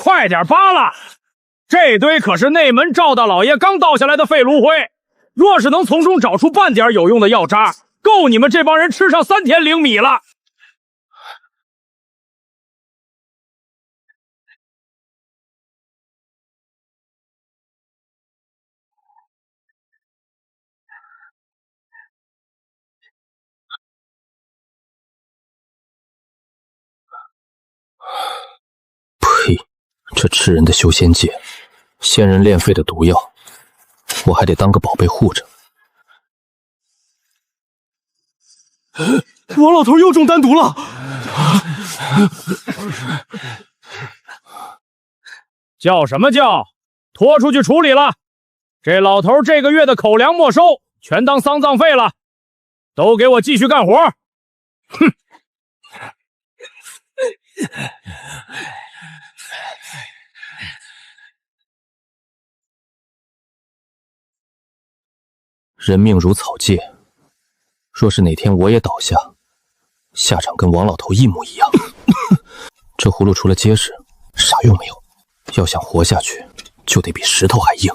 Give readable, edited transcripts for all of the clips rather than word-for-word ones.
快点扒拉！这堆可是内门赵大老爷刚倒下来的废炉灰，若是能从中找出半点有用的药渣，够你们这帮人吃上3天0米了。呸！这吃人的修仙界，仙人炼废的毒药，我还得当个宝贝护着。王老头又中丹毒了！叫什么叫？拖出去处理了！这老头这个月的口粮没收，全当丧葬费了。都给我继续干活！哼！人命如草芥，若是哪天我也倒下，下场跟王老头一模一样。这葫芦除了结实，啥用没有。要想活下去，就得比石头还硬。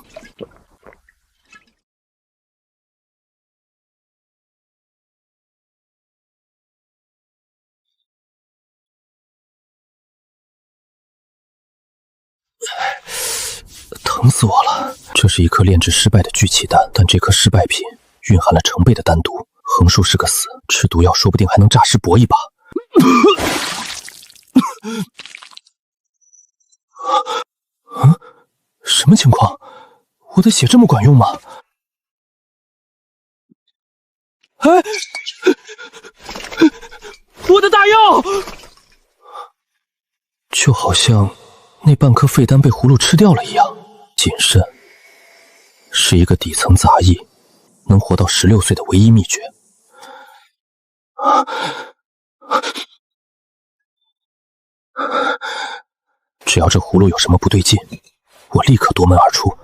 疼死我了！这是一颗炼制失败的聚气丹，但这颗失败品蕴含了成倍的丹毒。横竖是个死，吃毒药说不定还能诈尸搏一把。什么情况？我的血这么管用吗？哎，我的大药！就好像那半颗废丹被葫芦吃掉了一样。谨慎是一个底层杂役能活到16岁的唯一秘诀。只要这葫芦有什么不对劲，我立刻夺门而出。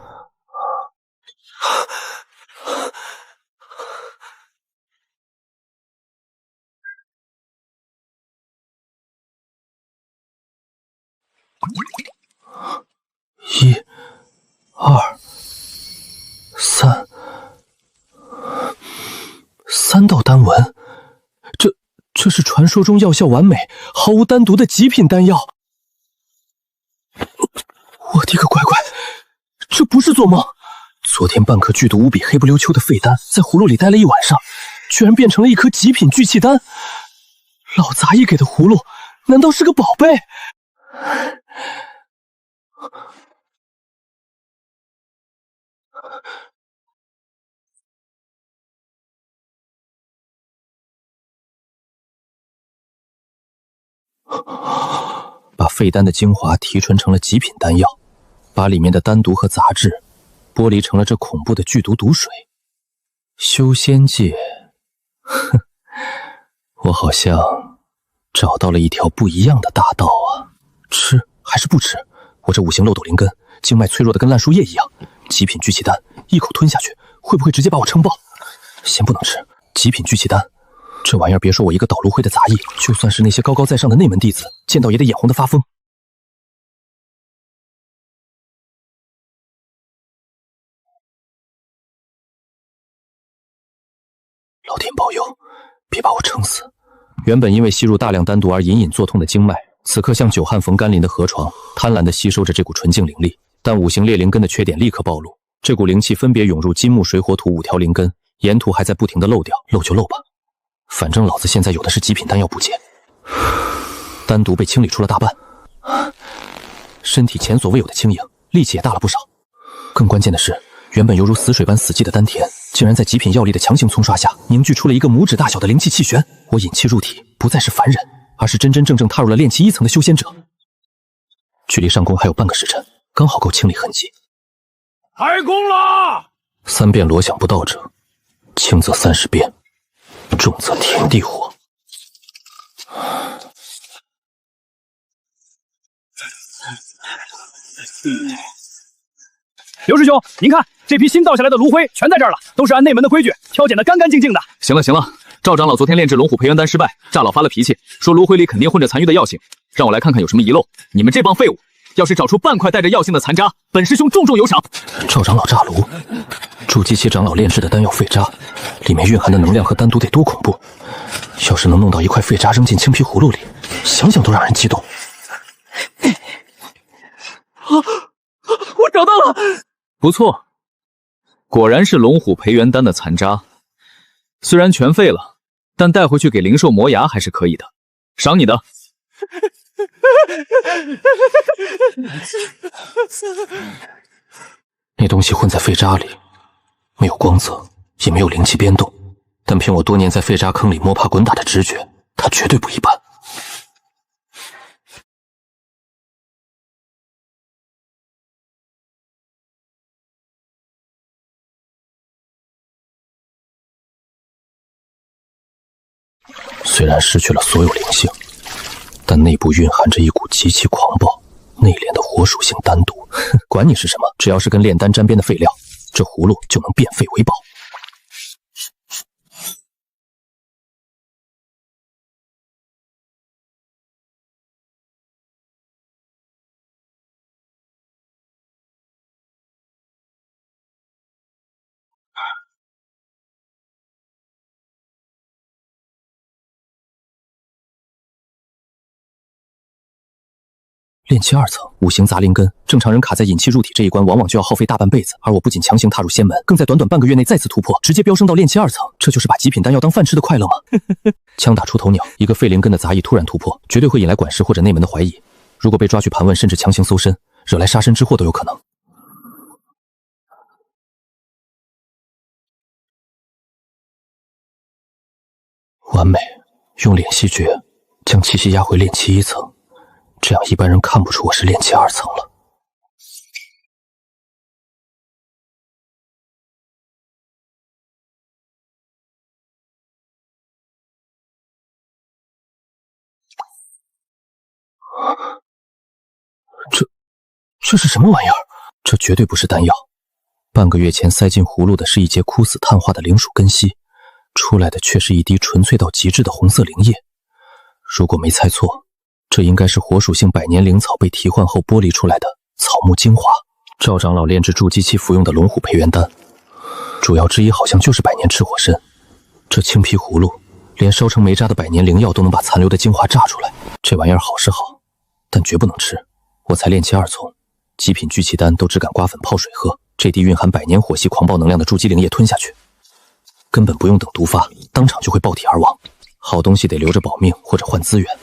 1、2、3， 3道丹纹，这是传说中药效完美、毫无丹毒的极品丹药。我的个乖乖，这不是做梦！昨天半颗剧毒无比、黑不溜秋的废丹，在葫芦里待了一晚上，居然变成了一颗极品聚气丹。老杂役给的葫芦，难道是个宝贝？把废丹的精华提纯成了极品丹药，把里面的丹毒和杂质剥离成了这恐怖的剧毒毒水。修仙界，哼，我好像找到了一条不一样的大道啊！吃还是不吃？我这五行漏斗灵根，经脉脆弱的跟烂树叶一样，极品聚气丹一口吞下去，会不会直接把我撑爆？先不能吃极品聚气丹。这玩意儿别说我一个捣炉灰的杂役，就算是那些高高在上的内门弟子，见到也得眼红的发疯。老天保佑，别把我撑死！原本因为吸入大量丹毒而隐隐作痛的经脉，此刻像久旱逢甘霖的河床，贪婪地吸收着这股纯净灵力。但五行裂灵根的缺点立刻暴露，这股灵气分别涌入金木水火土5条灵根，沿途还在不停地漏掉，漏就漏吧。反正老子现在有的是极品丹药补解，丹毒被清理出了大半，身体前所未有的轻盈，力气也大了不少。更关键的是，原本犹如死水般死寂的丹田，竟然在极品药力的强行冲刷下，凝聚出了一个拇指大小的灵气气旋。我引气入体，不再是凡人，而是真真正正踏入了炼气1层的修仙者。距离上攻还有半个时辰，刚好够清理痕迹。开工了！3遍锣响不到者，轻则30遍。重则天地火。刘师兄，您看这批新倒下来的炉灰全在这儿了，都是按内门的规矩挑拣的干干净净的。行了行了，赵长老昨天炼制龙虎培元丹失败，赵老发了脾气，说炉灰里肯定混着残余的药性，让我来看看有什么遗漏。你们这帮废物，要是找出半块带着药性的残渣，本师兄重重有赏。赵长老炸炉，筑基期长老炼制的丹药废渣，里面蕴含的能量和丹毒得多恐怖！要是能弄到一块废渣扔进青皮葫芦里，想想都让人激动。我找到了！不错，果然是龙虎培元丹的残渣，虽然全废了，但带回去给灵兽磨牙还是可以的，赏你的。那东西混在废渣里，没有光泽，也没有灵气变动，但凭我多年在废渣坑里摸爬滚打的直觉，它绝对不一般。虽然失去了所有灵性，但内部蕴含着一股极其狂暴、内敛的火属性丹毒。管你是什么，只要是跟炼丹沾边的废料，这葫芦就能变废为宝。炼气2层，五行杂灵根，正常人卡在引气入体这一关，往往就要耗费大半辈子。而我不仅强行踏入仙门，更在短短半个月内再次突破，直接飙升到炼气2层。这就是把极品丹药当饭吃的快乐吗？枪打出头鸟，一个废灵根的杂役突然突破，绝对会引来管事或者内门的怀疑。如果被抓去盘问，甚至强行搜身，惹来杀身之祸都有可能。完美，用敛息诀将气息压回炼气1层。这样一般人看不出我是炼气2层了。这是什么玩意儿？这绝对不是丹药。半个月前塞进葫芦的是一节枯死碳化的灵属根息，出来的却是一滴纯粹到极致的红色灵液。如果没猜错，这应该是火属性百年灵草被提换后剥离出来的草木精华。赵长老炼制筑基期服用的龙虎培元丹，主要之一好像就是百年赤火参。这青皮葫芦，连烧成煤渣的百年灵药都能把残留的精华榨出来。这玩意儿好是好，但绝不能吃。我才炼气2重，极品聚气丹都只敢刮粉泡水喝。这滴蕴含百年火系狂暴能量的筑基灵液吞下去，根本不用等毒发，当场就会爆体而亡。好东西得留着保命或者换资源。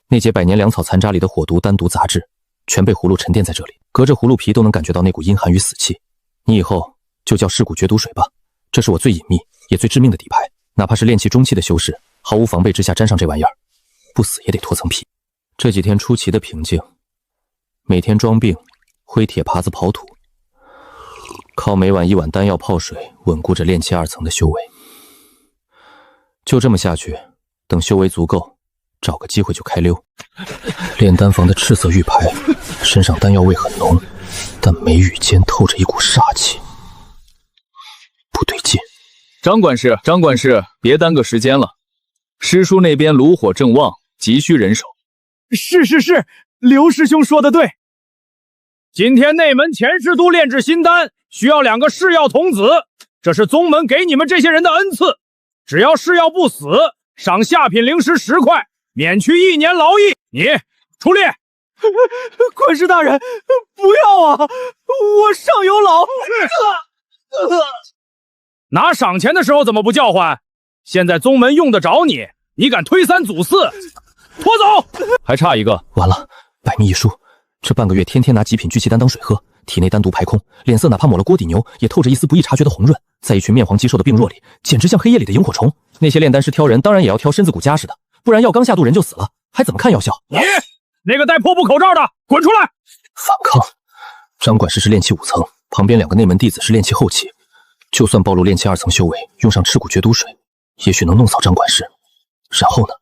那节百年粮草残渣里的火毒、丹毒杂质，全被葫芦沉淀在这里，隔着葫芦皮都能感觉到那股阴寒与死气。你以后就叫尸骨绝毒水吧，这是我最隐秘也最致命的底牌。哪怕是炼气中期的修士，毫无防备之下沾上这玩意儿，不死也得脱层皮。这几天出奇的平静，每天装病，挥铁耙子刨土，靠每晚1碗丹药泡水，稳固着炼气2层的修为。就这么下去，等修为足够，找个机会就开溜。炼丹房的赤色玉牌，身上丹药味很浓，但眉宇间透着一股煞气，不对劲。张管事，别耽搁时间了。师叔那边炉火正旺，急需人手。是，刘师兄说的对。今天内门前师都炼制新丹，需要2个噬药童子，这是宗门给你们这些人的恩赐。只要噬药不死，赏下品灵石10块，免去1年劳役。你出列。管事大人，不要啊！我上有老。拿赏钱的时候怎么不叫唤？现在宗门用得着你，你敢推3阻4，拖走！还差一个。完了，百密一疏，这半个月天天拿极品聚气丹当水喝，体内丹毒排空，脸色哪怕抹了锅底牛，也透着一丝不易察觉的红润。在一群面黄肌瘦的病弱里，简直像黑夜里的萤火虫。那些炼丹师挑人，当然也要挑身子骨扎实的，不然药刚下肚人就死了，还怎么看药效？你那个戴破布口罩的，滚出来！反抗！张管事是炼气5层，旁边2个内门弟子是炼气后期，就算暴露炼气2层修为，用上赤骨绝毒水，也许能弄扫张管事。然后呢？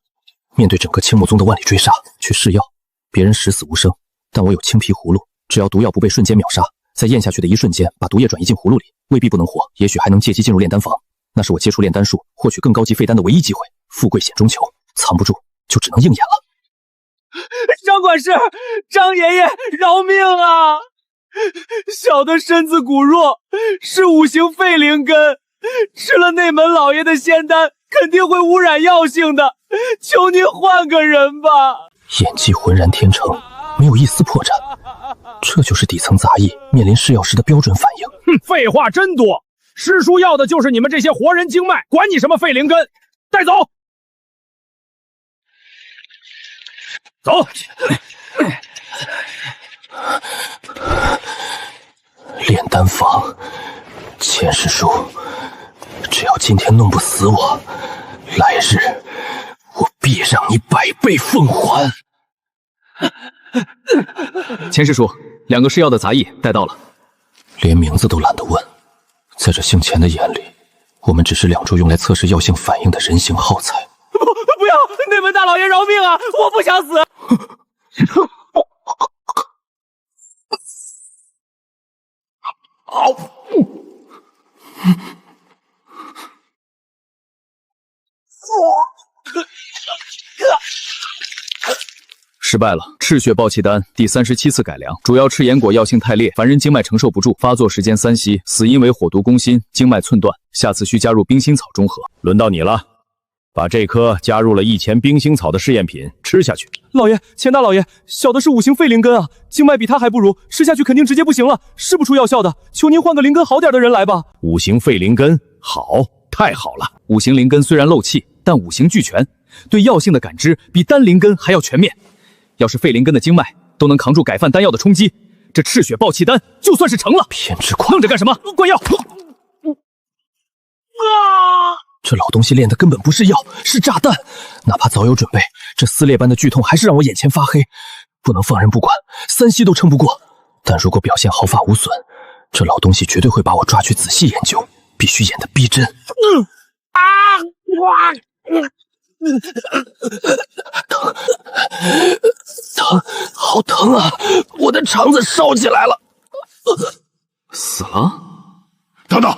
面对整个青木宗的万里追杀，去试药，别人十死无生，但我有青皮葫芦，只要毒药不被瞬间秒杀，在咽下去的一瞬间，把毒液转移进葫芦里，未必不能活，也许还能借机进入炼丹房。那是我接触炼丹术，获取更高级废丹的唯一机会。富贵险中求，藏不住就只能硬演了。张张管事，张爷爷饶命啊！小的身子骨弱，是5型废灵根，吃了内门老爷的仙丹，肯定会污染药性的，求您换个人吧。演技浑然天成，没有一丝破绽，这就是底层杂役面临试药时的标准反应。哼，废话真多，师叔要的就是你们这些活人经脉，管你什么废灵根，带走。走。炼丹房，钱师叔，只要今天弄不死我，来日我必让你100倍奉还。钱师叔，2个试药的杂役带到了，连名字都懒得问。在这姓钱的眼里，我们只是2周用来测试药性反应的人形耗材。不要！内门大老爷饶命啊！我不想死。失败了。赤血暴气丹第37次改良，主要赤炎果药性太烈，凡人经脉承受不住，发作时间3息，死因为火毒攻心，经脉寸断，下次需加入冰心草中和。轮到你了，把这颗加入了1钱冰心草的试验品吃下去。老爷，钱大老爷，小的是5型废灵根啊，经脉比他还不如，吃下去肯定直接不行了，试不出药效的，求您换个灵根好点的人来吧。5型废灵根，好，太好了。 5型灵根虽然漏气，但5型俱全，对药性的感知比单灵根还要全面。要是废灵根的经脉都能扛住改饭丹药的冲击，这赤血暴气丹就算是成了。偏执狂，愣着干什么？灌药！这老东西炼的根本不是药，是炸弹。哪怕早有准备，这撕裂般的剧痛还是让我眼前发黑。不能放任不管，3息都撑不过。但如果表现毫发无损，这老东西绝对会把我抓去仔细研究，必须演得逼真。疼，好疼啊！我的肠子烧起来了。死了？等等！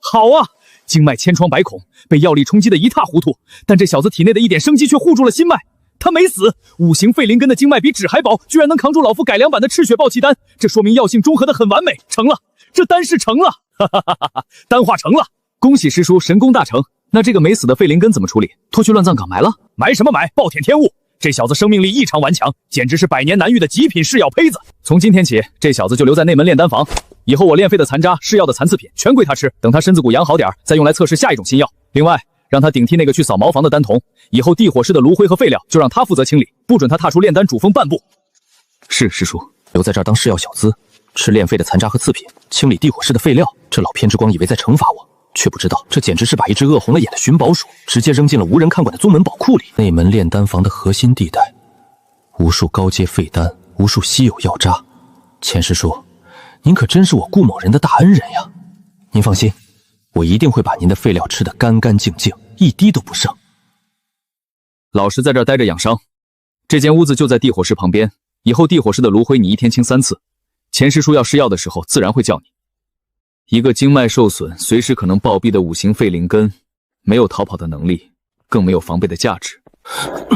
好啊！经脉千疮百孔，被药力冲击得一塌糊涂，但这小子体内的一点生机却护住了心脉，他没死。5型废灵根的经脉比纸还薄，居然能扛住老夫改良版的赤血暴气丹，这说明药性中和得很完美，成了，这丹是成了，丹化成了，恭喜师叔神功大成。那这个没死的废灵根怎么处理？拖去乱葬岗埋了？埋什么埋？暴殄天物！这小子生命力异常顽强，简直是100年难遇的极品试药胚子。从今天起，这小子就留在内门炼丹房。以后我炼废的残渣、试药的残次品全归他吃，等他身子骨养好点，再用来测试下一种新药。另外，让他顶替那个去扫茅房的丹童，以后地火师的炉灰和废料就让他负责清理，不准他踏出炼丹主峰半步。是师叔，留在这儿当试药小资，吃炼废的残渣和次品，清理地火师的废料。这老偏执光以为在惩罚我，却不知道这简直是把一只饿红了眼的寻宝鼠直接扔进了无人看管的宗门宝库里。内门炼丹房的核心地带，无数高阶废丹，无数稀有药渣。钱师叔，您可真是我顾某人的大恩人呀！您放心，我一定会把您的废料吃得干干净净，一滴都不剩。老实在这儿待着养伤。这间屋子就在地火室旁边，以后地火室的炉灰你1天清3次。钱师叔要试药的时候，自然会叫你。一个经脉受损，随时可能暴毙的5型废灵根，没有逃跑的能力，更没有防备的价值。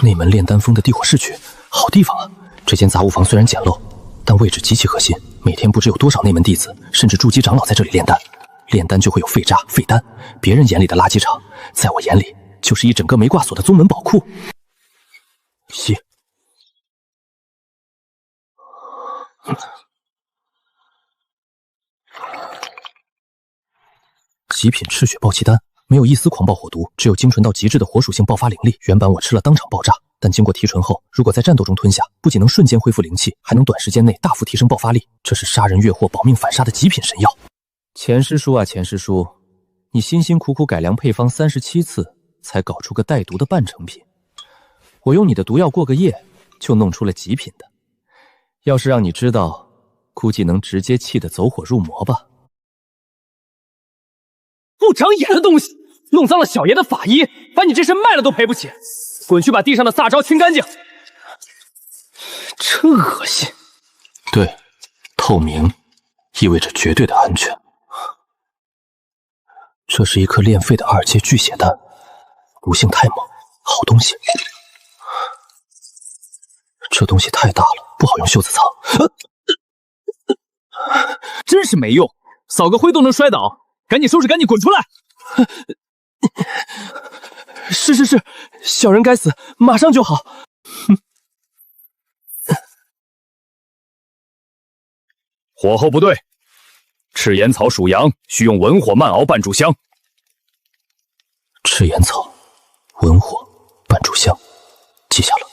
内门炼丹峰的地火室区，好地方啊！这间杂物房虽然简陋，但位置极其核心，每天不知有多少内门弟子甚至筑基长老在这里炼丹。炼丹就会有废渣、废丹，别人眼里的垃圾场，在我眼里就是一整个没挂锁的宗门宝库。吸。极品赤血暴气丹，没有一丝狂暴火毒，只有精纯到极致的火属性爆发灵力。原版我吃了当场爆炸，但经过提纯后，如果在战斗中吞下，不仅能瞬间恢复灵气，还能短时间内大幅提升爆发力。这是杀人越货、保命反杀的极品神药。钱师叔啊，钱师叔，你辛辛苦苦改良配方37次，才搞出个带毒的半成品。我用你的毒药过个夜，就弄出了极品的。要是让你知道，估计能直接气得走火入魔吧。不长眼的东西，弄脏了小爷的法衣，把你这身卖了都赔不起。滚去把地上的撒招清干净。真恶心！对，透明意味着绝对的安全。这是一颗炼废的2阶巨血丹，毒性太猛，好东西。这东西太大了，不好用袖子藏。真是没用，扫个灰都能摔倒，赶紧收拾，赶紧滚出来！是，小人该死，马上就好。火候不对，赤岩草属阳，需用文火慢熬半炷香。赤岩草，文火，半炷香，记下了。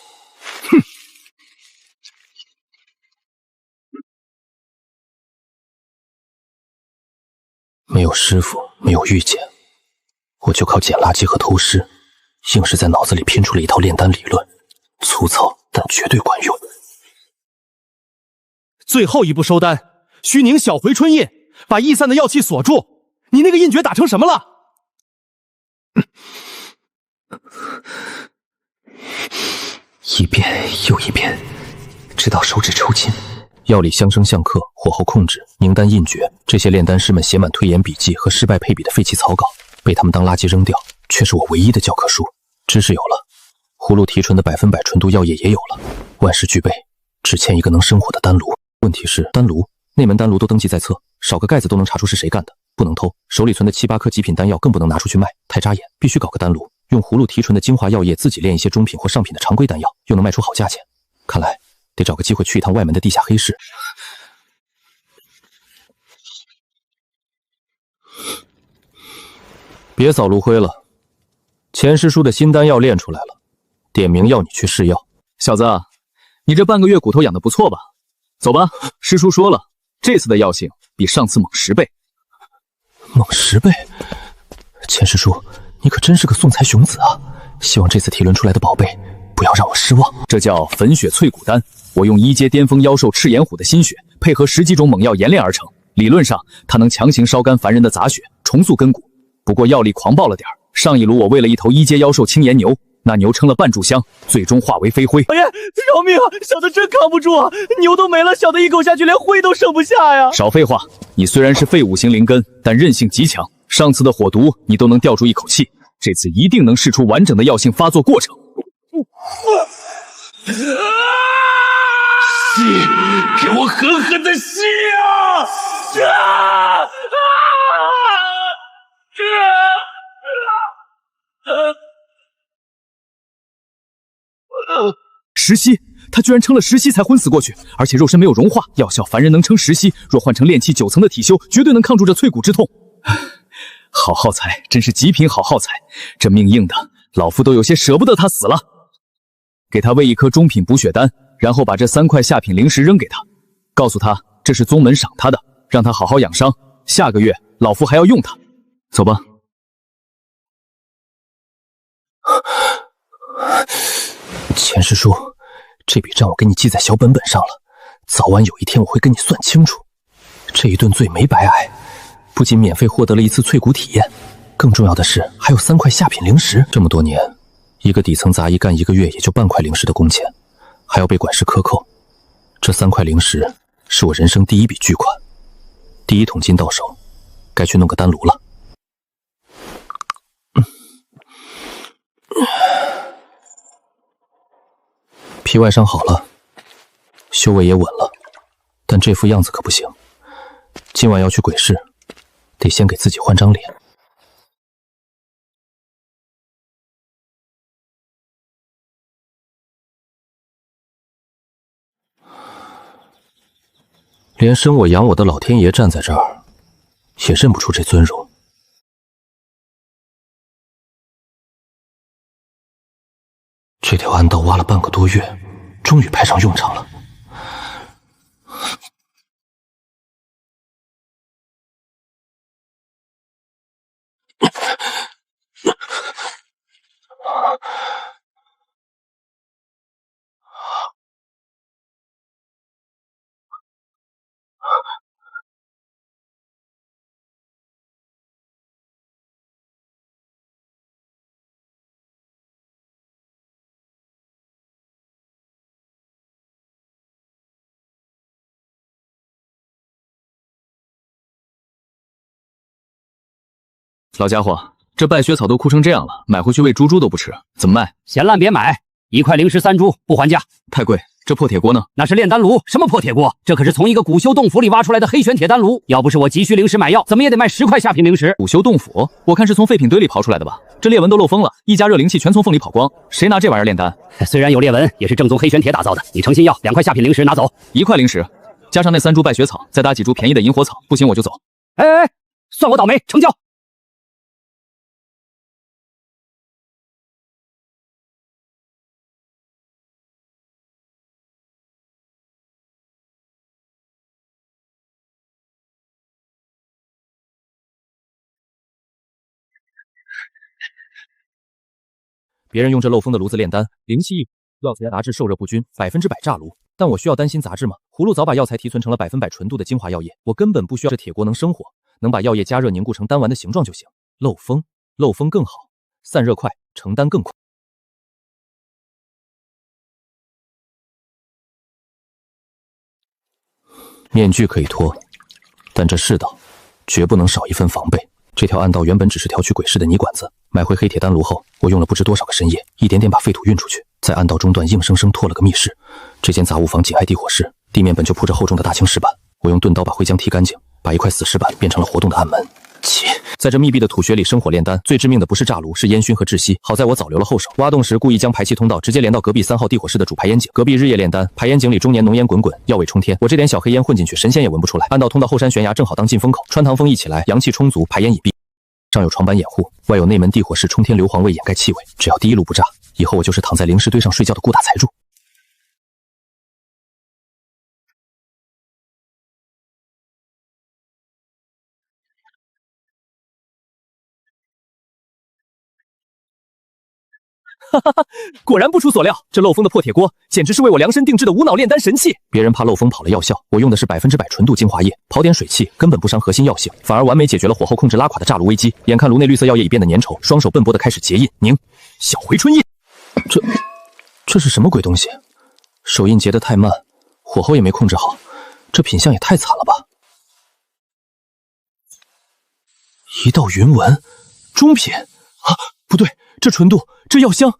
没有师傅，没有御姐，我就靠捡垃圾和偷师，硬是在脑子里拼出了一套炼丹理论，粗糙但绝对管用。最后一步收丹，需凝小回春印，把逸散的药气锁住。你那个印诀打成什么了？一遍又一遍，直到手指抽筋。药理相生相克、火候控制、凝丹印诀，这些炼丹师们写满推演笔记和失败配比的废弃草稿，被他们当垃圾扔掉，却是我唯一的教科书。知识有了，葫芦提纯的100%纯度药液也有了，万事俱备，只欠一个能生火的丹炉。问题是丹炉，那门丹炉都登记在册，少个盖子都能查出是谁干的，不能偷。手里存的7、8颗极品丹药更不能拿出去卖，太扎眼，必须搞个丹炉，用葫芦提纯的精华药液自己炼一些中品或上品的常规丹药，又能卖出好价钱。看来得找个机会去一趟外门的地下黑市。别扫炉灰了，钱师叔的新丹药炼出来了，点名要你去试药。小子，你这半个月骨头养得不错吧？走吧，师叔说了，这次的药性比上次猛10倍。猛10倍？钱师叔，你可真是个送财雄子啊！希望这次提炼出来的宝贝不要让我失望。这叫粉血淬骨丹，我用1阶巅峰妖兽赤炎虎的心血，配合10几种猛药研炼而成。理论上，它能强行烧干凡人的杂血，重塑根骨。不过药力狂暴了点，上一炉我喂了一头1阶妖兽青岩牛，那牛撑了半炷香，最终化为飞灰。老爷，饶命啊！小的真扛不住啊！牛都没了，小的一口下去连灰都剩不下呀！少废话，你虽然是废5型灵根，但韧性极强。上次的火毒你都能吊住一口气，这次一定能试出完整的药性发作过程。吸，给我狠狠的吸啊！10息，他居然撑了10息才昏死过去，而且肉身没有融化。药效凡人能撑10息，若换成炼气9层的体修，绝对能抗住这淬骨之痛。好耗材，真是极品好耗材，这命硬的，老夫都有些舍不得他死了。给他喂一颗中品补血丹，然后把这3块下品灵石扔给他，告诉他这是宗门赏他的，让他好好养伤。下个月老夫还要用他。走吧。钱师叔，这笔账我给你记在小本本上了，早晚有一天我会跟你算清楚。这一顿罪没白挨，不仅免费获得了一次淬骨体验，更重要的是还有3块下品灵石。这么多年，一个底层杂役干1个月也就半块灵石的工钱，还要被管事克扣。这3块灵石是我人生第一笔巨款，第一桶金到手，该去弄个丹炉了。皮外伤好了，修为也稳了，但这副样子可不行。今晚要去鬼市，得先给自己换张脸。连生我养我的老天爷站在这儿，也认不出这尊容。这条暗道挖了半个多月，终于派上用场了。老家伙，这败血草都枯成这样了，买回去喂猪猪都不吃，怎么卖？闲烂别买，1块零食3株，不还价。太贵。这破铁锅呢？那是炼丹炉，什么破铁锅？这可是从一个古修洞府里挖出来的黑玄铁丹炉，要不是我急需灵石买药，怎么也得卖10块下品灵石。古修洞府，我看是从废品堆里刨出来的吧？这裂纹都漏风了，一家热灵气全从缝里跑光，谁拿这玩意儿炼丹？虽然有裂纹，也是正宗黑玄铁打造的。你诚心要2块下品灵石拿走，1块灵石，加上那3株败血草，再搭几株便宜的萤火草，不行我就走。哎，算我倒霉，成交。别人用这漏风的炉子炼丹，灵气一药材杂质受热不均，100%炸炉。但我需要担心杂质吗？葫芦早把药材提纯成了100%纯度的精华药液，我根本不需要。这铁锅能生火，能把药液加热凝固成丹丸的形状就行。漏风，漏风更好，散热快，成丹更快。面具可以脱，但这世道绝不能少一份防备。这条暗道原本只是调取鬼市的泥管子，买回黑铁丹炉后，我用了不知多少个深夜，一点点把废土运出去，在暗道中段硬生生拓了个密室。这间杂物房紧挨地火室，地面本就铺着厚重的大青石板，我用钝刀把灰浆剔干净，把一块死石板变成了活动的暗门。在这密闭的土穴里生火炼丹，最致命的不是炸炉，是烟熏和窒息。好在我早留了后手，挖洞时故意将排气通道直接连到隔壁3号地火室的主排烟井。隔壁日夜炼丹，排烟井里终年浓烟滚滚，药味冲天。我这点小黑烟混进去，神仙也闻不出来。暗道通到后山悬崖，正好当进风口，穿堂风一起来，阳气充足，排烟已毕。上有床板掩护，外有内门地火室冲天硫磺味掩盖气味。只要第一炉不炸，以后我就是躺在灵石堆上睡觉的顾大财主。果然不出所料，这漏风的破铁锅简直是为我量身定制的无脑炼丹神器。别人怕漏风跑了药效，我用的是100%纯度精华液，跑点水汽根本不伤核心药性，反而完美解决了火候控制拉垮的炸炉危机。眼看炉内绿色药液已变得粘稠，双手笨拙的开始结印凝小回春印。这是什么鬼东西？手印结得太慢，火候也没控制好，这品相也太惨了吧！一道云纹，中品啊，不对，这纯度，这药香。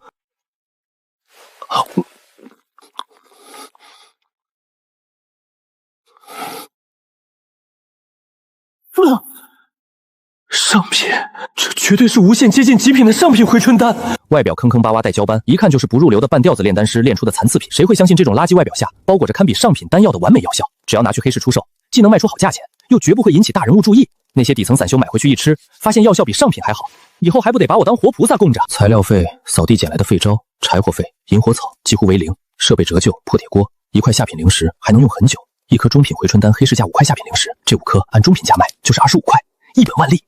上品，这绝对是无限接近极品的上品回春丹。外表坑坑巴巴带胶斑，一看就是不入流的半吊子炼丹师炼出的残次品。谁会相信这种垃圾外表下包裹着堪比上品丹药的完美药效？只要拿去黑市出售，既能卖出好价钱，又绝不会引起大人物注意。那些底层散修买回去一吃，发现药效比上品还好，以后还不得把我当活菩萨供着？材料费、扫地捡来的废招、柴火费、萤火草几乎为零，设备折旧、破铁锅，1块下品灵石还能用很久。1颗中品回春丹黑市价5块下品灵石，这5颗按中品价卖就是25块，一本万利。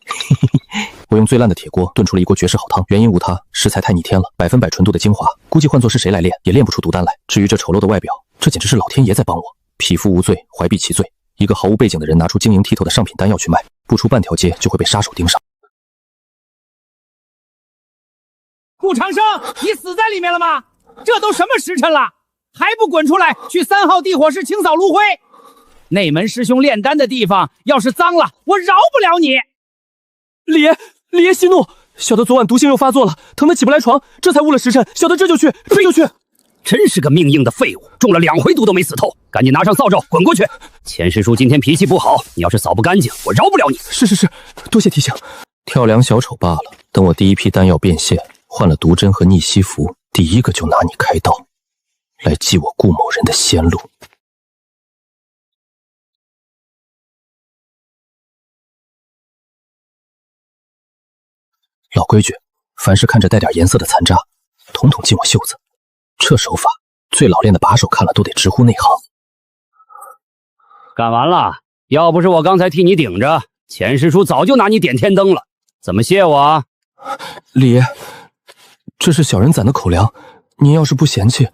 我用最烂的铁锅炖出了一锅绝世好汤，原因无他，食材太逆天了，100%纯度的精华，估计换作是谁来炼也炼不出毒丹来。至于这丑陋的外表，这简直是老天爷在帮我。匹夫无罪，怀璧其罪。一个毫无背景的人拿出晶莹剔透的上品丹药去卖，不出半条街就会被杀手盯上。顾长生，你死在里面了吗？这都什么时辰了，还不滚出来去3号地火室清扫炉灰？内门师兄炼丹的地方要是脏了，我饶不了你！李爷息怒，小的昨晚毒性又发作了，疼得起不来床，这才误了时辰。小的这就去。真是个命硬的废物，中了2回毒都没死透，赶紧拿上扫帚滚过去。钱师叔今天脾气不好，你要是扫不干净，我饶不了你。是，多谢提醒。跳梁小丑罢了，等我第一批丹药变现，换了毒针和逆袭符，第一个就拿你开刀，来祭我顾某人的先路。老规矩，凡是看着带点颜色的残渣，统统进我袖子。这手法，最老练的把手看了都得直呼内行。干完了，要不是我刚才替你顶着，钱师叔早就拿你点天灯了。怎么谢我啊？李爷，这是小人攒的口粮，您要是不嫌弃。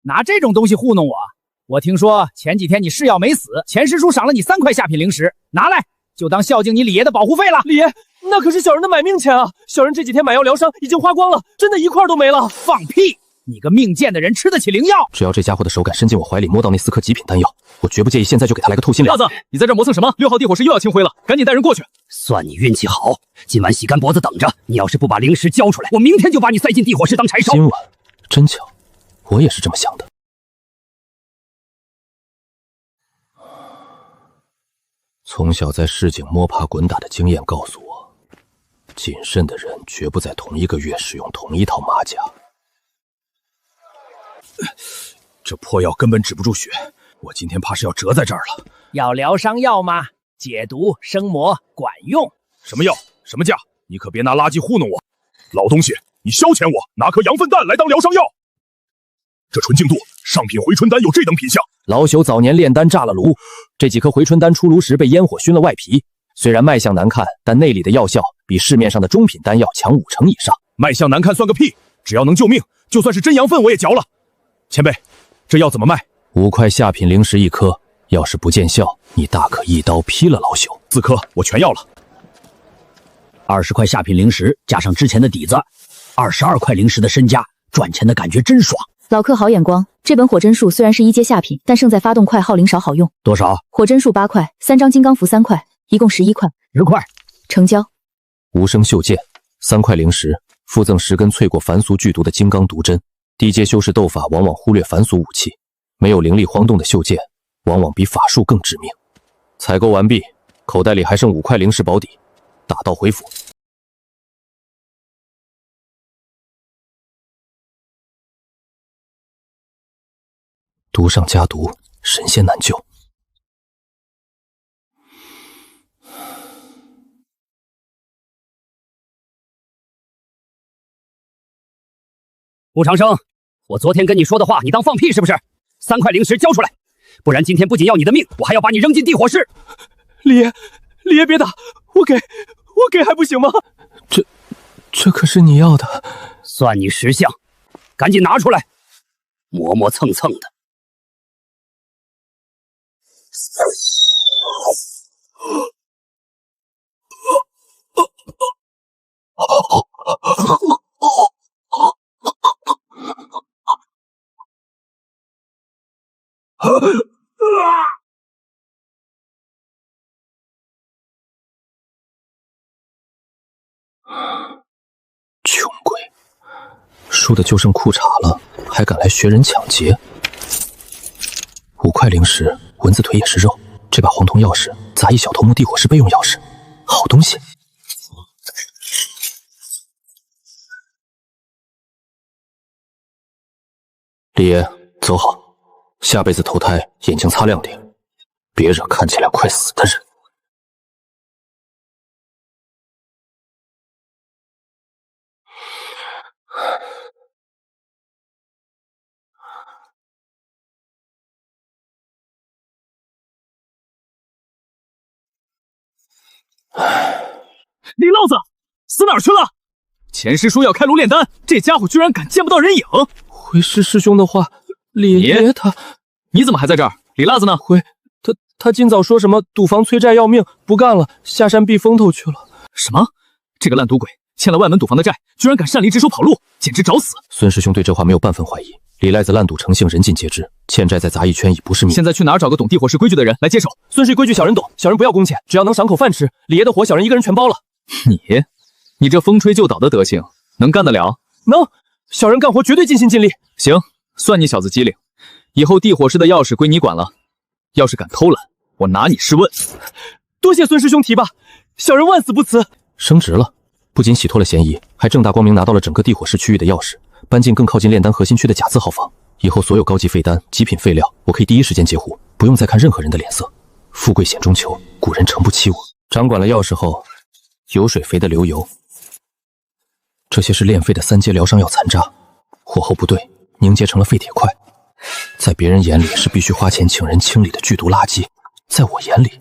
拿这种东西糊弄我？我听说前几天你是药没死，钱师叔赏了你3块下品灵石，拿来就当孝敬你李爷的保护费了。李爷，那可是小人的买命钱啊！小人这几天买药疗伤已经花光了，真的1块都没了。放屁！你个命贱的人，吃得起灵药？只要这家伙的手敢伸进我怀里，摸到那4颗极品丹药，我绝不介意现在就给他来个透心凉。辣子，你在这磨蹭什么？6号地火石又要清灰了，赶紧带人过去。算你运气好，今晚洗干脖子等着。你要是不把灵石交出来，我明天就把你塞进地火石当柴烧。今晚，真巧，我也是这么想的。从小在市井摸爬滚打的经验告诉我，谨慎的人绝不在同一个月使用同一套马甲。这破药根本止不住血，我今天怕是要折在这儿了。要疗伤药吗？解毒生魔管用。什么药？什么价？你可别拿垃圾糊弄我！老东西，你消遣我，拿颗羊粪蛋来当疗伤药。这纯净度，上品回春丹有这等品相。老朽早年炼丹炸了炉，这几颗回春丹出炉时被烟火熏了外皮，虽然卖相难看，但内里的药效比市面上的中品丹药强5成以上。卖相难看算个屁，只要能救命，就算是真羊粪我也嚼了。前辈，这药怎么卖？5块下品灵石1颗，要是不见效，你大可一刀劈了老朽。4颗我全要了。20块下品灵石加上之前的底子，22块灵石的身家，赚钱的感觉真爽。老客好眼光，这本火针术虽然是1阶下品，但胜在发动快，耗灵少好用。多少？火针术8块，3张金刚符3块，一共11块。10块，成交。无声袖剑3块灵石，附赠10根淬过凡俗剧毒的金刚毒针。低阶修士斗法往往忽略凡俗武器，没有灵力晃动的袖剑，往往比法术更致命。采购完毕，口袋里还剩5块灵石保底，打道回府。毒上加毒，神仙难救。顾长生，我昨天跟你说的话，你当放屁是不是？3块灵石交出来，不然今天不仅要你的命，我还要把你扔进地火室。李爷别打，我给还不行吗？这可是你要的，算你识相，赶紧拿出来，磨磨蹭蹭的。穷鬼，输的就剩裤衩了，还敢来学人抢劫？5块灵石，蚊子腿也是肉。这把黄铜钥匙，砸一小头目地火室备用钥匙，好东西。李爷，走好，下辈子投胎眼睛擦亮点，别惹看起来快死的人。李老子死哪儿去了？钱师叔要开炉炼丹，这家伙居然敢见不到人影。回师师兄的话，李爷他，你怎么还在这儿？李辣子呢？他今早说什么赌房催债要命，不干了，下山避风头去了。什么？这个烂赌鬼欠了外门赌房的债，居然敢擅离职守跑路，简直找死！孙师兄对这话没有半分怀疑。李赖子烂赌成性，人尽皆知，欠债在杂役圈已不是秘密。现在去哪儿找个懂地火室规矩的人来接手？孙氏规矩小人懂，小人不要工钱，只要能赏口饭吃。李爷的活，小人一个人全包了。你这风吹就倒的德行，能干得了？能，小人干活绝对尽心尽力。行，算你小子机灵。以后地火室的钥匙归你管了，要是敢偷懒，我拿你试问。多谢孙师兄提拔，小人万死不辞。升职了，不仅洗脱了嫌疑，还正大光明拿到了整个地火室区域的钥匙，搬进更靠近炼丹核心区的甲字号房。以后所有高级废丹、极品废料，我可以第一时间截胡，不用再看任何人的脸色。富贵险中求，古人诚不欺我。掌管了钥匙后，油水肥得流油。这些是炼废的3阶疗伤药残渣，火候不对，凝结成了废铁块。在别人眼里是必须花钱请人清理的剧毒垃圾，在我眼里，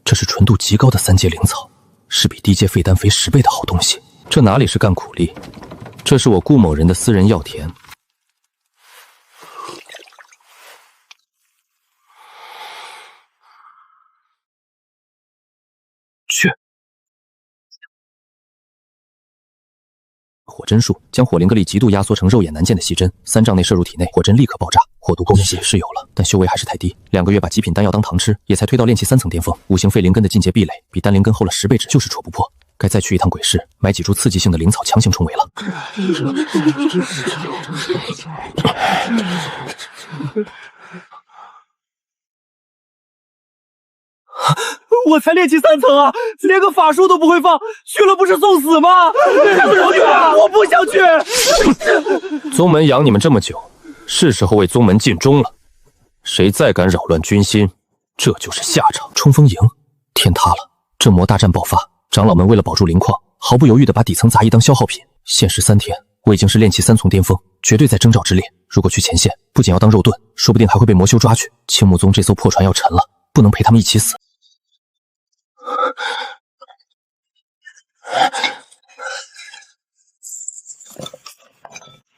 这是纯度极高的3阶灵草，是比低阶废丹肥10倍的好东西。这哪里是干苦力，这是我顾某人的私人药田。去。火针术，将火灵格力极度压缩成肉眼难见的细针，3丈内射入体内，火针立刻爆炸。火毒功能是有了，但修为还是太低，2个月把极品丹药当糖吃，也才推到炼气3层巅峰。5行废灵根的进阶壁垒比丹灵根厚了10倍，就是戳不破。该再去一趟鬼市，买几株刺激性的灵草强行冲围了。我才炼气3层啊，连个法术都不会放，去了不是送死吗？我不想去。宗门养你们这么久，是时候为宗门尽忠了。谁再敢扰乱军心，这就是下场。冲锋营，天塌了！正魔大战爆发，长老们为了保住灵矿，毫不犹豫地把底层杂役当消耗品。限时3天，我已经是炼气3重巅峰，绝对在征兆之列。如果去前线，不仅要当肉盾，说不定还会被魔修抓去。青木宗这艘破船要沉了，不能陪他们一起死。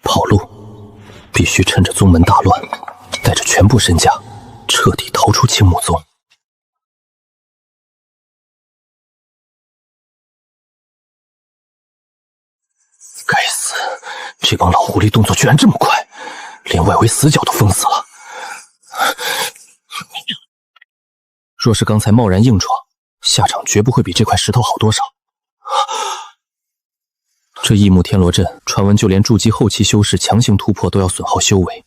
跑路，必须趁着宗门大乱，带着全部身家，彻底逃出青木宗。该死，这帮老狐狸动作居然这么快，连外围死角都封死了。若是刚才贸然硬闯，下场绝不会比这块石头好多少。这异木天罗阵，传闻就连筑基后期修士强行突破都要损耗修为，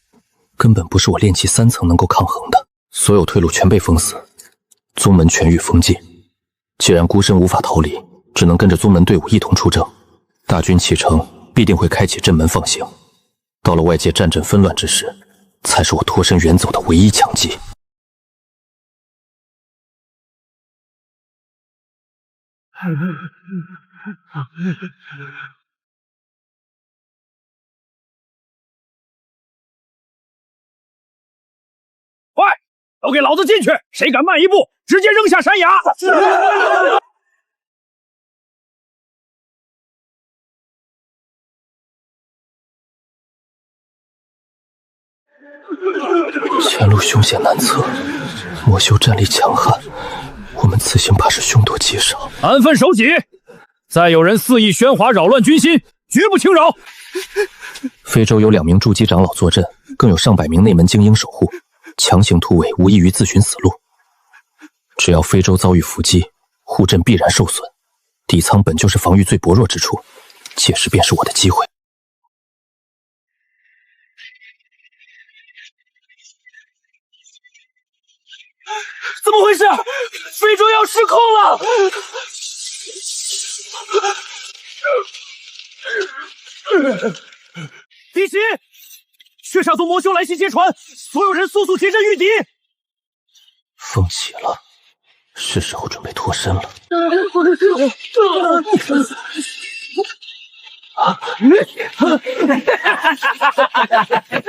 根本不是我炼气3层能够抗衡的。所有退路全被封死，宗门全域封禁。既然孤身无法逃离，只能跟着宗门队伍一同出征。大军启程，必定会开启阵门放行。到了外界战阵纷乱之时，才是我脱身远走的唯一强机。快，都给老子进去！谁敢慢一步，直接扔下山崖！前路凶险难测，魔修战力强悍，我们此行怕是凶多吉少。安分守己，再有人肆意喧哗扰乱军心，绝不轻饶。非洲有2名筑基长老坐镇，更有上百名内门精英守护，强行突围无异于自寻死路。只要非洲遭遇伏击，护阵必然受损。底仓本就是防御最薄弱之处，届时便是我的机会。怎么回事？非洲要失控了！敌袭！血煞宗魔修来袭接传，所有人速速结阵御敌！风起了，是时候准备脱身了。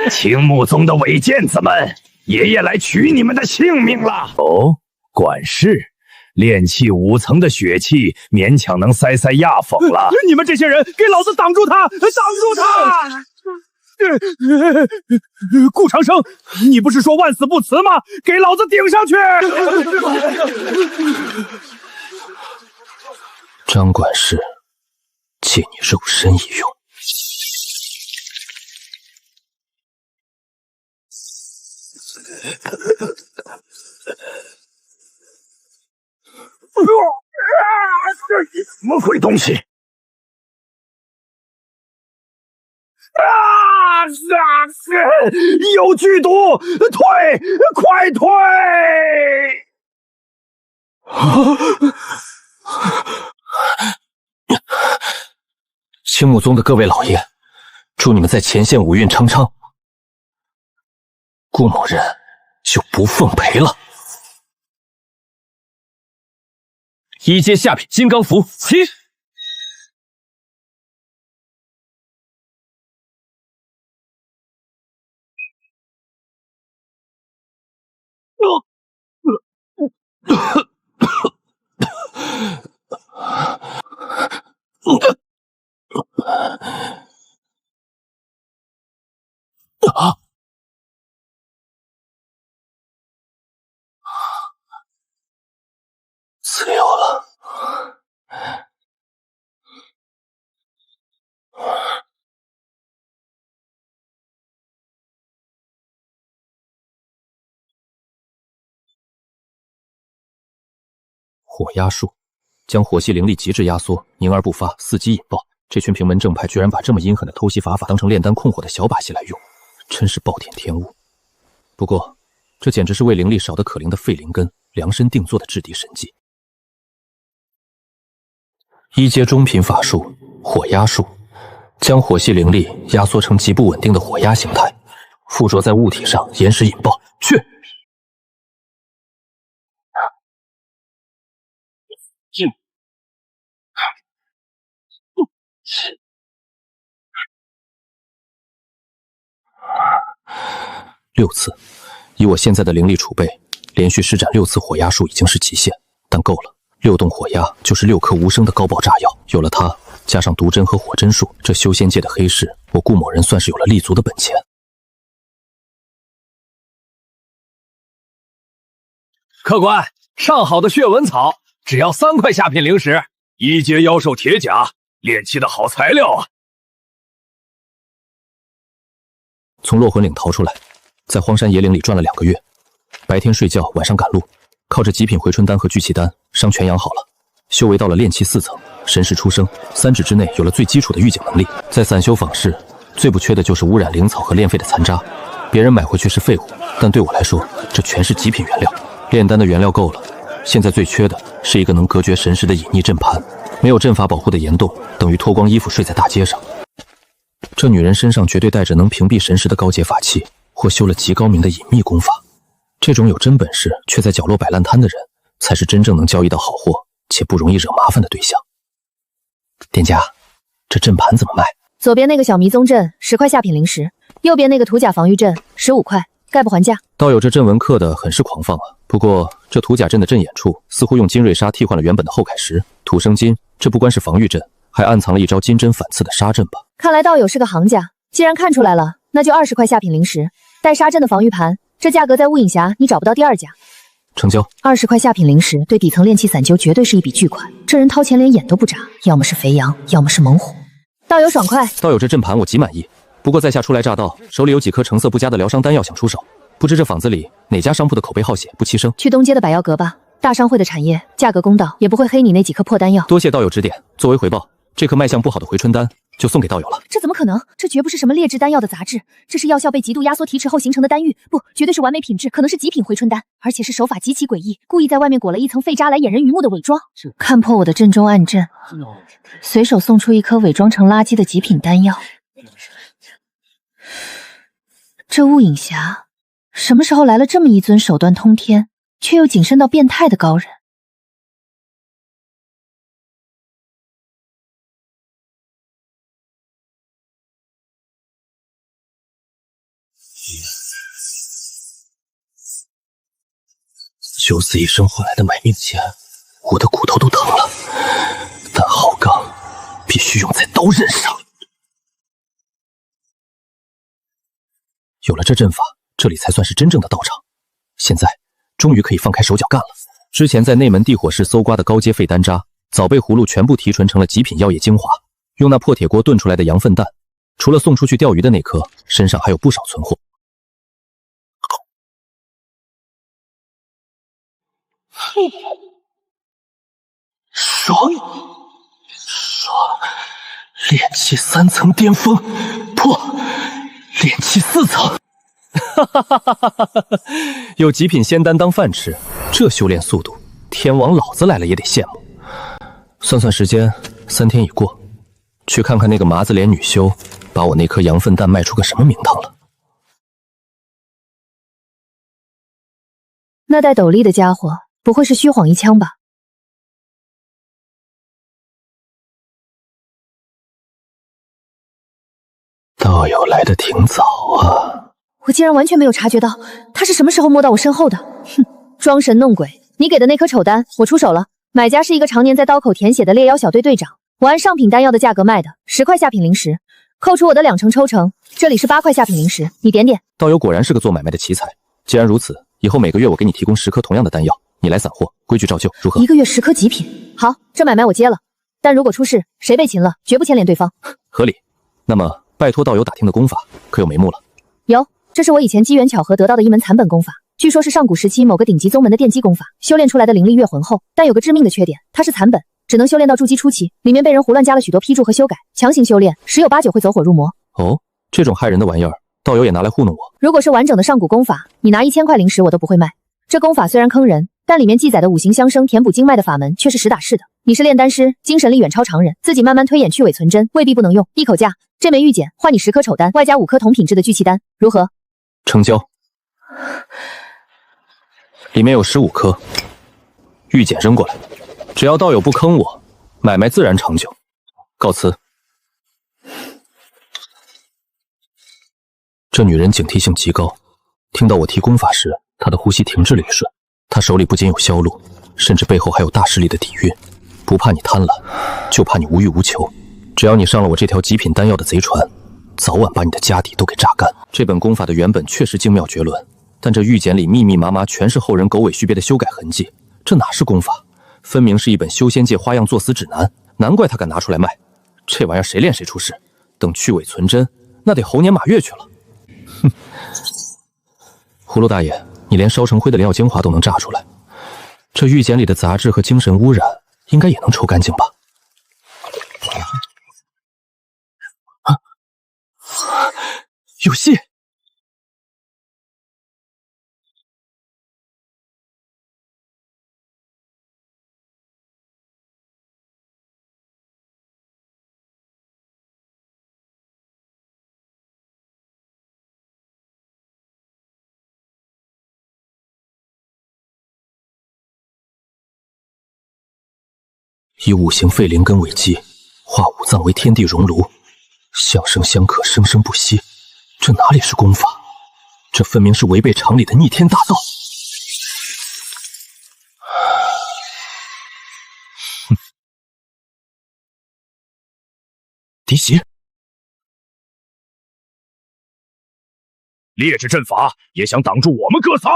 青木宗的伪贱子们，爷爷来取你们的性命了！哦，管事，炼气5层的血气勉强能塞压缝了。你们这些人，给老子挡住他！挡住他！顾长生，你不是说万死不辞吗？给老子顶上去！张管事，借你肉身一用。这什么鬼东西？有剧毒！退！快退！青木宗的各位老爷，祝你们在前线五运昌昌。顾某人就不奉陪了。一阶下品金刚符起。自由了。火压术，将火系灵力极致压缩，凝而不发，伺机引爆。这群平门正派居然把这么阴狠的偷袭法当成炼丹控火的小把戏来用，真是暴殄天物。不过，这简直是为灵力少得可怜的废灵根量身定做的制敌神技。一阶中品法术火压术，将火系灵力压缩成极不稳定的火压形态，附着在物体上，延时引爆。去！6次，以我现在的灵力储备，连续施展6次火压术已经是极限，但够了。6洞火压就是6颗无声的高爆炸药，有了它，加上毒针和火针术，这修仙界的黑市，我顾某人算是有了立足的本钱。客官，上好的血纹草，只要3块下品灵石。一阶妖兽铁甲，炼器的好材料啊！从落魂岭逃出来，在荒山野岭里转了2个月，白天睡觉，晚上赶路，靠着极品回春丹和聚气丹，伤全养好了，修为到了炼气4层，神识出生，3指之内有了最基础的预警能力。在散修坊市，最不缺的就是污染灵草和炼废的残渣，别人买回去是废物，但对我来说，这全是极品原料。炼丹的原料够了，现在最缺的是一个能隔绝神识的隐匿阵盘。没有阵法保护的岩洞，等于脱光衣服睡在大街上。这女人身上绝对带着能屏蔽神识的高阶法器，或修了极高明的隐秘功法。这种有真本事却在角落摆烂摊的人，才是真正能交易到好货且不容易惹麻烦的对象。店家，这阵盘怎么卖？左边那个小迷踪阵10块下品灵石，右边那个土甲防御阵15块，概不还价。道友这阵纹刻的很是狂放啊，不过这土甲阵的阵眼处似乎用金瑞砂替换了原本的厚凯石，土生金，这不光是防御阵，还暗藏了一招金针反刺的杀阵吧？看来道友是个行家，既然看出来了，那就20块下品灵石，带杀阵的防御盘，这价格在雾影峡你找不到第2家。成交。20块下品灵石对底层炼器散究绝对是一笔巨款，这人掏钱连眼都不眨，要么是肥羊，要么是猛虎。道友爽快。道友这阵盘我极满意，不过在下初来乍到，手里有几颗成色不佳的疗伤丹药想出手，不知这坊子里哪家商铺的口碑好写，不欺生？去东街的百药阁吧，大商会的产业，价格公道，也不会黑你那几颗破丹药。多谢道友指点，作为回报，这颗卖相不好的回春丹就送给道友了。这怎么可能？这绝不是什么劣质丹药的杂质，这是药效被极度压缩提持后形成的丹玉，不，绝对是完美品质，可能是极品回春丹，而且是手法极其诡异，故意在外面裹了一层废渣来掩人于目的伪装。看破我的阵中暗阵，随手送出一颗伪装成垃圾的极品丹药。这雾影峡什么时候来了这么一尊手段通天，却又谨慎到变态的高人？九死一生换来的买命钱，我的骨头都疼了，但好钢必须用在刀刃上。有了这阵法，这里才算是真正的道场。现在终于可以放开手脚干了。之前在内门地火室搜刮的高阶废丹渣，早被葫芦全部提纯成了极品药液精华，用那破铁锅炖出来的羊粪蛋，除了送出去钓鱼的那颗，身上还有不少存货。爽！炼气3层巅峰，破！炼气4层。有极品仙丹当饭吃，这修炼速度，天王老子来了也得羡慕。算算时间，3天已过，去看看那个麻子脸女修把我那颗羊粪蛋卖出个什么名堂了。那戴斗笠的家伙不会是虚晃一枪吧？道友来得挺早啊！我竟然完全没有察觉到他是什么时候摸到我身后的。哼，装神弄鬼！你给的那颗丑丹，我出手了。买家是一个常年在刀口舔血的猎妖小队队长，我按上品丹药的价格卖的，10块下品灵石，扣除我的2成抽成，这里是8块下品灵石，你点点。道友果然是个做买卖的奇才。既然如此，以后每个月我给你提供10颗同样的丹药，你来散货，规矩照旧，如何？1个月10颗极品，好，这买卖我接了。但如果出事，谁被擒了，绝不牵连对方。合理。那么拜托道友打听的功法，可有眉目了？有，这是我以前机缘巧合得到的一门残本功法，据说是上古时期某个顶级宗门的电击功法，修炼出来的灵力越浑厚，但有个致命的缺点，它是残本，只能修炼到筑基初期，里面被人胡乱加了许多批注和修改，强行修炼，十有八九会走火入魔。哦，这种害人的玩意儿，道友也拿来糊弄我？如果是完整的上古功法，你拿1000块灵石我都不会卖。这功法虽然坑人，但里面记载的五行相生、填补经脉的法门却是实打实的。你是炼丹师，精神力远超常人，自己慢慢推演去伪存真，未必不能用。一口价，这枚玉简换你10颗丑丹，外加5颗同品质的聚气丹，如何？成交。里面有15颗，玉简扔过来，只要道友不坑我，买卖自然长久。告辞。这女人警惕性极高，听到我提功法时，她的呼吸停滞了一瞬。她手里不仅有销路，甚至背后还有大势力的底蕴。不怕你贪婪，就怕你无欲无求。只要你上了我这条极品丹药的贼船，早晚把你的家底都给榨干。这本功法的原本确实精妙绝伦，但这玉简里密密麻麻全是后人狗尾续貂的修改痕迹，这哪是功法，分明是一本修仙界花样作死指南。难怪他敢拿出来卖，这玩意儿谁练谁出事。等去伪存真，那得猴年马月去了。哼，葫芦大爷，你连烧成灰的灵药精华都能榨出来，这玉简里的杂质和精神污染应该也能抽干净吧？有戏！以五行废灵根为基，化五脏为天地熔炉，相生相克，生生不息。这哪里是功法？这分明是违背常理的逆天大道！敌袭！劣质阵法也想挡住我们哥仨？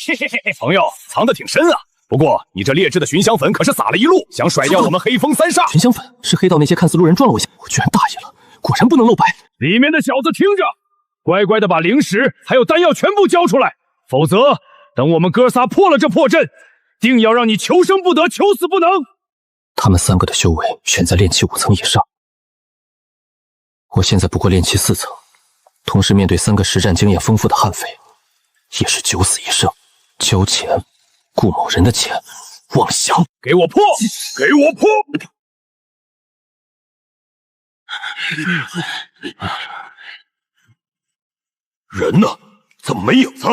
嘿嘿嘿，朋友藏得挺深啊。不过你这劣质的寻香粉可是撒了一路，想甩掉我们黑风三煞。寻香粉是黑道那些看似路人撞了我一下，我居然大意了，果然不能露白。里面的小子听着，乖乖的把灵石还有丹药全部交出来，否则等我们哥仨破了这破阵，定要让你求生不得，求死不能。他们3个的修为全在炼气5层以上，我现在不过炼气4层，同时面对3个实战经验丰富的悍匪，也是9死1生。交钱，顾某人的钱，妄想！给我破！给我破！人呢？怎么没影子？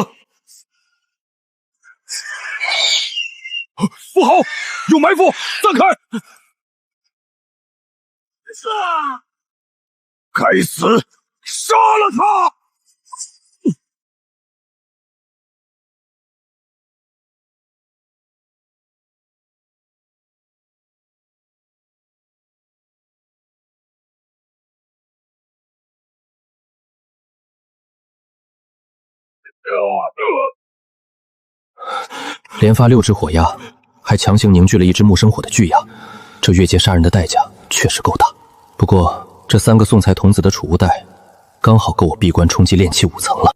不好，有埋伏！散开！该死！杀了他！连发6只火鸦，还强行凝聚了1只木生火的巨鸦，这越界杀人的代价确实够大。不过这3个送财童子的储物袋，刚好够我闭关冲击炼气5层了。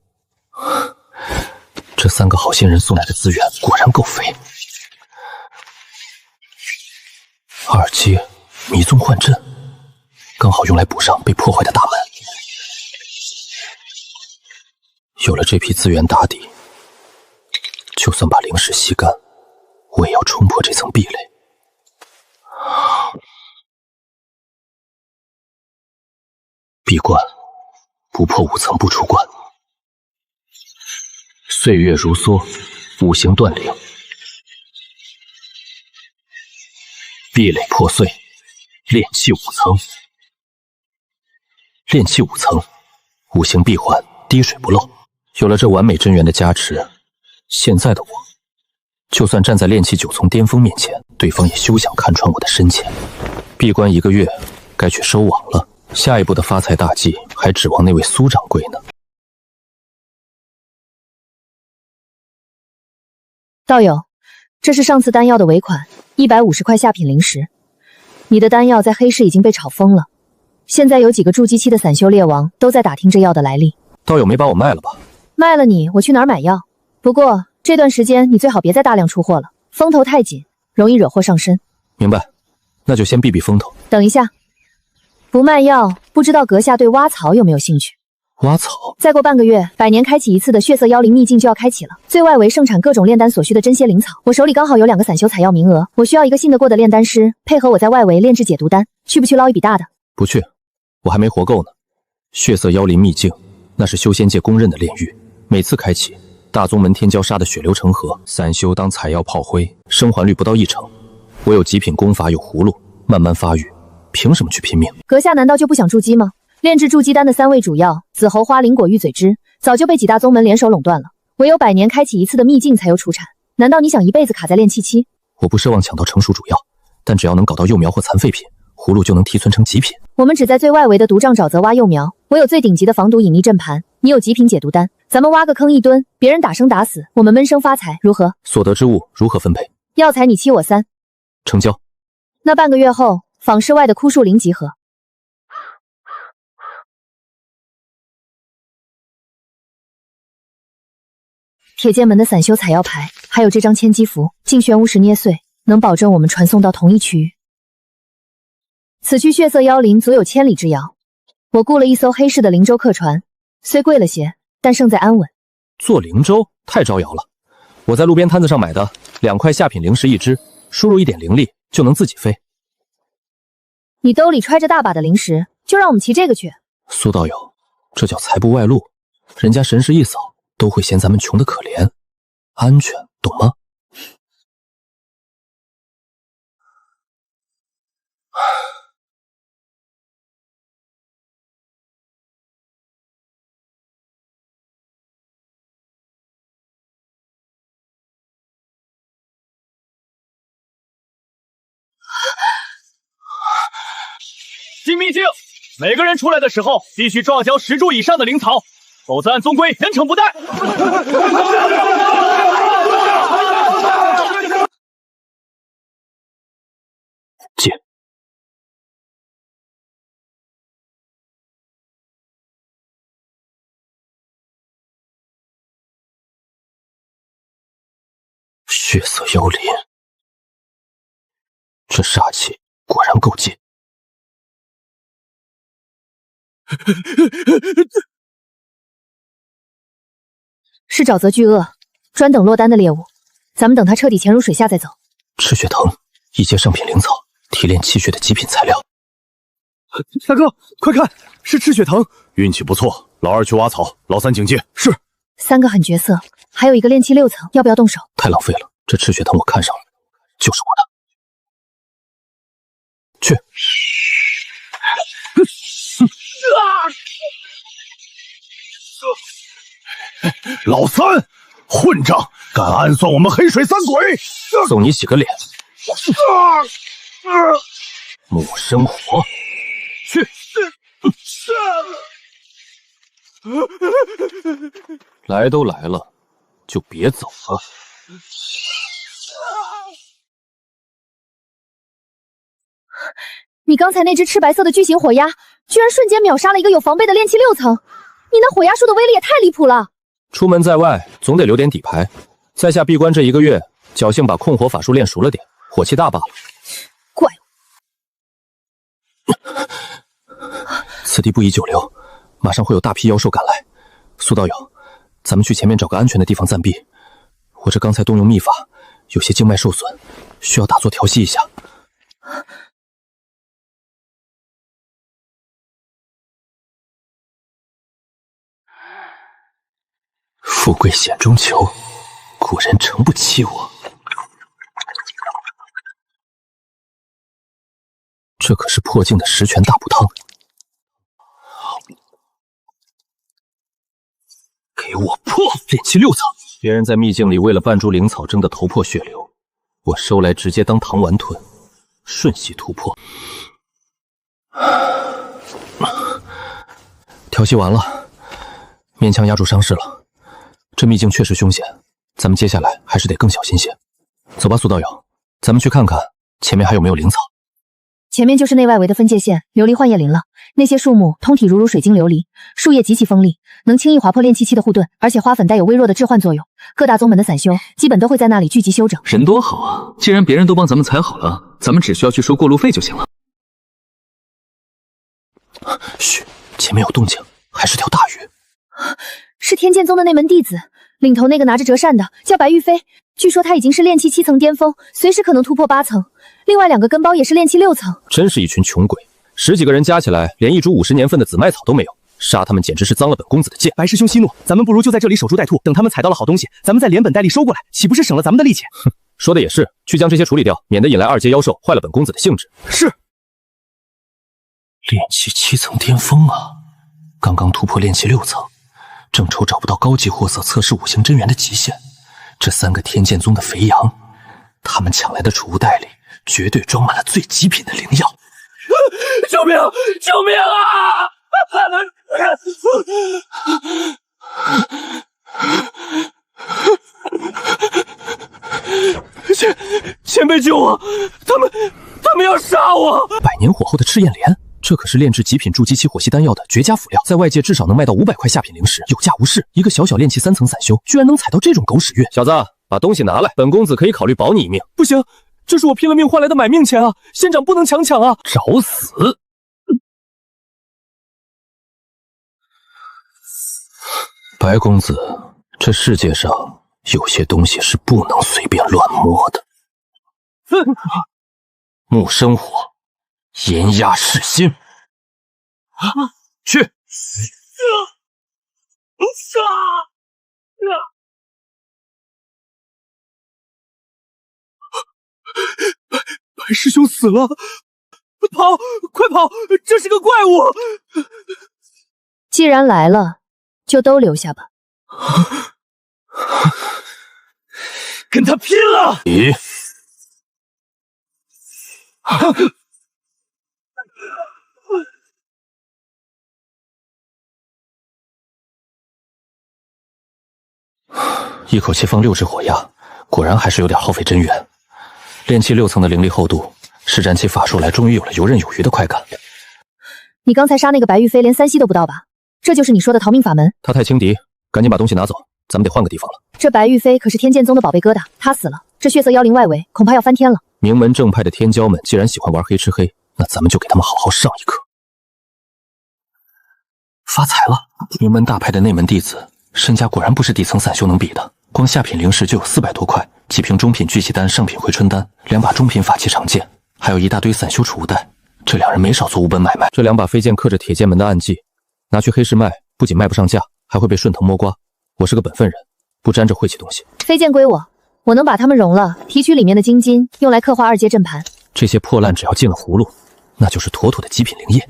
这3个好心人送来的资源果然够肥。2阶迷踪幻阵，刚好用来补上被破坏的大门。有了这批资源打底，就算把灵石吸干，我也要冲破这层壁垒。闭关，不破5层不出关。岁月如梭，五行断灵，壁垒破碎，炼气5层。炼气5层，五行闭环，滴水不漏。有了这完美真元的加持，现在的我，就算站在炼气9层巅峰面前，对方也休想看穿我的深浅。闭关1个月，该去收网了。下一步的发财大计，还指望那位苏掌柜呢。道友，这是上次丹药的尾款，150块下品灵石。你的丹药在黑市已经被炒疯了，现在有几个筑基期的散修猎王都在打听这药的来历。道友没把我卖了吧？卖了你，我去哪儿买药？不过这段时间你最好别再大量出货了，风头太紧，容易惹祸上身。明白，那就先避避风头。等一下，不卖药，不知道阁下对挖草有没有兴趣？挖草？再过半个月，100年开启一次的血色妖灵秘境就要开启了。最外围盛产各种炼丹所需的珍稀灵草，我手里刚好有2个散修采药名额，我需要一个信得过的炼丹师，配合我在外围炼制解毒丹。去不去捞一笔大的？不去，我还没活够呢。血色妖灵秘境，那是修仙界公认的炼狱，每次开启，大宗门天骄杀的血流成河，散修当采药炮灰，生还率不到1成。我有极品功法，有葫芦，慢慢发育，凭什么去拼命？阁下难道就不想筑基吗？炼制筑基丹的3味主药紫猴花、灵果、玉嘴汁，早就被几大宗门联手垄断了，唯有100年开启一次的秘境才有出产。难道你想一辈子卡在炼气期？我不奢望抢到成熟主药，但只要能搞到幼苗或残废品，葫芦就能提存成极品。我们只在最外围的毒瘴沼泽挖幼苗，我有最顶级的防毒隐匿阵盘，你有极品解毒丹，咱们挖个坑1吨，别人打生打死，我们闷声发财，如何？所得之物如何分配？药材你7我3，成交。那半个月后，坊市外的枯树林集合。铁剑门的散修采药牌，还有这张千机符，静玄巫石捏碎，能保证我们传送到同一区域。此去血色妖林足有千里之遥。我雇了一艘黑市的灵舟客船，虽贵了些，但胜在安稳。坐灵舟太招摇了，我在路边摊子上买的2块下品灵石1只，输入1点灵力就能自己飞。你兜里揣着大把的灵石，就让我们骑这个去？苏道友，这叫财不外露，人家神识一扫，都会嫌咱们穷得可怜，安全，懂吗？新秘境，每个人出来的时候必须撞交10株以上的灵草，否则按宗规严惩不贷。借。血色妖灵，这煞气果然够劲。是沼泽巨鳄，专等落单的猎物，咱们等它彻底潜入水下再走。赤血藤，一阶上品灵草，提炼气血的极品材料。大哥，快看，是赤血藤！运气不错，老二去挖草，老三警戒。是。 3个狠角色，还有一个炼气6层，要不要动手？太浪费了，这赤血藤我看上了，就是我的。去。老三，混账，敢暗算我们黑水三鬼！送你洗个脸。木生火，去。来都来了，就别走了。你刚才那只赤白色的巨型火鸦，居然瞬间秒杀了一个有防备的炼气6层，你那火鸦术的威力也太离谱了！出门在外，总得留点底牌。在下闭关这1个月，侥幸把控火法术练熟了点，火气大罢了。怪物！此地不宜久留，马上会有大批妖兽赶来。苏道友，咱们去前面找个安全的地方暂避。我这刚才动用秘法，有些经脉受损，需要打坐调息一下。富贵险中求，古人诚不欺我。这可是破境的10泉大补汤。给我破！炼气6层。别人在秘境里为了半株灵草争得头破血流，我收来直接当糖丸吞，瞬息突破。调息完了，勉强压住伤势了。这秘境确实凶险，咱们接下来还是得更小心些。走吧，苏道友，咱们去看看前面还有没有灵草。前面就是内外围的分界线，琉璃幻叶林了。那些树木通体如水晶琉璃，树叶极其锋利，能轻易划破炼气期的护盾，而且花粉带有微弱的致幻作用。各大宗门的散修基本都会在那里聚集休整。人多好啊！既然别人都帮咱们踩好了，咱们只需要去收过路费就行了。嘘，前面有动静，还是条大鱼。是天剑宗的那门弟子，领头那个拿着折扇的叫白玉飞，据说他已经是炼气7层巅峰，随时可能突破8层。另外2个跟包也是炼气6层。真是一群穷鬼，10几个人加起来，连一株50年份的紫麦草都没有，杀他们简直是脏了本公子的剑。白师兄息怒，咱们不如就在这里守株待兔，等他们采到了好东西，咱们再连本带利收过来，岂不是省了咱们的力气？哼，说的也是，去将这些处理掉，免得引来2阶妖兽，坏了本公子的兴致。是。炼气7层巅峰啊，刚刚突破炼气6层，正愁找不到高级货色测试5行真元的极限。这3个天剑宗的肥羊，他们抢来的储物袋里绝对装满了最极品的灵药。救命！救命啊！前辈救我！他们要杀我！百年火候的赤焰莲，这可是炼制极品筑基期火系丹药的绝佳辅料，在外界至少能卖到500块下品灵石，有价无市。一个小小炼气3层散修，居然能采到这种狗屎运！小子，把东西拿来，本公子可以考虑保你一命。不行，这是我拼了命换来的买命钱啊！仙长不能强抢啊！找死！白公子，这世界上有些东西是不能随便乱摸的。木生火，炎压噬心。去！白师兄死了！跑！快跑！这是个怪物！既然来了，就都留下吧。跟他拼了！咦？一口气放6支火药，果然还是有点耗费真元。炼气6层的灵力厚度，施展起法术来终于有了游刃有余的快感。你刚才杀那个白玉飞连3息都不到吧？这就是你说的逃命法门？他太轻敌，赶紧把东西拿走，咱们得换个地方了。这白玉飞可是天剑宗的宝贝疙瘩，他死了，这血色妖灵外围恐怕要翻天了。名门正派的天骄们既然喜欢玩黑吃黑，那咱们就给他们好好上一课。发财了！名门大派的内门弟子，身家果然不是底层散修能比的。光下品灵石就有400多块，几瓶中品聚气丹、上品回春丹，2把中品法器长剑，还有一大堆散修储物袋。这2人没少做无本买卖。这2把飞剑刻着铁剑门的暗记，拿去黑市卖，不仅卖不上价，还会被顺藤摸瓜。我是个本分人，不沾这晦气东西。飞剑归我，我能把它们融了，提取里面的金筋，用来刻画2阶阵盘。这些破烂只要进了葫芦，那就是妥妥的极品灵液。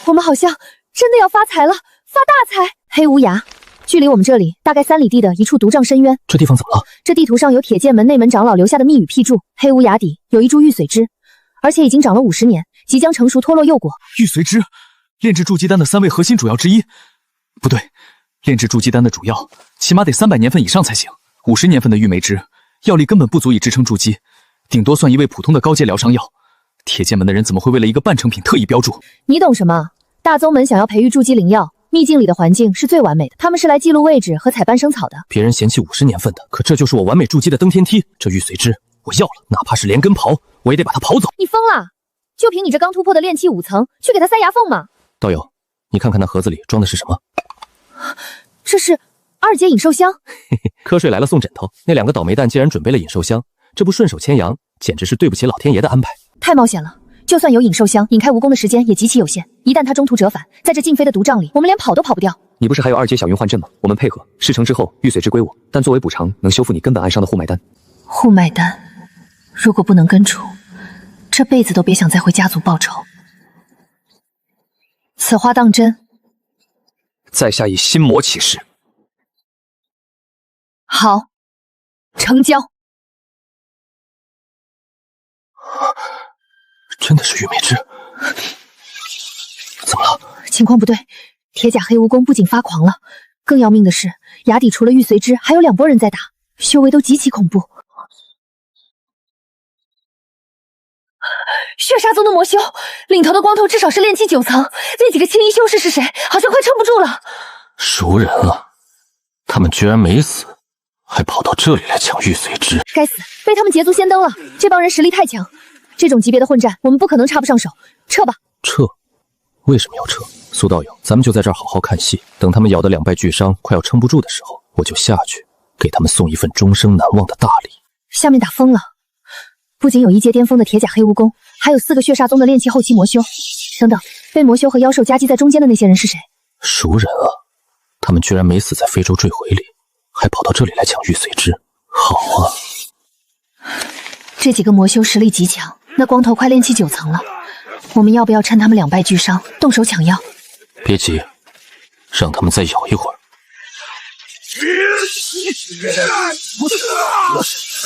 我们好像真的要发财了，发大财！黑无崖，距离我们这里大概3里地的一处毒瘴深渊。这地方怎么了？这地图上有铁剑门内门长老留下的密语辟注，黑无崖底有一株玉髓枝，而且已经长了50年，即将成熟脱落幼果。玉髓枝，炼制筑基丹的3味核心主药之一。不对，炼制筑基丹的主药起码得300年份以上才行。50年份的玉梅枝，药力根本不足以支撑筑基，顶多算一味普通的高阶疗伤药。铁剑门的人怎么会为了一个半成品特意标注？你懂什么？大宗门想要培育筑基灵药，秘境里的环境是最完美的，他们是来记录位置和采半生草的。别人嫌弃50年份的，可这就是我完美筑基的登天梯。这玉髓枝我要了，哪怕是连根刨，我也得把它刨走。你疯了？就凭你这刚突破的炼气5层，去给他塞牙缝吗？道友，你看看那盒子里装的是什么？这是2阶引兽香。嘿嘿，瞌睡来了送枕头。那2个倒霉蛋竟然准备了引兽香，这不顺手牵羊，简直是对不起老天爷的安排。太冒险了，就算有引兽香，引开蜈蚣的时间也极其有限。一旦他中途折返，在这禁飞的毒瘴里，我们连跑都跑不掉。你不是还有2阶小云幻阵吗？我们配合，事成之后玉髓枝归我，但作为补偿，能修复你根本暗伤的护脉丹。护脉丹，如果不能根除，这辈子都别想再回家族报仇。此话当真？在下以心魔起誓。好，成交。真的是玉梅枝？怎么了？情况不对，铁甲黑蜈蚣不仅发狂了，更要命的是，崖底除了玉髓枝，还有2拨人在打，修为都极其恐怖。血煞宗的魔修，领头的光头至少是炼气9层，那几个青衣修士是谁？好像快撑不住了。熟人了，他们居然没死，还跑到这里来抢玉髓枝。该死，被他们捷足先登了。这帮人实力太强，这种级别的混战，我们不可能插不上手。撤吧。撤？为什么要撤？苏道友，咱们就在这儿好好看戏，等他们咬得两败俱伤，快要撑不住的时候，我就下去给他们送一份终生难忘的大礼。下面打疯了，不仅有1阶巅峰的铁甲黑蜈蚣，还有4个血煞宗的炼气后期魔修。等等，被魔修和妖兽夹击在中间的那些人是谁？熟人啊，他们居然没死在非洲坠毁里，还跑到这里来抢玉髓枝。好啊，这几个魔修实力极强，那光头快炼气9层了。我们要不要趁他们两败俱伤，动手抢药？别急，让他们再咬一会儿。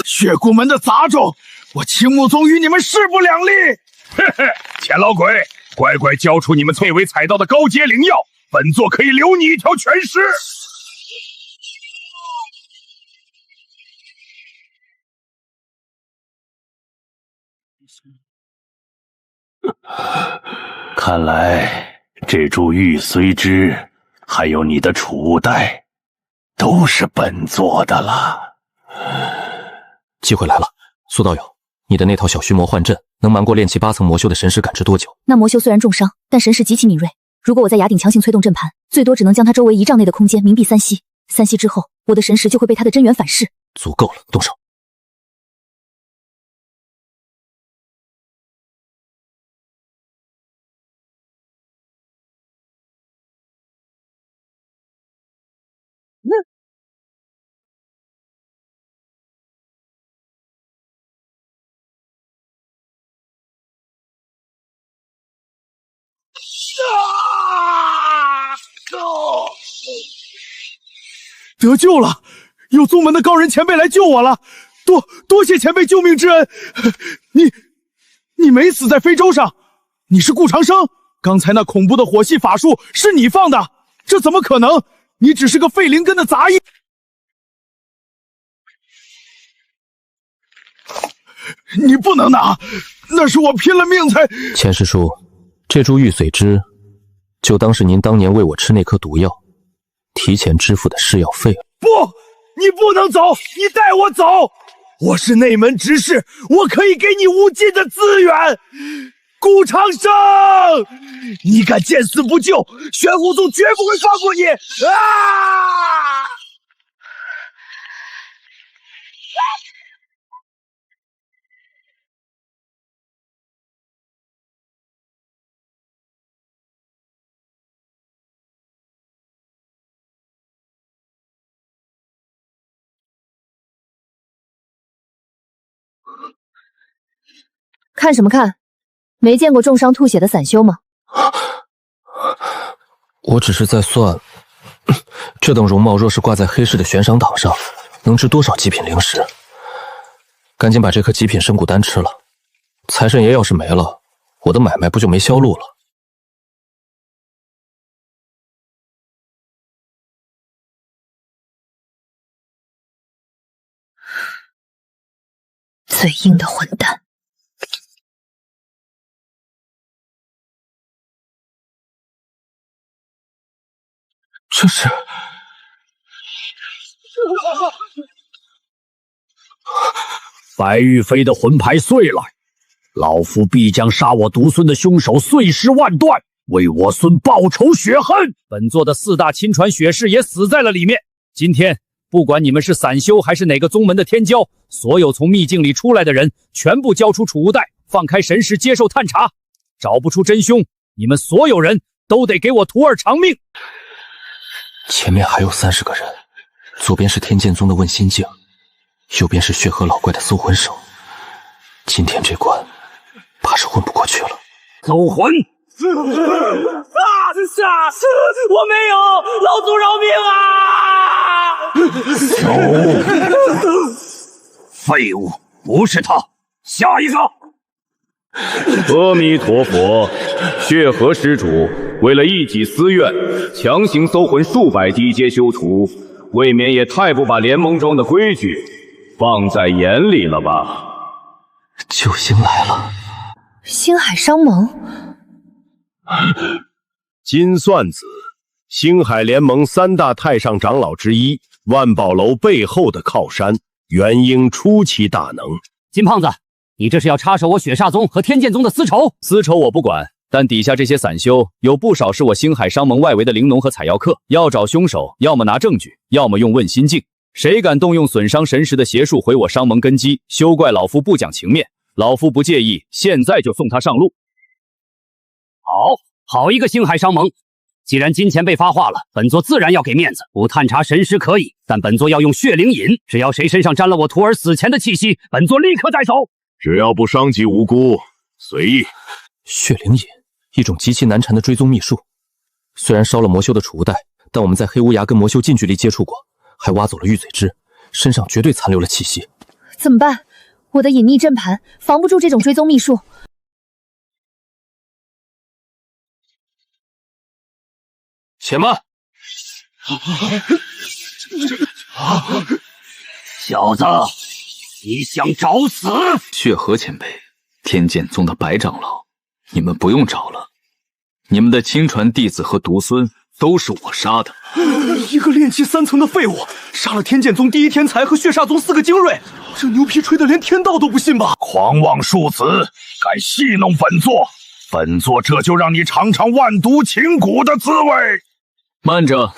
血骨门的杂种，我青木宗与你们势不两立！嘿嘿，钱老鬼，乖乖交出你们最为采到的高阶灵药，本座可以留你一条全尸。看来这株玉髓枝，还有你的储物袋，都是本座的了。机会来了，苏道友，你的那套小须魔幻阵能瞒过炼气8层魔修的神识感知多久？那魔修虽然重伤，但神识极其敏锐。如果我在崖顶强行催动阵盘，最多只能将他周围1丈内的空间冥蔽3息。3息之后，我的神识就会被他的真元反噬。足够了，动手。得救了！有宗门的高人前辈来救我了，多谢前辈救命之恩。你没死在非洲上，你是顾长生。刚才那恐怖的火系法术是你放的，这怎么可能？你只是个废灵根的杂役。你不能拿，那是我拼了命才……钱师叔，这株玉髓枝，就当是您当年为我吃那颗毒药提前支付的试药费了。不，你不能走，你带我走。我是内门执事，我可以给你无尽的资源。顾长生，你敢见死不救，玄武宗绝不会放过你！啊！看什么看？没见过重伤吐血的散修吗？我只是在算，这等容貌若是挂在黑市的悬赏档上，能值多少极品灵石？赶紧把这颗极品生骨丹吃了。财神爷要是没了，我的买卖不就没销路了？嘴硬的混蛋！这是……白玉飞的魂牌碎了，老夫必将杀我独孙的凶手碎尸万段，为我孙报仇雪恨。本座的4大亲传血士也死在了里面。今天，不管你们是散修还是哪个宗门的天骄，所有从秘境里出来的人，全部交出储物袋，放开神识接受探查。找不出真凶，你们所有人都得给我徒儿偿命。前面还有30个人，左边是天剑宗的问心镜，右边是血河老怪的搜魂手。今天这关，怕是混不过去了。搜魂！我没有，老祖饶命啊！废物，不是他，下一个。阿弥陀佛，血河施主为了一己私怨，强行搜魂数百低阶修徒，未免也太不把联盟中的规矩放在眼里了吧？救星来了！星海商盟。金算子，星海联盟3大太上长老之一，万宝楼背后的靠山，元婴初期大能。金胖子，你这是要插手我雪煞宗和天剑宗的私仇？私仇我不管，但底下这些散修有不少是我星海商盟外围的灵农和采药客，要找凶手，要么拿证据，要么用问心镜。谁敢动用损伤神识的邪术毁我商盟根基，休怪老夫不讲情面。老夫不介意，现在就送他上路。好一个星海商盟！既然金前辈发话了，本座自然要给面子。不探查神识可以，但本座要用血灵引，只要谁身上沾了我徒儿死前的气息，本座立刻在手。只要不伤及无辜，随意。血灵引，一种极其难缠的追踪秘术。虽然烧了魔修的储物袋，但我们在黑乌崖跟魔修近距离接触过，还挖走了玉嘴枝，身上绝对残留了气息。怎么办？我的隐匿阵盘防不住这种追踪秘术。且慢！小子，你想找死？血河前辈，天剑宗的白长老，你们不用找了，你们的亲传弟子和独孙都是我杀的。一个炼气3层的废物，杀了天剑宗第一天才和血煞宗4个精锐，这牛皮吹得连天道都不信吧？狂妄庶子，敢戏弄本座，本座这就让你尝尝万毒情蛊的滋味。慢着！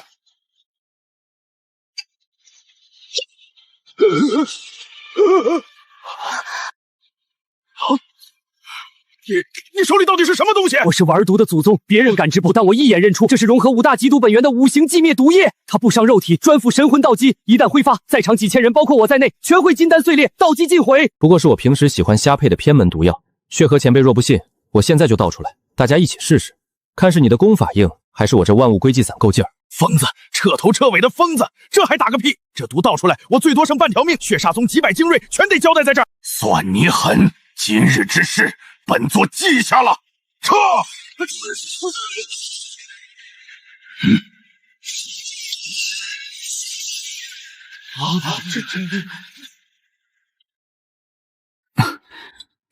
你手里到底是什么东西？我是玩毒的祖宗，别人感知不，但我一眼认出，这是融合5大极毒本源的五行寂灭毒液。它不伤肉体，专附神魂道基，一旦挥发，在场几千人，包括我在内，全会金丹碎裂，道基尽毁。不过是我平时喜欢瞎配的偏门毒药。血河前辈若不信，我现在就倒出来，大家一起试试，看是你的功法硬，还是我这万物归寂散够劲儿。疯子，彻头彻尾的疯子，这还打个屁！这毒倒出来，我最多剩半条命，血煞宗几百精锐全得交代在这儿。算你狠！今日之事，本座记下了。撤！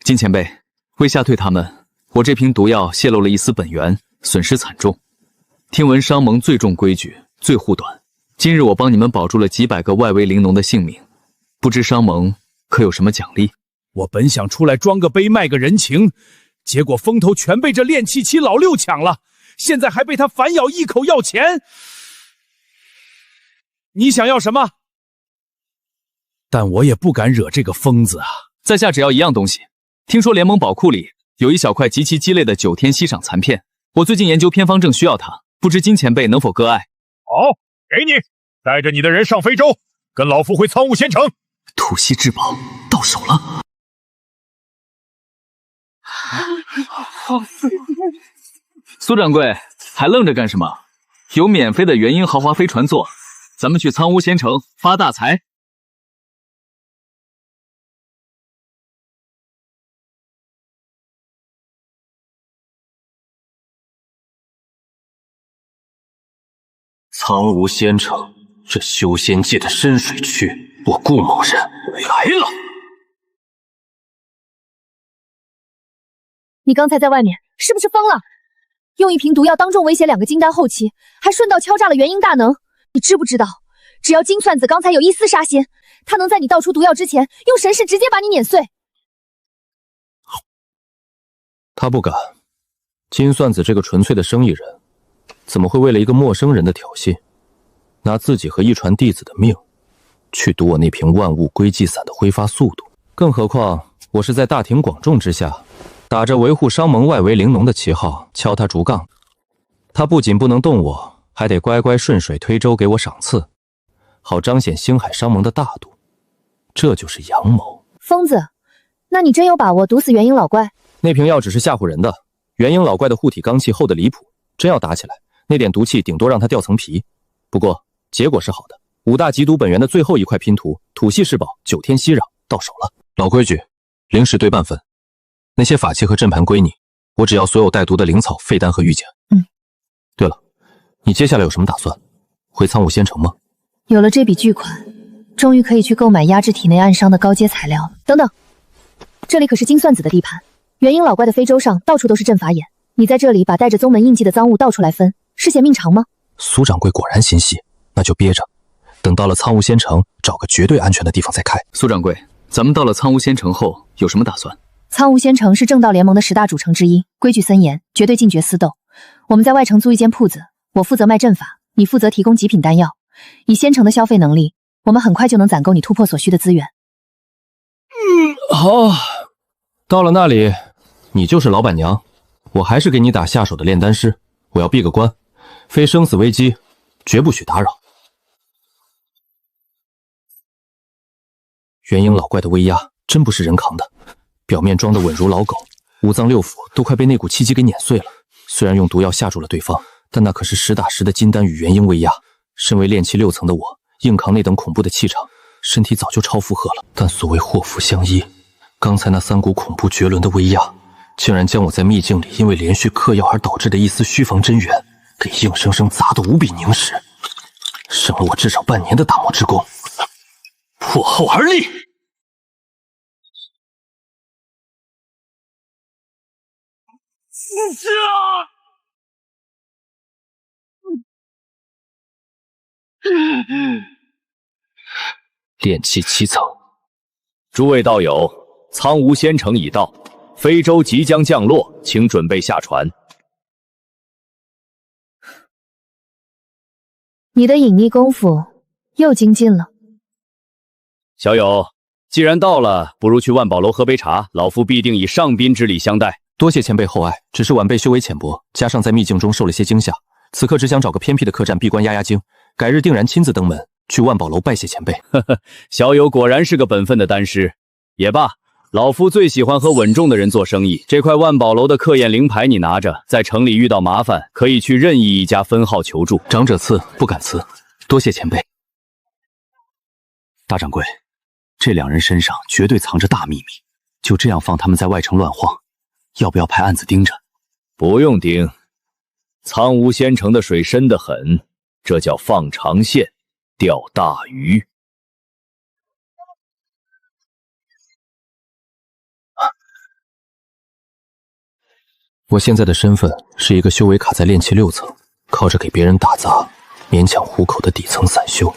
金前辈，为吓退他们，我这瓶毒药泄露了一丝本源，损失惨重。听闻商盟最重规矩，最护短。今日我帮你们保住了几百个外围灵农的性命，不知商盟可有什么奖励？我本想出来装个杯卖个人情，结果风头全被这炼气期老六抢了，现在还被他反咬一口要钱。你想要什么？但我也不敢惹这个疯子啊！在下只要一样东西。听说联盟宝库里有一小块极其鸡肋的9天息赏残片，我最近研究偏方正需要它，不知金前辈能否割爱？好，给你，带着你的人上非洲，跟老夫回苍梧仙城。土系至宝到手了。苏掌柜，还愣着干什么？有免费的元婴豪华飞船坐，咱们去苍梧仙城发大财。苍梧仙城，这修仙界的深水区，我顾某人来了。你刚才在外面是不是疯了？用一瓶毒药当众威胁2个金丹后期，还顺道敲诈了元婴大能。你知不知道，只要金算子刚才有一丝杀心，他能在你倒出毒药之前，用神识直接把你碾碎。他不敢。金算子这个纯粹的生意人，怎么会为了一个陌生人的挑衅，拿自己和一传弟子的命，去赌我那瓶万物归寂散的挥发速度？更何况我是在大庭广众之下，打着维护商盟外围灵农的旗号敲他竹杠。他不仅不能动我，还得乖乖顺水推舟给我赏赐，好彰显星海商盟的大度。这就是阳谋。疯子，那你真有把握毒死元婴老怪？那瓶药只是吓唬人的，元婴老怪的护体罡气厚得离谱，真要打起来，那点毒气顶多让他掉层皮。不过结果是好的，5大极毒本源的最后一块拼图土系至宝9天息壤到手了。老规矩，灵石对半分，那些法器和阵盘归你，我只要所有带毒的灵草、废丹和玉简。对了，你接下来有什么打算？回苍梧仙城吗？有了这笔巨款，终于可以去购买压制体内暗伤的高阶材料了。等等，这里可是金算子的地盘，元婴老怪的非洲上到处都是阵法眼，你在这里把带着宗门印记的赃物倒出来分，是嫌命长吗？苏掌柜果然心细，那就憋着，等到了苍梧仙城，找个绝对安全的地方再开。苏掌柜，咱们到了苍梧仙城后有什么打算？苍梧仙城是正道联盟的10大主城之一，规矩森严，绝对禁绝私斗。我们在外城租一间铺子，我负责卖阵法，你负责提供极品丹药。以仙城的消费能力，我们很快就能攒够你突破所需的资源。好，到了那里，你就是老板娘，我还是给你打下手的炼丹师。我要闭个关，非生死危机，绝不许打扰。元婴老怪的威压真不是人扛的，表面装得稳如老狗，五脏六腑都快被那股气机给碾碎了。虽然用毒药吓住了对方，但那可是实打实的金丹与元婴威压。身为炼气6层的我，硬扛那等恐怖的气场，身体早就超负荷了。但所谓祸福相依，刚才那3股恐怖绝伦的威压，竟然将我在秘境里因为连续嗑药而导致的一丝虚防真元，给硬生生砸得无比凝实，省了我至少半年的打磨之功。破后而立。炼气7层。诸位道友，苍梧仙城已到，非洲即将降落，请准备下船。你的隐匿功夫又精进了。小友，既然到了，不如去万宝楼喝杯茶，老夫必定以上宾之礼相待。多谢前辈厚爱，只是晚辈修为浅薄，加上在秘境中受了些惊吓，此刻只想找个偏僻的客栈闭关压压惊，改日定然亲自登门，去万宝楼拜谢前辈。呵呵，小友果然是个本分的丹师。也罢，老夫最喜欢和稳重的人做生意。这块万宝楼的客宴灵牌你拿着，在城里遇到麻烦，可以去任意一家分号求助。长者赐，不敢辞，多谢前辈。大掌柜，这2人身上绝对藏着大秘密，就这样放他们在外城乱晃，要不要派暗子盯着？不用盯，苍梧仙城的水深得很，这叫放长线钓大鱼。我现在的身份是一个修为卡在炼气6层，靠着给别人打杂勉强糊口的底层散修。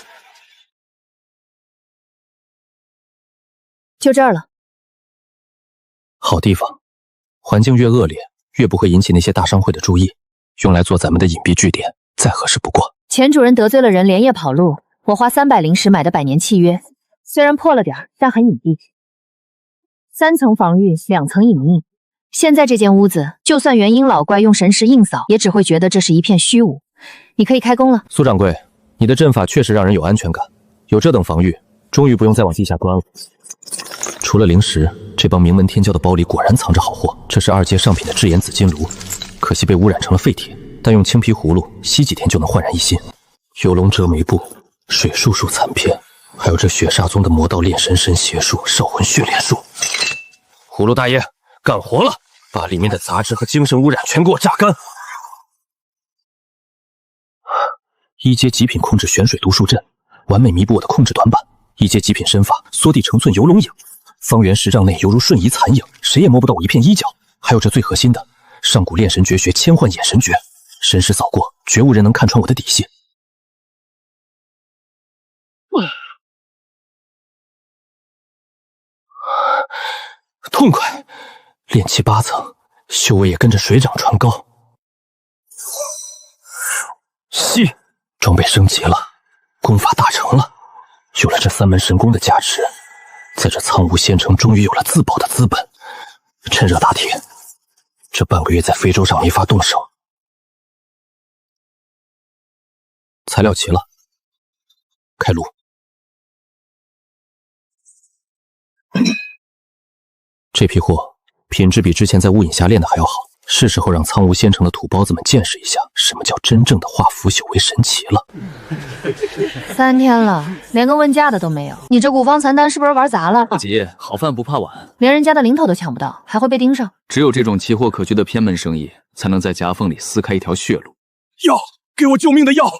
就这儿了。好地方，环境越恶劣，越不会引起那些大商会的注意，用来做咱们的隐蔽据点，再合适不过。前主人得罪了人，连夜跑路，我花300灵石买的100年契约，虽然破了点，但很隐蔽。3层防御，2层隐匿。现在这间屋子，就算元婴老怪用神识硬扫，也只会觉得这是一片虚无。你可以开工了。苏掌柜，你的阵法确实让人有安全感，有这等防御，终于不用再往地下钻了。除了灵石，这帮名门天骄的包里果然藏着好货。这是2阶上品的炙岩紫金炉，可惜被污染成了废铁，但用青皮葫芦吸几天就能焕然一新。游龙折眉步、水术术残片，还有这雪煞宗的魔道炼神神邪术、少魂血炼术。葫芦大爷，干活了！把里面的杂质和精神污染全给我榨干。1阶极品控制玄水毒术阵，完美弥补我的控制短板。1阶极品身法缩地成寸游龙影，方圆10丈内犹如瞬移残影，谁也摸不到我一片衣角。还有这最核心的上古炼神绝学千幻眼神诀，神识扫过，绝无人能看穿我的底细。痛快！炼气8层，修为也跟着水涨船高。吸，装备升级了，功法大成了，有了这3门神功的加持，在这苍梧仙城终于有了自保的资本。趁热打铁，这半个月在非洲上没法动手。材料齐了，开炉。这批货品质比之前在雾隐峡炼的还要好，是时候让苍梧仙城的土包子们见识一下什么叫真正的化腐朽为神奇了。3天了，连个问价的都没有，你这古方残丹是不是玩砸了？不急，好饭不怕晚，连人家的零头都抢不到，还会被盯上。只有这种奇货可居的偏门生意，才能在夹缝里撕开一条血路。哟，给我救命的药！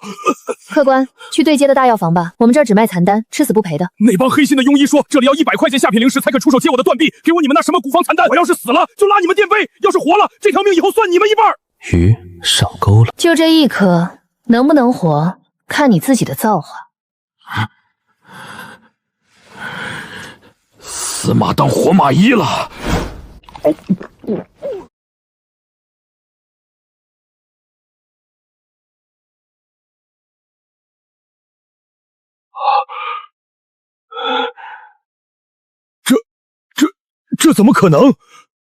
客官，去对接的大药房吧，我们这儿只卖残丹，吃死不赔的。那帮黑心的庸医说，这里要100块钱下品灵石才肯出手接我的断臂，给我你们那什么古方残丹。我要是死了，就拉你们垫背；要是活了，这条命以后算你们一半。鱼上钩了，就这一颗，能不能活，看你自己的造化。死马当活马医了。这怎么可能？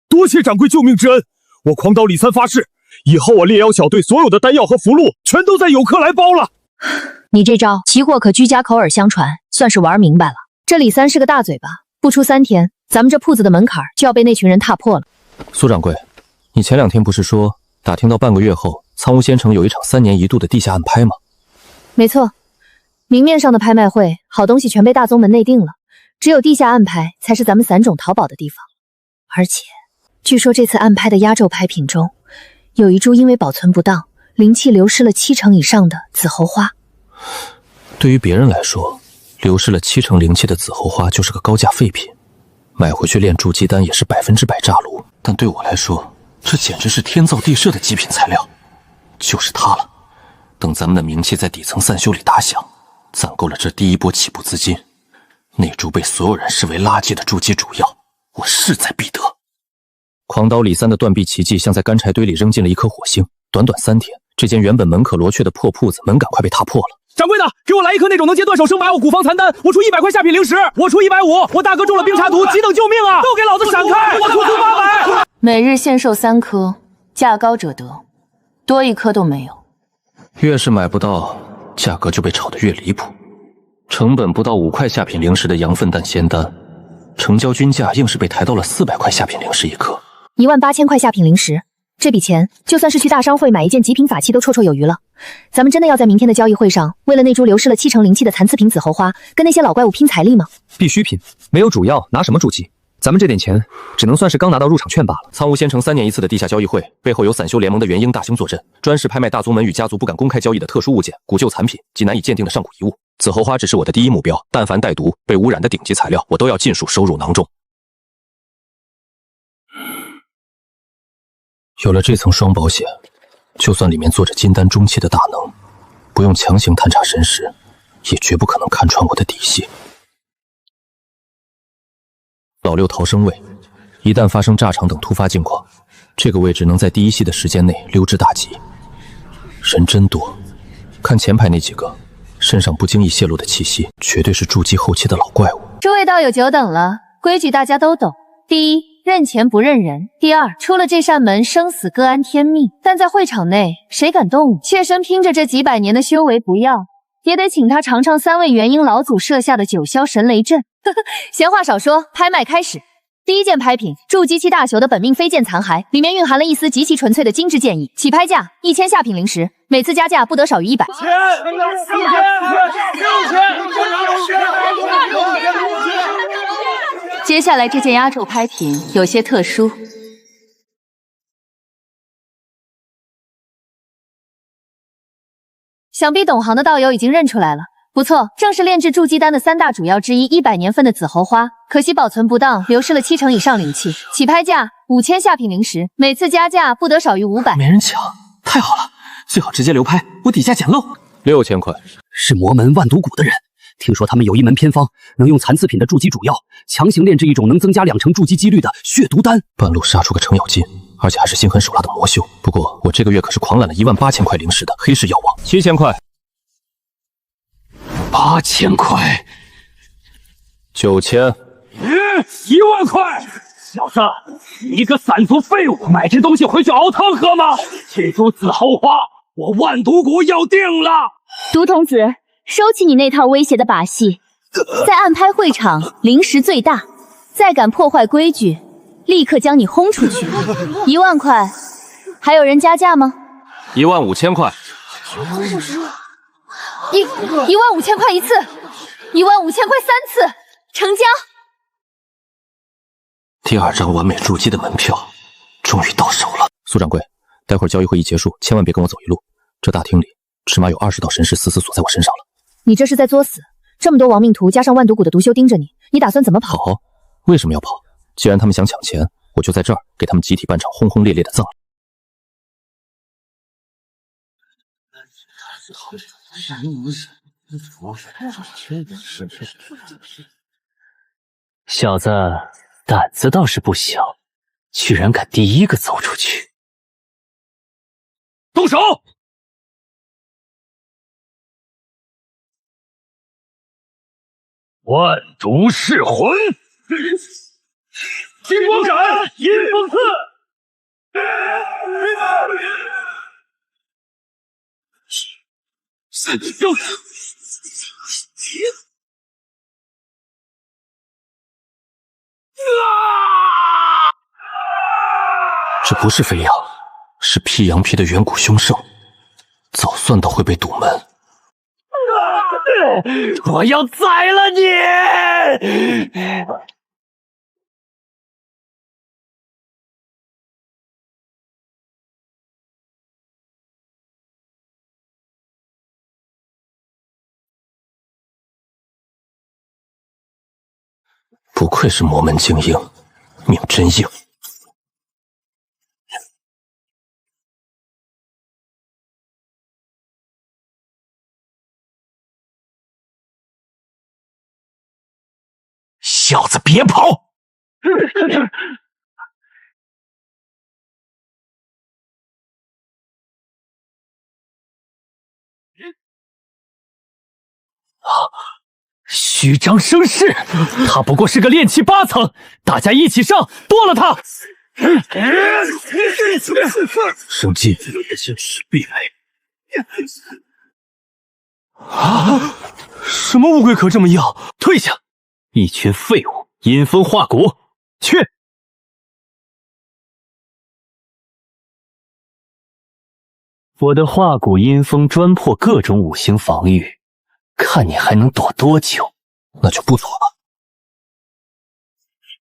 多谢掌柜救命之恩！我狂刀李三发誓，以后我猎妖小队所有的丹药和符箓，全都在有客来包了。你这招奇货可居家口耳相传，算是玩明白了。这李三是个大嘴巴，不出3天，咱们这铺子的门槛就要被那群人踏破了。苏掌柜，你前2天不是说打听到半个月后，苍梧仙城有一场3年1度的地下暗拍吗？没错，明面上的拍卖会，好东西全被大宗门内定了，只有地下暗拍才是咱们散种淘宝的地方。而且，据说这次暗拍的压轴拍品中，有一株因为保存不当，灵气流失了70%以上的紫猴花。对于别人来说，流失了70%灵气的紫猴花就是个高价废品，买回去炼筑基丹也是100%炸炉。但对我来说，这简直是天造地设的极品材料，就是它了。等咱们的名气在底层散修里打响，攒够了这第一波起步资金，那株被所有人视为垃圾的筑基主药，我势在必得。狂刀李三的断臂奇迹像在干柴堆里扔进了一颗火星，短短3天，这间原本门可罗雀的破铺子门赶快被踏破了。掌柜的，给我来一颗那种能接断手生白药古方残丹，我出100块下品灵石，我出150，我大哥中了冰茶毒，急等救命啊！都给老子闪开！我出800。每日限售3颗，价高者得，多1颗都没有。越是买不到，价格就被炒得越离谱。成本不到5块下品灵石的羊粪蛋仙丹，成交均价硬是被抬到了400块下品灵石1颗。18000块下品灵石，这笔钱就算是去大商会买一件极品法器都绰绰有余了。咱们真的要在明天的交易会上，为了那株流失了70%灵气的残次品紫猴花，跟那些老怪物拼财力吗？必需品，没有主药，拿什么筑基？咱们这点钱，只能算是刚拿到入场券罢了。苍梧仙城3年1次的地下交易会，背后有散修联盟的元婴大星坐镇，专是拍卖大宗门与家族不敢公开交易的特殊物件、古旧残品及难以鉴定的上古遗物。紫猴花只是我的第一目标，但凡带毒、被污染的顶级材料，我都要尽数收入囊中。有了这层双保险，就算里面坐着金丹中期的大能，不用强行探查神识，也绝不可能看穿我的底细。老6逃生位，一旦发生炸场等突发境况，这个位置能在第1系的时间内溜之大吉。人真多，看前排那几个身上不经意泄露的气息，绝对是筑基后期的老怪物。诸位道友久等了，规矩大家都懂。第一，认钱不认人；第二，出了这扇门，生死各安天命。但在会场内，谁敢动武，妾身拼着这几百年的修为不要，也得请他尝尝3位元婴老祖设下的9霄神雷阵。闲话少说，拍卖开始。第一件拍品，筑基期大朽的本命飞剑残骸，里面蕴含了一丝极其纯粹的精致剑意。起拍价1000下品灵石，每次加价不得少于100。接下来这件压轴拍品有些特殊，想必懂行的道友已经认出来了。不错，正是炼制筑基丹的3大主药之一100年份的紫猴花，可惜保存不当，流失了70%以上灵气。起拍价5000下品灵石，每次加价不得少于500。没人抢，太好了，最好直接流拍，我底价捡漏。6000块，是魔门万毒谷的人，听说他们有一门偏方，能用残次品的筑基主药强行炼制一种能增加2成筑基几率的血毒丹，半路杀出个程咬金，而且还是心狠手辣的魔修。不过我这个月可是狂揽了18000块灵石的黑市药王。7000块，8000块，9000，10000块。小子，你个散族废物，买这东西回去熬汤喝吗？这株紫猴花，我万毒谷要定了。毒童子，收起你那套威胁的把戏，在暗拍会场灵石最大，再敢破坏规矩，立刻将你轰出去。10000块，还有人加价吗？15000块。15000块1次，15000块3次，成交。第2张完美筑基的门票终于到手了。苏掌柜，待会儿交易会一结束，千万别跟我走一路。这大厅里起码有20道神识死死锁在我身上了。你这是在作死！这么多亡命徒加上万毒谷的毒修盯着你，你打算怎么跑？跑？为什么要跑？既然他们想抢钱，我就在这儿给他们集体办场轰轰烈烈的葬礼。小子胆子倒是不小，居然敢第一个走出去！动手！万毒噬魂，金光斩，阴风刺。这不是飞羊，是披羊皮的远古凶兽，早算到会被堵门。我要宰了你！不愧是魔门精英，命真硬。小子，别跑！虚张声势，他不过是个炼气8层，大家一起上，剁了他！生机，现实必为。什么乌龟壳这么硬？退下！一群废物，阴风化骨，去！我的化骨阴风专破各种5行防御，看你还能躲多久？那就不躲了。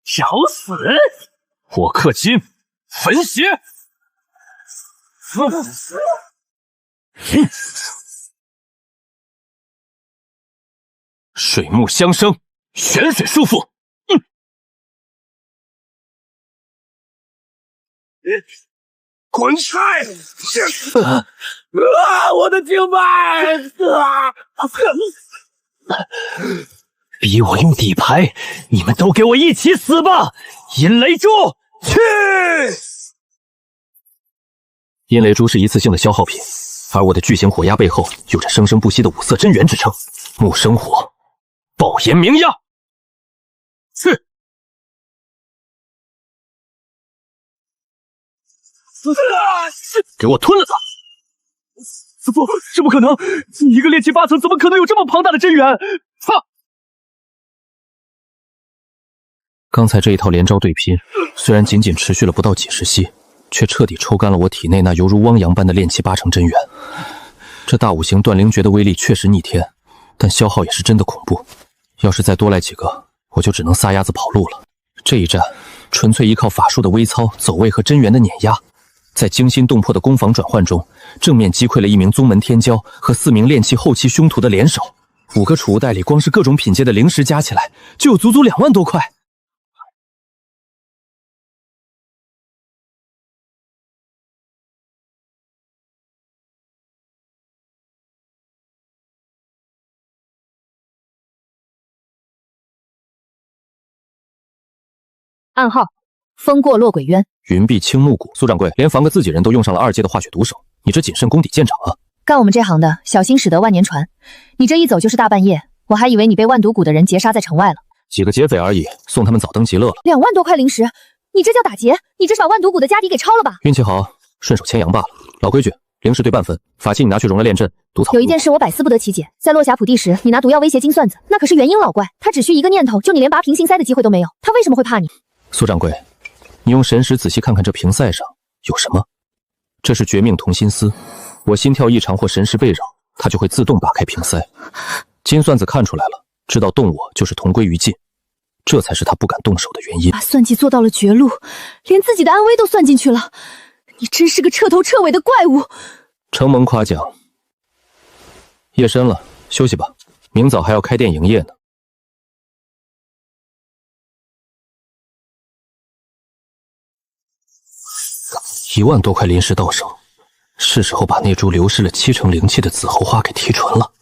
找死！火克金，焚血！水木相生，玄水束缚。滚开！我的经脉！逼我用底牌，你们都给我一起死吧！阴雷珠，去！阴雷珠是一次性的消耗品，而我的巨型火鸦背后有着生生不息的5色真元支撑。木生火，爆炎明鸦，去！给我吞了它！不，这不可能！你一个炼气8层，怎么可能有这么庞大的真元？操！刚才这一套连招对拼，虽然仅仅持续了不到几十息，却彻底抽干了我体内那犹如汪洋般的炼气8成真元。这大5行断灵诀的威力确实逆天，但消耗也是真的恐怖。要是再多来几个，我就只能撒丫子跑路了。这一战纯粹依靠法术的微操、走位和真元的碾压，在惊心动魄的攻防转换中，正面击溃了1名宗门天骄和4名炼气后期凶徒的联手。5个储物袋里光是各种品阶的灵石加起来，就有足足2万多块。暗号：风过落鬼渊。云碧青木谷，苏掌柜连防个自己人都用上了2阶的化血毒手，你这谨慎功底见长啊！干我们这行的，小心驶得万年船。你这一走就是大半夜，我还以为你被万毒谷的人劫杀在城外了。几个劫匪而已，送他们早登极乐了。2万多块灵石，你这叫打劫？你这是把万毒谷的家底给抄了吧？运气好，顺手牵羊罢了。老规矩，灵石对半分，法器你拿去融了炼阵，毒草。有一件事我百思不得其解，在落霞普地时，你拿毒药威胁金蒜子，那可是元婴老怪，他只需一个念头，就你连拔平行塞的机会都没有，他为什么会怕你？苏掌柜，你用神识仔细看看这瓶塞上有什么？这是绝命同心丝，我心跳异常或神识被扰，它就会自动打开瓶塞。金蒜子看出来了，知道动我就是同归于尽，这才是他不敢动手的原因。把算计做到了绝路，连自己的安危都算进去了，你真是个彻头彻尾的怪物。承蒙夸奖，夜深了，休息吧，明早还要开店营业呢。1万多块临时到手，是时候把那株流失了70%灵气的紫猴花给提纯了。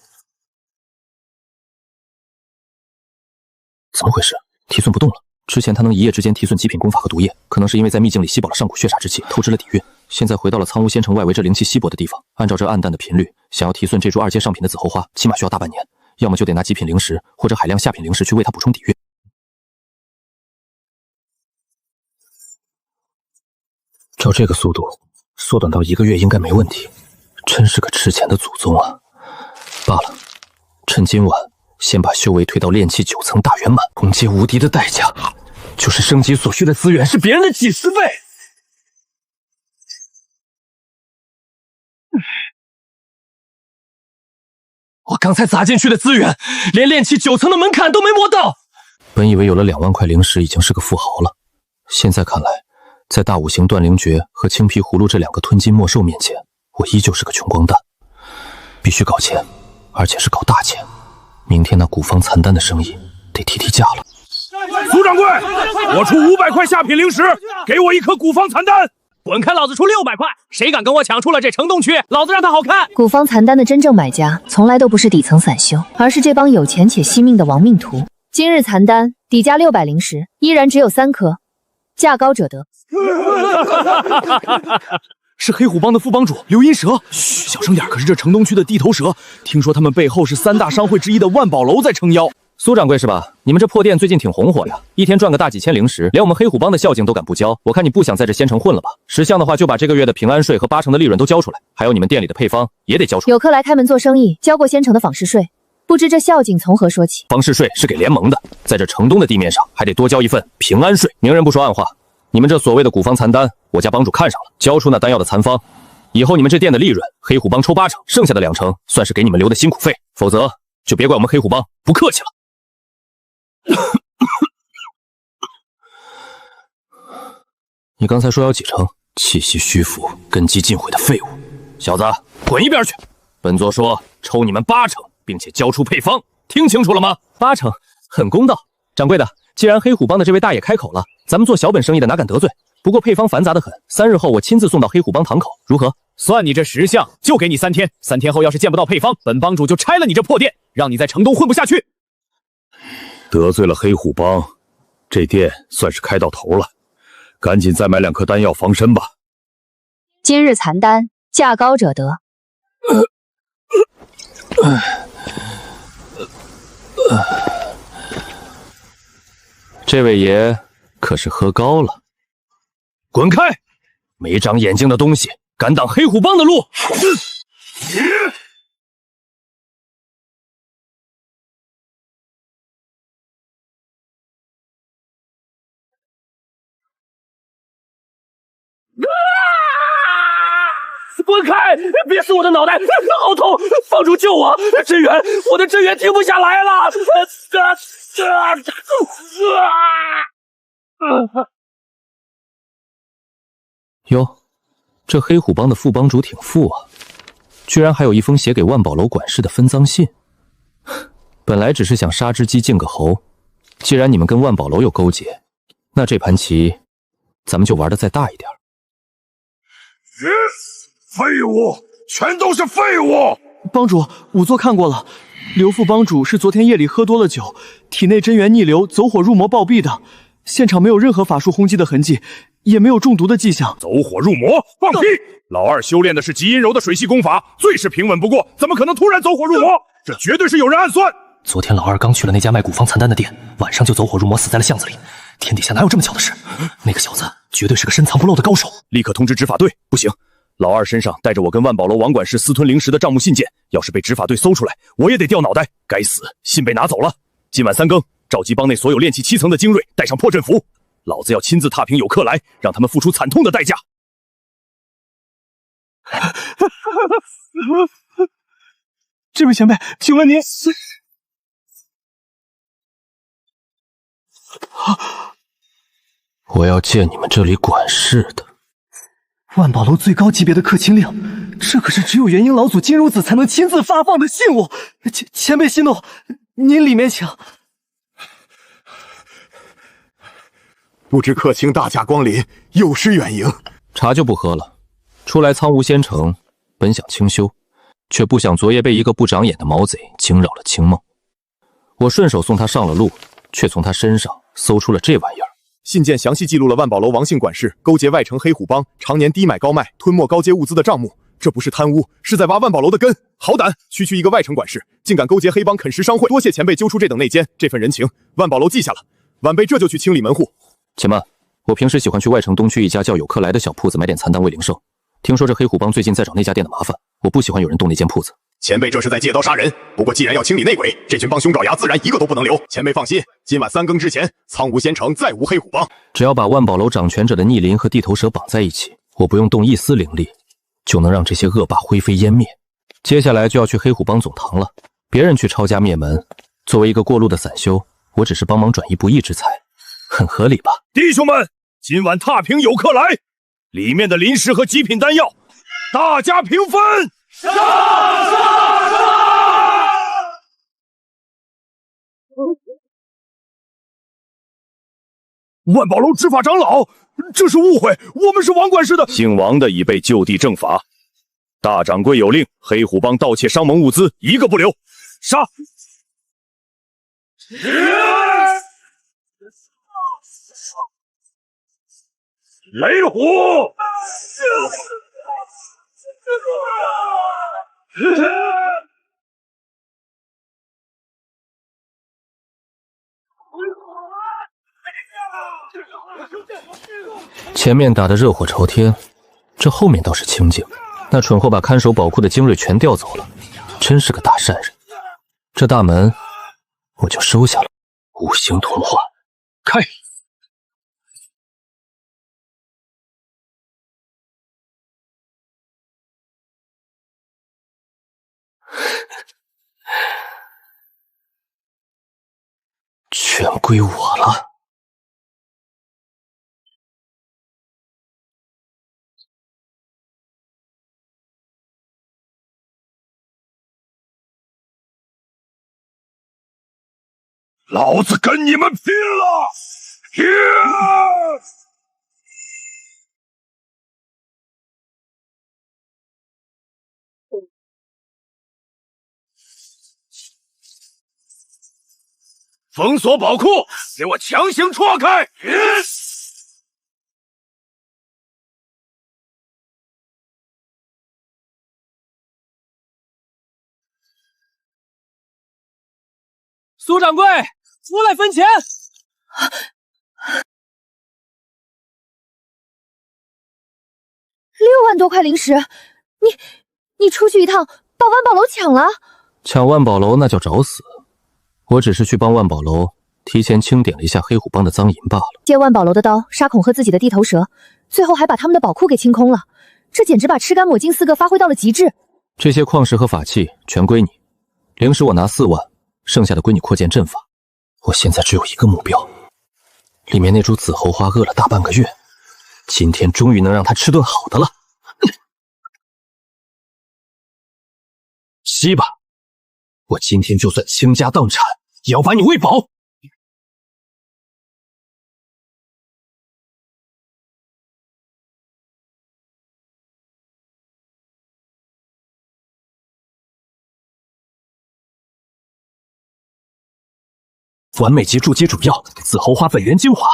怎么回事？提寸不动了。之前他能一夜之间提寸极品功法和毒液，可能是因为在秘境里吸饱了上古血煞之气，透支了底蕴。现在回到了苍梧仙城外围这灵气稀薄的地方，按照这暗淡的频率，想要提寸这株2阶上品的紫猴花，起码需要大半年，要么就得拿极品灵石或者海量下品灵石去为它补充底蕴。照这个速度，缩短到1个月应该没问题。真是个吃钱的祖宗啊！罢了，趁今晚先把修为推到炼气9层大圆满。攻阶无敌的代价，就是升级所需的资源是别人的几十倍。我刚才砸进去的资源，连炼气9层的门槛都没摸到。本以为有了2万块灵石已经是个富豪了，现在看来，在大五行断灵诀和青皮葫芦这2个吞金没兽面前，我依旧是个穷光蛋。必须搞钱，而且是搞大钱。明天那古方残丹的生意得提价了。苏掌柜，我出500块下品灵石，给我1颗古方残丹。滚开，老子出600块！谁敢跟我抢出了这城东区，老子让他好看！古方残丹的真正买家，从来都不是底层散修，而是这帮有钱且惜命的亡命徒。今日残丹底价600灵石，依然只有3颗，价高者得。是黑虎帮的副帮主刘银蛇。嘘，小声点，可是这城东区的地头蛇，听说他们背后是3大商会之一的万宝楼在撑腰。苏掌柜是吧？你们这破店最近挺红火呀，一天赚个大几千灵石，连我们黑虎帮的孝敬都敢不交。我看你不想在这仙城混了吧？识相的话，就把这个月的平安税和8成的利润都交出来，还有你们店里的配方也得交出来。有客来开门做生意，交过仙城的访视税，不知这孝敬从何说起？访视税是给联盟的，在这城东的地面上还得多交一份平安税。明人不说暗话，你们这所谓的古方残丹，我家帮主看上了，交出那丹药的残方，以后你们这店的利润，黑虎帮抽8成，剩下的2成算是给你们留的辛苦费，否则就别怪我们黑虎帮不客气了。你刚才说要几成？气息虚浮、根基尽毁的废物！小子，滚一边去！本座说抽你们8成，并且交出配方，听清楚了吗？8成，很公道。掌柜的，既然黑虎帮的这位大爷开口了，咱们做小本生意的哪敢得罪？不过配方繁杂的很，3日后我亲自送到黑虎帮堂口，如何？算你这识相，就给你3天。3天后要是见不到配方，本帮主就拆了你这破店，让你在城东混不下去。得罪了黑虎帮，这店算是开到头了。赶紧再买2颗丹药防身吧。今日残丹，价高者得。这位爷可是喝高了。滚开！没长眼睛的东西，敢挡黑虎帮的路！滚开！别撕我的脑袋，好痛！帮主救我！真元，我的真元停不下来了！哟，这黑虎帮的副帮主挺富啊，居然还有一封写给万宝楼管事的分赃信。本来只是想杀只鸡敬个猴，既然你们跟万宝楼有勾结，那这盘棋咱们就玩得再大一点。废物，全都是废物！帮主，仵作看过了，刘副帮主是昨天夜里喝多了酒，体内真元逆流，走火入魔暴毙的。现场没有任何法术轰击的痕迹，也没有中毒的迹象。走火入魔？放屁！老二修炼的是极阴柔的水系功法，最是平稳不过，怎么可能突然走火入魔？这绝对是有人暗算。昨天老二刚去了那家卖古方残丹的店，晚上就走火入魔，死在了巷子里。天底下哪有这么巧的事？那个小子绝对是个深藏不露的高手。立刻通知执法队！不行，老二身上带着我跟万宝楼王管事私吞灵石的账目信件，要是被执法队搜出来，我也得掉脑袋。该死，信被拿走了。今晚3更，召集帮内所有炼气7层的精锐，带上破阵符，老子要亲自踏平有客来，让他们付出惨痛的代价。这位前辈，请问您？我要见你们这里管事的。万宝楼最高级别的客卿令，这可是只有元婴老祖金孺子才能亲自发放的信物。前辈息怒，您里面请。不知客卿大驾光临，有失远迎。茶就不喝了。初来苍梧仙城，本想清修，却不想昨夜被一个不长眼的毛贼惊扰了清梦。我顺手送他上了路，却从他身上搜出了这玩意儿。信件详细记录了万宝楼王姓管事勾结外城黑虎帮，常年低买高卖，吞没高阶物资的账目。这不是贪污，是在挖万宝楼的根。好胆，区一个外城管事，竟敢勾结黑帮啃食商会。多谢前辈揪出这等内奸，这份人情，万宝楼记下了。晚辈这就去清理门户。且慢，我平时喜欢去外城东区一家叫有客来的小铺子买点残单喂灵兽。听说这黑虎帮最近在找那家店的麻烦，我不喜欢有人动那间铺子。前辈这是在借刀杀人。不过既然要清理内鬼，这群帮凶爪牙自然一个都不能留。前辈放心，今晚3更之前，苍梧仙城再无黑虎帮。只要把万宝楼掌权者的逆鳞和地头蛇绑在一起，我不用动一丝灵力，就能让这些恶霸灰飞烟灭。接下来就要去黑虎帮总堂了。别人去抄家灭门，作为一个过路的散修，我只是帮忙转移不义之财，很合理吧？弟兄们，今晚踏平有客来，里面的灵石和极品丹药，大家平分。上！万宝楼执法长老，这是误会，我们是王管事的。姓王的已被就地正法，大掌柜有令，黑虎帮盗窃商盟物资，一个不留，杀！雷虎！前面打得热火朝天，这后面倒是清静。那蠢货把看守宝库的精锐全调走了，真是个大善人。这大门我就收下了。五行同化，开！全归我了。老子跟你们拼了！封锁宝库，给我强行戳开！苏掌柜，出来分钱！6万多块灵石，你出去一趟，把万宝楼抢了？抢万宝楼那叫找死！我只是去帮万宝楼提前清点了一下黑虎帮的赃银罢了。借万宝楼的刀杀恐吓自己的地头蛇，最后还把他们的宝库给清空了，这简直把吃干抹净4个发挥到了极致。这些矿石和法器全归你，灵石我拿4万，剩下的归你扩建阵法。我现在只有一个目标，里面那株紫侯花饿了大半个月，今天终于能让他吃顿好的了。吸吧，我今天就算倾家荡产，也要把你喂饱。完美级筑基主药，紫侯花本源精华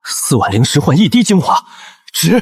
，4万灵石换1滴精华，值，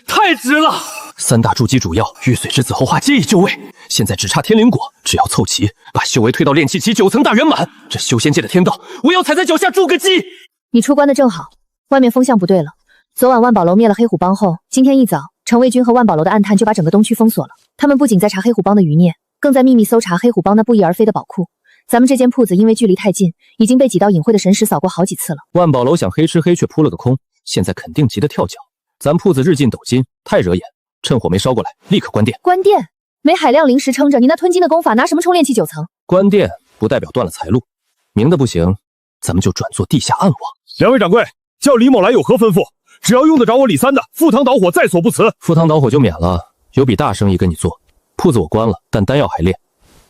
太值了！3大筑基主药，玉髓之紫侯花皆已就位，现在只差天灵果，只要凑齐，把修为推到炼气期9层大圆满，这修仙界的天道，我要踩在脚下筑个基。你出关的正好，外面风向不对了。昨晚万宝楼灭了黑虎帮后，今天一早，程卫军和万宝楼的暗探就把整个东区封锁了。他们不仅在查黑虎帮的余孽，更在秘密搜查黑虎帮那不翼而飞的宝库。咱们这间铺子因为距离太近，已经被几道隐晦的神识扫过好几次了。万宝楼想黑吃黑却扑了个空，现在肯定急得跳脚。咱铺子日进斗金，太惹眼，趁火没烧过来，立刻关店。关店？没海量灵石撑着，你那吞金的功法拿什么冲炼气9层？关店不代表断了财路，明的不行，咱们就转做地下暗网。2位掌柜，叫李某来有何吩咐？只要用得着我李三的，赴汤蹈火在所不辞。赴汤蹈火就免了，有笔大生意跟你做。铺子我关了，但丹药还炼。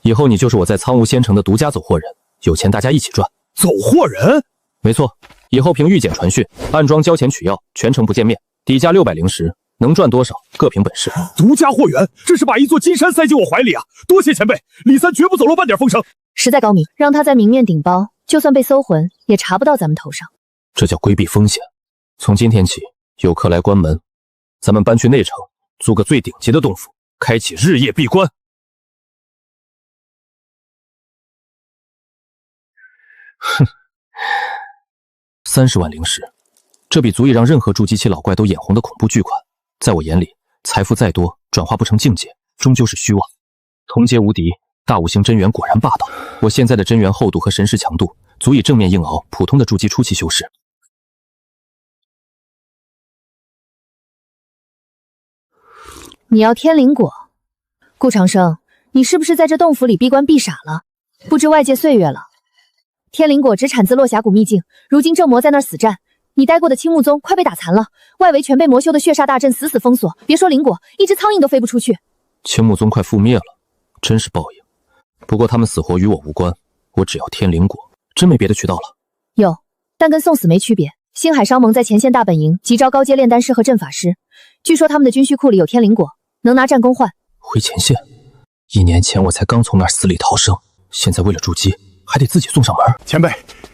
以后你就是我在苍梧仙城的独家走货人，有钱大家一起赚。走货人？没错，以后凭玉简传讯，暗装交钱取药，全程不见面，底价600灵石，能赚多少各凭本事。独家货源，这是把一座金山塞进我怀里啊！多谢前辈，李三绝不走漏半点风声。实在高明，让他在明面顶包，就算被搜魂，也查不到咱们头上。这叫规避风险。从今天起，有客来关门，咱们搬去内城，租个最顶级的洞府，开启日夜闭关。哼，30万灵石，这笔足以让任何筑基期老怪都眼红的恐怖巨款。在我眼里，财富再多，转化不成境界，终究是虚妄。同阶无敌，大五行真元果然霸道。我现在的真元厚度和神识强度，足以正面硬熬普通的筑基初期修士。你要天灵果？顾长生，你是不是在这洞府里闭关闭傻了？不知外界岁月了。天灵果只产自落峡谷秘境，如今正魔在那儿死战，你待过的青木宗快被打残了，外围全被魔修的血煞大阵死死封锁，别说灵果，一只苍蝇都飞不出去。青木宗快覆灭了，真是报应。不过他们死活与我无关，我只要天灵果，真没别的渠道了。有，但跟送死没区别。星海商盟在前线大本营急招高阶炼丹师和阵法师，据说他们的军需库里有天灵果，能拿战功换。回前线？1年前我才刚从那儿死里逃生，现在为了筑基，还得自己送上门。前辈，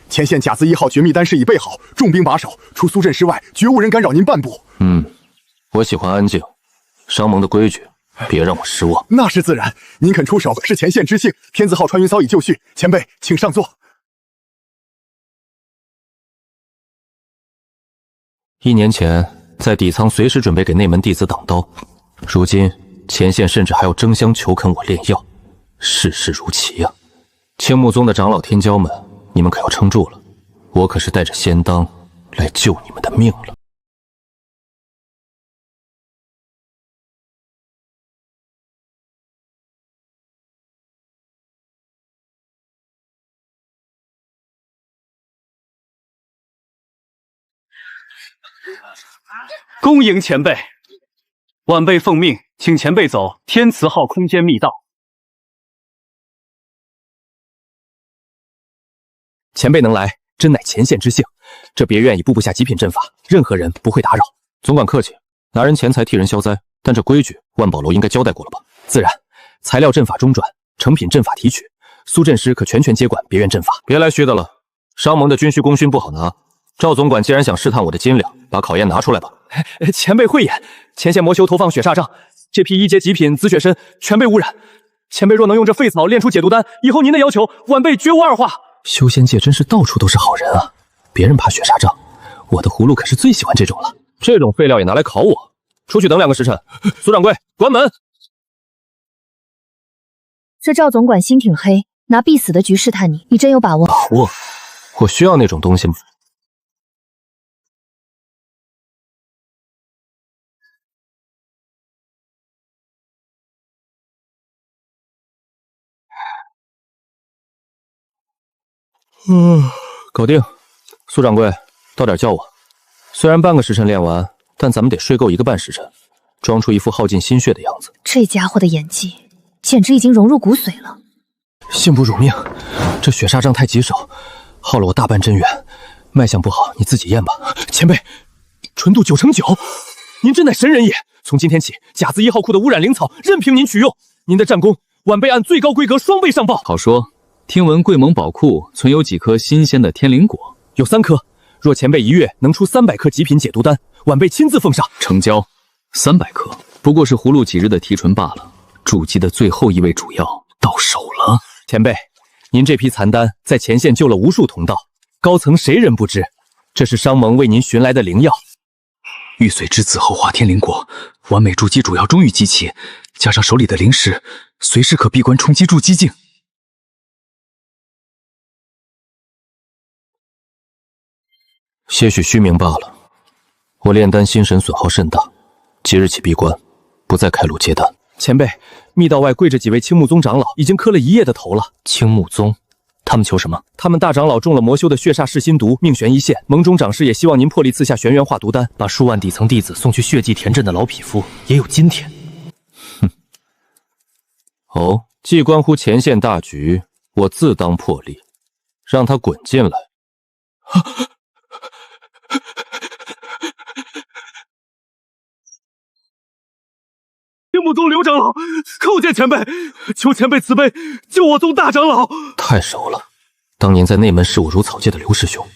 前线甲子1号绝密丹师已备好，重兵把守，除苏阵师外，绝无人干扰您半步。我喜欢安静，商盟的规矩，别让我失望。那是自然，您肯出手是前线之幸。天字号穿云骚已就绪，前辈请上座。1年前在底仓随时准备给内门弟子挡刀，如今前线甚至还要争相求恳我炼药，世事如棋啊！青木宗的长老天骄们，你们可要撑住了，我可是带着仙当来救你们的命了。恭迎前辈，晚辈奉命，请前辈走天慈号空间密道。前辈能来，真乃前线之幸。这别院已布布下极品阵法，任何人不会打扰。总管客气，拿人钱财替人消灾，但这规矩万宝楼应该交代过了吧？自然，材料阵法中转，成品阵法提取，苏阵师可全权接管别院阵法。别来虚的了，商盟的军需功勋不好拿。赵总管既然想试探我的斤两，把考验拿出来吧。前辈慧眼，前线魔修投放血煞杖，这批1阶极品紫血参全被污染。前辈若能用这废草炼出解毒丹，以后您的要求，晚辈绝无二话。修仙界真是到处都是好人啊！别人怕血煞杖，我的葫芦可是最喜欢这种了。这种废料也拿来考我？出去等2个时辰。苏掌柜，关门。这赵总管心挺黑，拿必死的局试探你，你真有把握？把握？我需要那种东西吗？搞定。苏掌柜，到点叫我。虽然半个时辰练完，但咱们得睡够1个半时辰，装出一副耗尽心血的样子。这家伙的演技简直已经融入骨髓了。幸不辱命，这血煞杖太棘手，耗了我大半真元，脉象不好，你自己验吧。前辈，纯度9成9，您真乃神人也！从今天起，甲子1号库的污染灵草任凭您取用，您的战功，晚辈按最高规格双倍上报。好说。听闻贵盟宝库存有几颗新鲜的天灵果，有3颗。若前辈1月能出300颗极品解毒丹，晚辈亲自奉上。成交。300颗，不过是葫芦几日的提纯罢了。筑基的最后一味主药到手了。前辈，您这批残丹在前线救了无数同道，高层谁人不知？这是商盟为您寻来的灵药。玉髓之子后化天灵果，完美筑基主药终于集齐，加上手里的灵石，随时可闭关冲击筑基境。些许虚名罢了。我炼丹心神损耗甚大，即日起闭关，不再开路接丹。前辈，密道外跪着几位青木宗长老，已经磕了1夜的头了。青木宗，他们求什么？他们大长老中了魔修的血煞噬心毒，命悬一线。盟中长士也希望您破例赐下玄元化毒丹，把数万底层弟子送去血祭田镇的老匹夫，也有今天。哼。哦，既关乎前线大局，我自当破例，让他滚进来。青木宗刘长老，叩见前辈，求前辈慈悲，救我宗大长老。太熟了，当年在内门视我如草芥的刘师兄，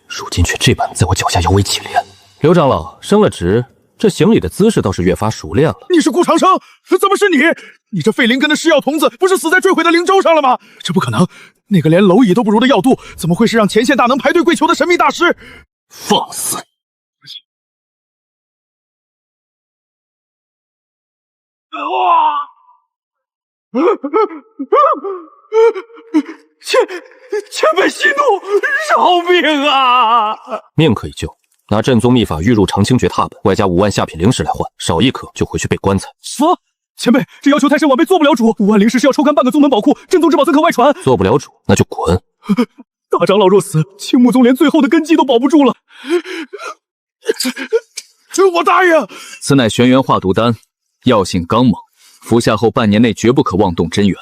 如今却这般在我脚下摇尾乞怜。刘长老升了职，这行礼的姿势倒是越发熟练了。你是顾长生？怎么是你？你这废灵根的噬药童子，不是死在坠毁的灵舟上了吗？这不可能，那个连蝼蚁都不如的药肚，怎么会是让前线大能排队跪求的神秘大师？放肆！前辈息怒，饶命啊！命可以救，拿镇宗秘法预入长青诀踏本，外加5万下品灵石来换，少一颗就回去备棺材。前辈，这要求太深，晚辈做不了主。5万灵石是要抽干半个宗门宝库，镇宗之宝怎可外传？做不了主，那就滚！大长老若死，青木宗连最后的根基都保不住了。我答应。此乃玄元化毒丹，药性刚猛，服下后半年内绝不可妄动真元，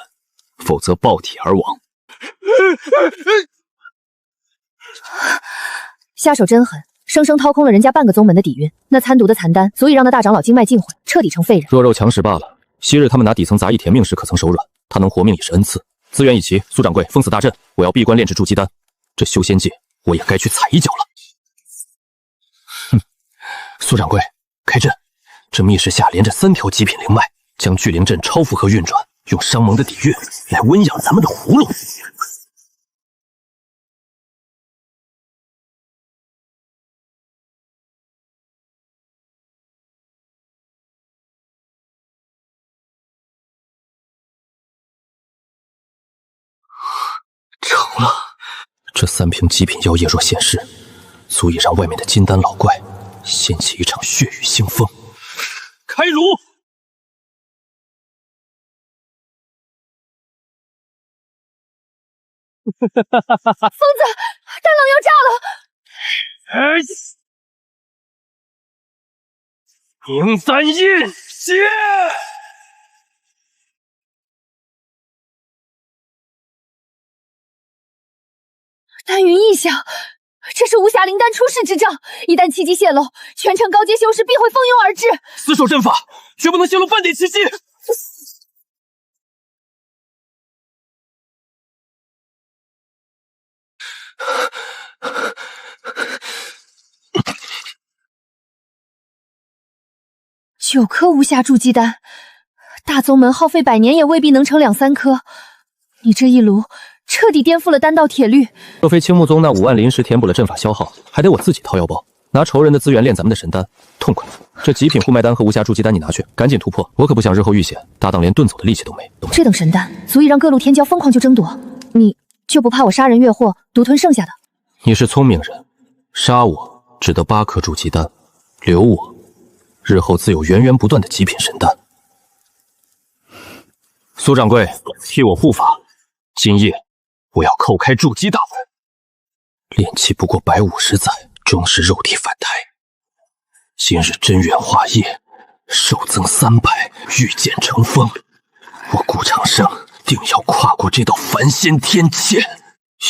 否则爆体而亡。下手真狠，生生掏空了人家半个宗门的底蕴。那参毒的残丹，足以让那大长老经脉尽毁，彻底成废人。弱肉强食罢了。昔日他们拿底层杂役填命时，可曾手软？他能活命也是恩赐。资源一齐，苏掌柜封死大阵，我要闭关炼制筑基丹。这修仙界，我也该去踩一脚了。哼，苏掌柜，开阵！这密室下连着3条极品灵脉，将聚灵阵超负荷运转，用商盟的底蕴来温养咱们的葫芦。成了，这3瓶极品药液若现世，足以让外面的金丹老怪掀起一场血雨腥风。开炉！疯子，丹冷要炸了！迎三印血！丹云异象，这是无暇灵丹出世之兆。一旦契机泄露，全城高阶修士必会蜂拥而至。死守阵法，绝不能泄露半点奇迹。9颗无暇筑基丹，大宗门耗费100年也未必能成2、3颗。你这一炉彻底颠覆了丹道铁律。若非青木宗那5万灵石填补了阵法消耗，还得我自己掏腰包，拿仇人的资源炼咱们的神丹，痛快！这极品护脉丹和无暇筑基丹你拿去，赶紧突破！我可不想日后遇险，搭档连遁走的力气都没。这等神丹足以让各路天骄疯狂就争夺，你就不怕我杀人越货，独吞剩下的？你是聪明人，杀我只得8颗筑基丹，留我，日后自有源源不断的极品神丹。苏掌柜，替我护法，今夜我要叩开筑基大门。炼气不过150载，终是肉体反胎。今日真元化液，寿增300，御剑成风。我顾长生定要跨过这道凡仙天堑。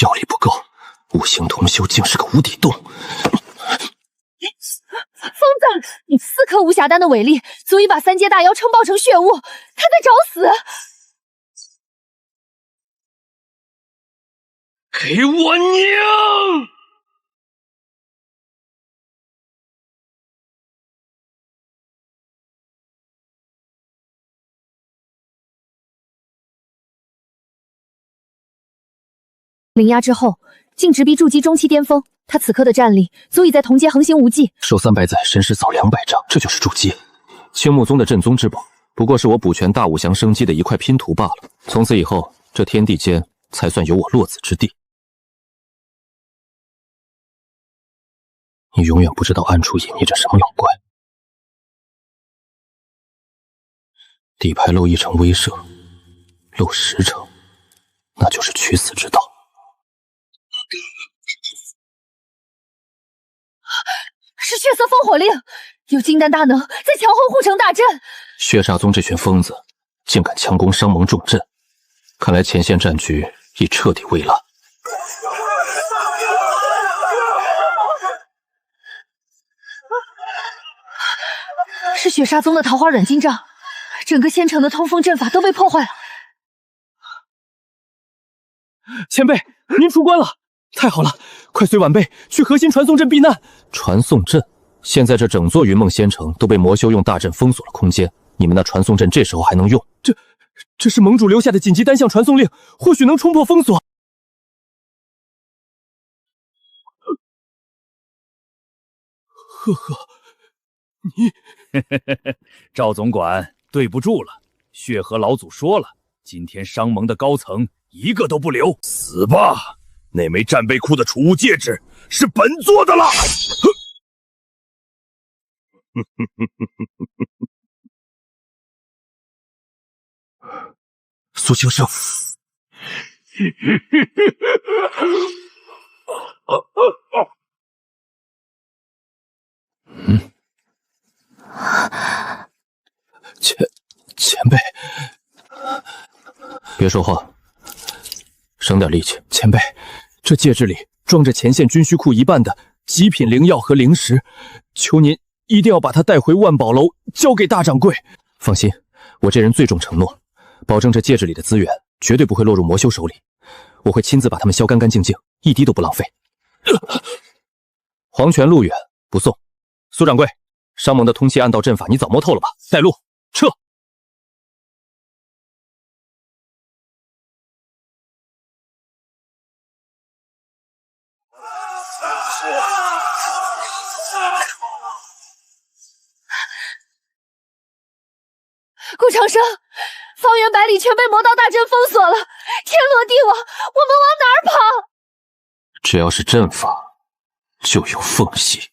药力不够，五行同修竟是个无底洞。疯子，你4颗无暇丹的伟力，足以把3阶大妖撑爆成血雾，他在找死！给我拧！凌压之后，竟直逼筑基中期巅峰。他此刻的战力，足以在同阶横行无忌。守300载，神识扫200丈，这就是筑基。青木宗的镇宗之宝，不过是我补全大武降生机的一块拼图罢了。从此以后，这天地间才算有我落子之地。你永远不知道暗处隐匿着什么老怪。底牌漏1成威慑，漏10成，那就是取死之道。色烽火令，有金丹大能在墙后护城大阵。血煞宗这群疯子竟敢强攻商盟重镇，看来前线战局已彻底危烂。是血煞宗的桃花软禁杖，整个仙城的通风阵法都被破坏了。前辈，您出关了，太好了！快随晚辈去核心传送阵避难。传送阵？现在这整座云梦仙城都被魔修用大阵封锁了空间，你们那传送阵这时候还能用？这是盟主留下的紧急单项传送令，或许能冲破封锁。呵呵，你，赵总管，对不住了，血河老祖说了，今天商盟的高层一个都不留。死吧！那枚战备库的储物戒指是本座的了。苏清胜，前辈，别说话，省点力气。前辈，这戒指里装着前线军需库一半的极品灵药和灵石，求您一定要把它带回万宝楼，交给大掌柜。放心，我这人最重承诺，保证这戒指里的资源绝对不会落入魔修手里，我会亲自把它们削干干净净，一滴都不浪费。黄泉路远，不送。苏掌柜，商盟的通气暗道阵法你早摸透了吧？带路，撤！顾长生，方圆百里全被魔道大阵封锁了，天罗地网，我们往哪儿跑？只要是阵法，就有缝隙。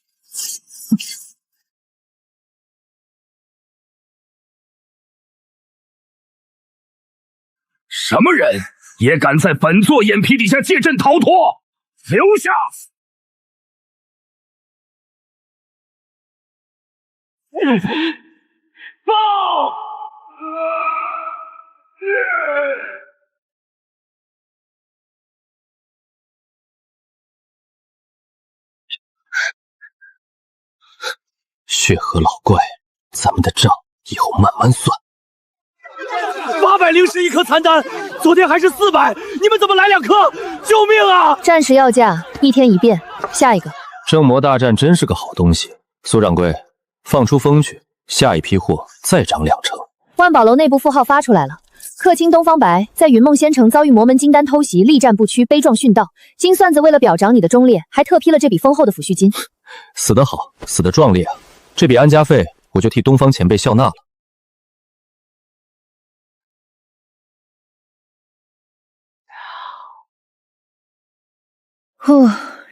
什么人也敢在本座眼皮底下借阵逃脱？留下！报！血河老怪，咱们的账以后慢慢算。801一颗残丹，昨天还是400，你们怎么来2颗？救命啊！暂时要价1天1变，下一个。正魔大战真是个好东西，苏掌柜，放出风去，下一批货再涨2成。万宝楼内部符号发出来了，客卿东方白在云梦仙城遭遇魔门金丹偷袭，力战不屈，悲壮殉道。金算子为了表彰你的忠烈，还特批了这笔丰厚的抚恤金。死得好，死得壮烈啊！这笔安家费我就替东方前辈笑纳了。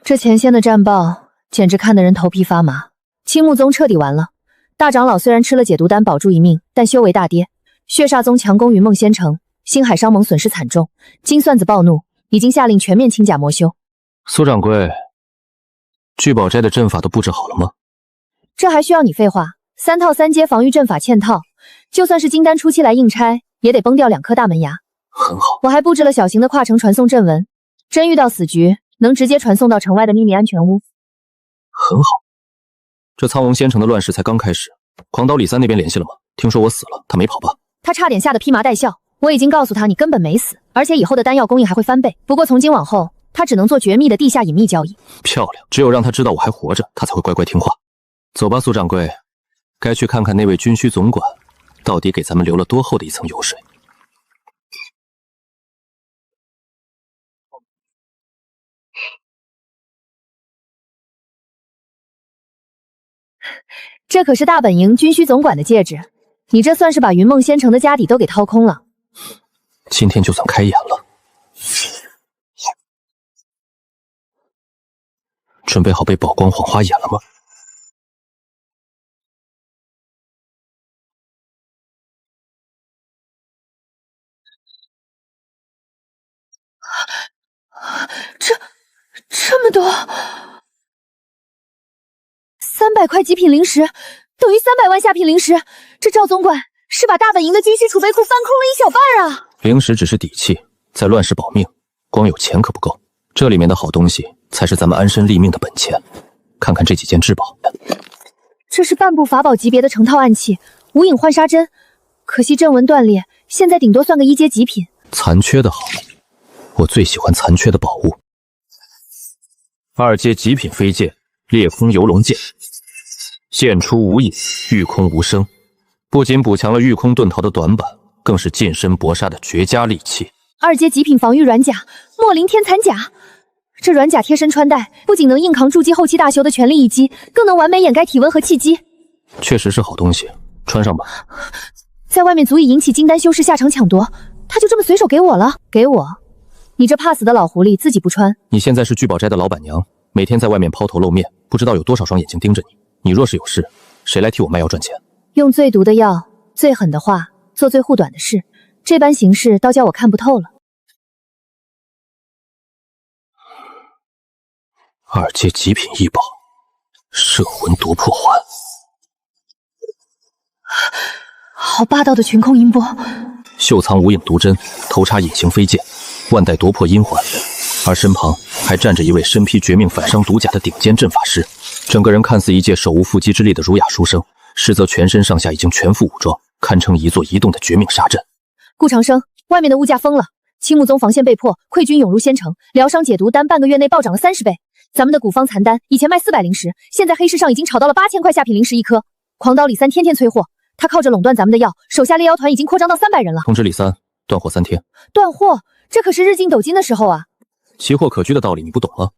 这前线的战报简直看得人头皮发麻。青木宗彻底完了，大长老虽然吃了解毒丹保住一命，但修为大跌。血煞宗强攻云梦仙城，星海商盟损失惨重。金算子暴怒，已经下令全面清假魔修。苏掌柜，聚宝斋的阵法都布置好了吗？这还需要你废话？3套3阶防御阵法嵌套，就算是金丹初期来硬拆，也得崩掉2颗大门牙。很好，我还布置了小型的跨城传送阵纹，真遇到死局，能直接传送到城外的秘密安全屋。很好。这苍龙仙城的乱世才刚开始，狂刀李三那边联系了吗？听说我死了，他没跑吧？他差点吓得披麻戴孝。我已经告诉他你根本没死，而且以后的丹药供应还会翻倍。不过从今往后，他只能做绝密的地下隐秘交易。漂亮，只有让他知道我还活着，他才会乖乖听话。走吧，苏掌柜，该去看看那位军需总管到底给咱们留了多厚的一层油水。这可是大本营军需总管的戒指，你这算是把云梦仙城的家底都给掏空了。今天就算开眼了。准备好被宝光晃花眼了吗？这么多300块极品灵石等于300万下品灵石，这赵总管是把大本营的军需储备库翻空了一小半啊！灵石只是底气，在乱世保命，光有钱可不够，这里面的好东西才是咱们安身立命的本钱。看看这几件至宝，这是半部法宝级别的成套暗器，无影幻杀针，可惜阵纹断裂，现在顶多算个1阶极品。残缺的好，我最喜欢残缺的宝物。2阶极品飞剑，裂空游龙剑，剑出无影，御空无声，不仅补强了御空遁逃的短板，更是近身搏杀的绝佳利器。2阶极品防御软甲，墨灵天残甲。这软甲贴身穿戴，不仅能硬扛筑基后期大修的全力一击，更能完美掩盖体温和气机。确实是好东西，穿上吧。在外面足以引起金丹修士下场抢夺，他就这么随手给我了？给我？你这怕死的老狐狸自己不穿？你现在是聚宝斋的老板娘，每天在外面抛头露面，不知道有多少双眼睛盯着你。你若是有事，谁来替我卖药赚钱？用最毒的药，最狠的话，做最护短的事，这般行事倒叫我看不透了。2阶极品异宝，摄魂夺魄环。好霸道的群控音波！袖藏无影毒针，头插隐形飞剑，万代夺魄阴环，而身旁还站着一位身披绝命反伤毒甲的顶尖阵法师，整个人看似一介手无缚鸡之力的儒雅书生，实则全身上下已经全副武装，堪称一座移动的绝命杀阵。顾长生，外面的物价疯了，青木宗防线被破，溃军涌入仙城，疗伤解毒丹半个月内暴涨了30倍。咱们的古方残丹以前卖400灵石，现在黑市上已经炒到了8000块下品灵石一颗。狂刀李三天天催货，他靠着垄断咱们的药，手下猎妖团已经扩张到300人了。通知李三，断货3天。断货？这可是日进斗金的时候啊！奇货可居的道理你不懂啊！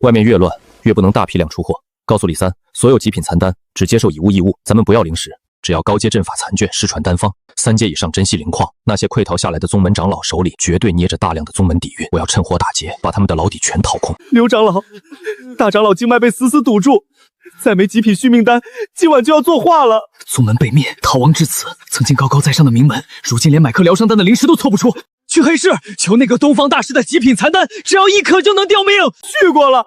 外面越乱，越不能大批量出货。告诉李三，所有极品残丹只接受以物易物，咱们不要灵石，只要高阶阵法残卷、失传丹方，3阶以上珍稀灵矿。那些溃逃下来的宗门长老手里绝对捏着大量的宗门底蕴，我要趁火打劫，把他们的牢底全掏空。刘长老，大长老经脉被死死堵住，再没极品续命丹，今晚就要作画了。宗门被灭，逃亡至此，曾经高高在上的名门，如今连买颗疗伤丹的灵石都凑不出。去黑市求那个东方大师的极品残丹，只要1颗就能吊命。去过了，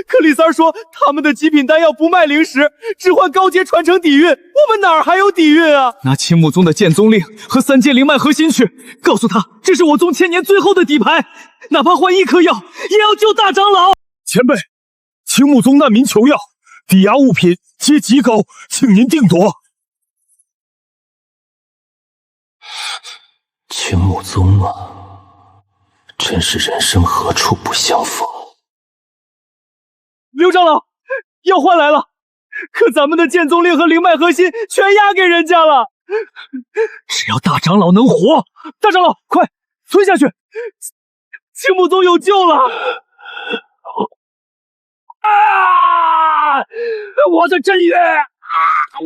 可李三说他们的极品丹药不卖灵石，只换高阶传承底蕴，我们哪儿还有底蕴啊？拿青木宗的剑宗令和3阶灵脉核心去，告诉他这是我宗1000年最后的底牌，哪怕换1颗药，也要救大长老。前辈，青木宗难民求药，抵押物品皆极高，请您定夺。青木宗啊，真是人生何处不相逢。刘长老，药换来了，可咱们的剑宗令和灵脉核心全押给人家了。只要大长老能活，大长老快吞下去，青木宗有救了！啊！我的真月！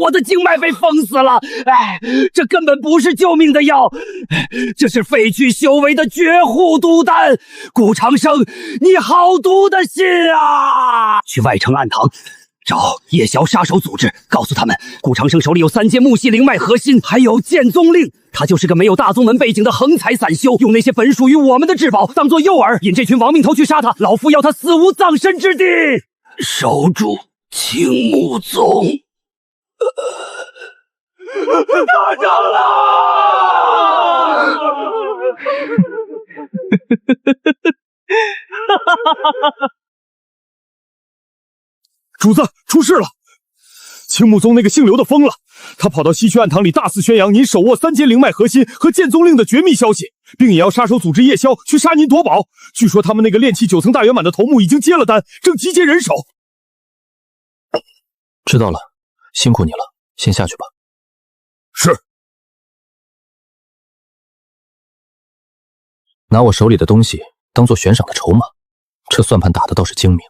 我的经脉被封死了！哎，这根本不是救命的药，这是废去修为的绝户毒丹。顾长生，你好毒的心啊！去外城暗堂找夜宵杀手组织，告诉他们顾长生手里有3阶木系灵脉核心，还有剑宗令。他就是个没有大宗门背景的横财散修，用那些本属于我们的至宝当做诱饵，引这群亡命头去杀他。老夫要他死无葬身之地。守住青木宗。大长老！主子，出事了！青木宗那个姓刘的疯了，他跑到西区暗堂里大肆宣扬您手握3阶灵脉核心和剑宗令的绝密消息，并也要杀手组织夜宵去杀您夺宝。据说他们那个炼气9层大圆满的头目已经接了单，正集结人手。知道了，辛苦你了，先下去吧。是。拿我手里的东西当做悬赏的筹码，这算盘打得倒是精明。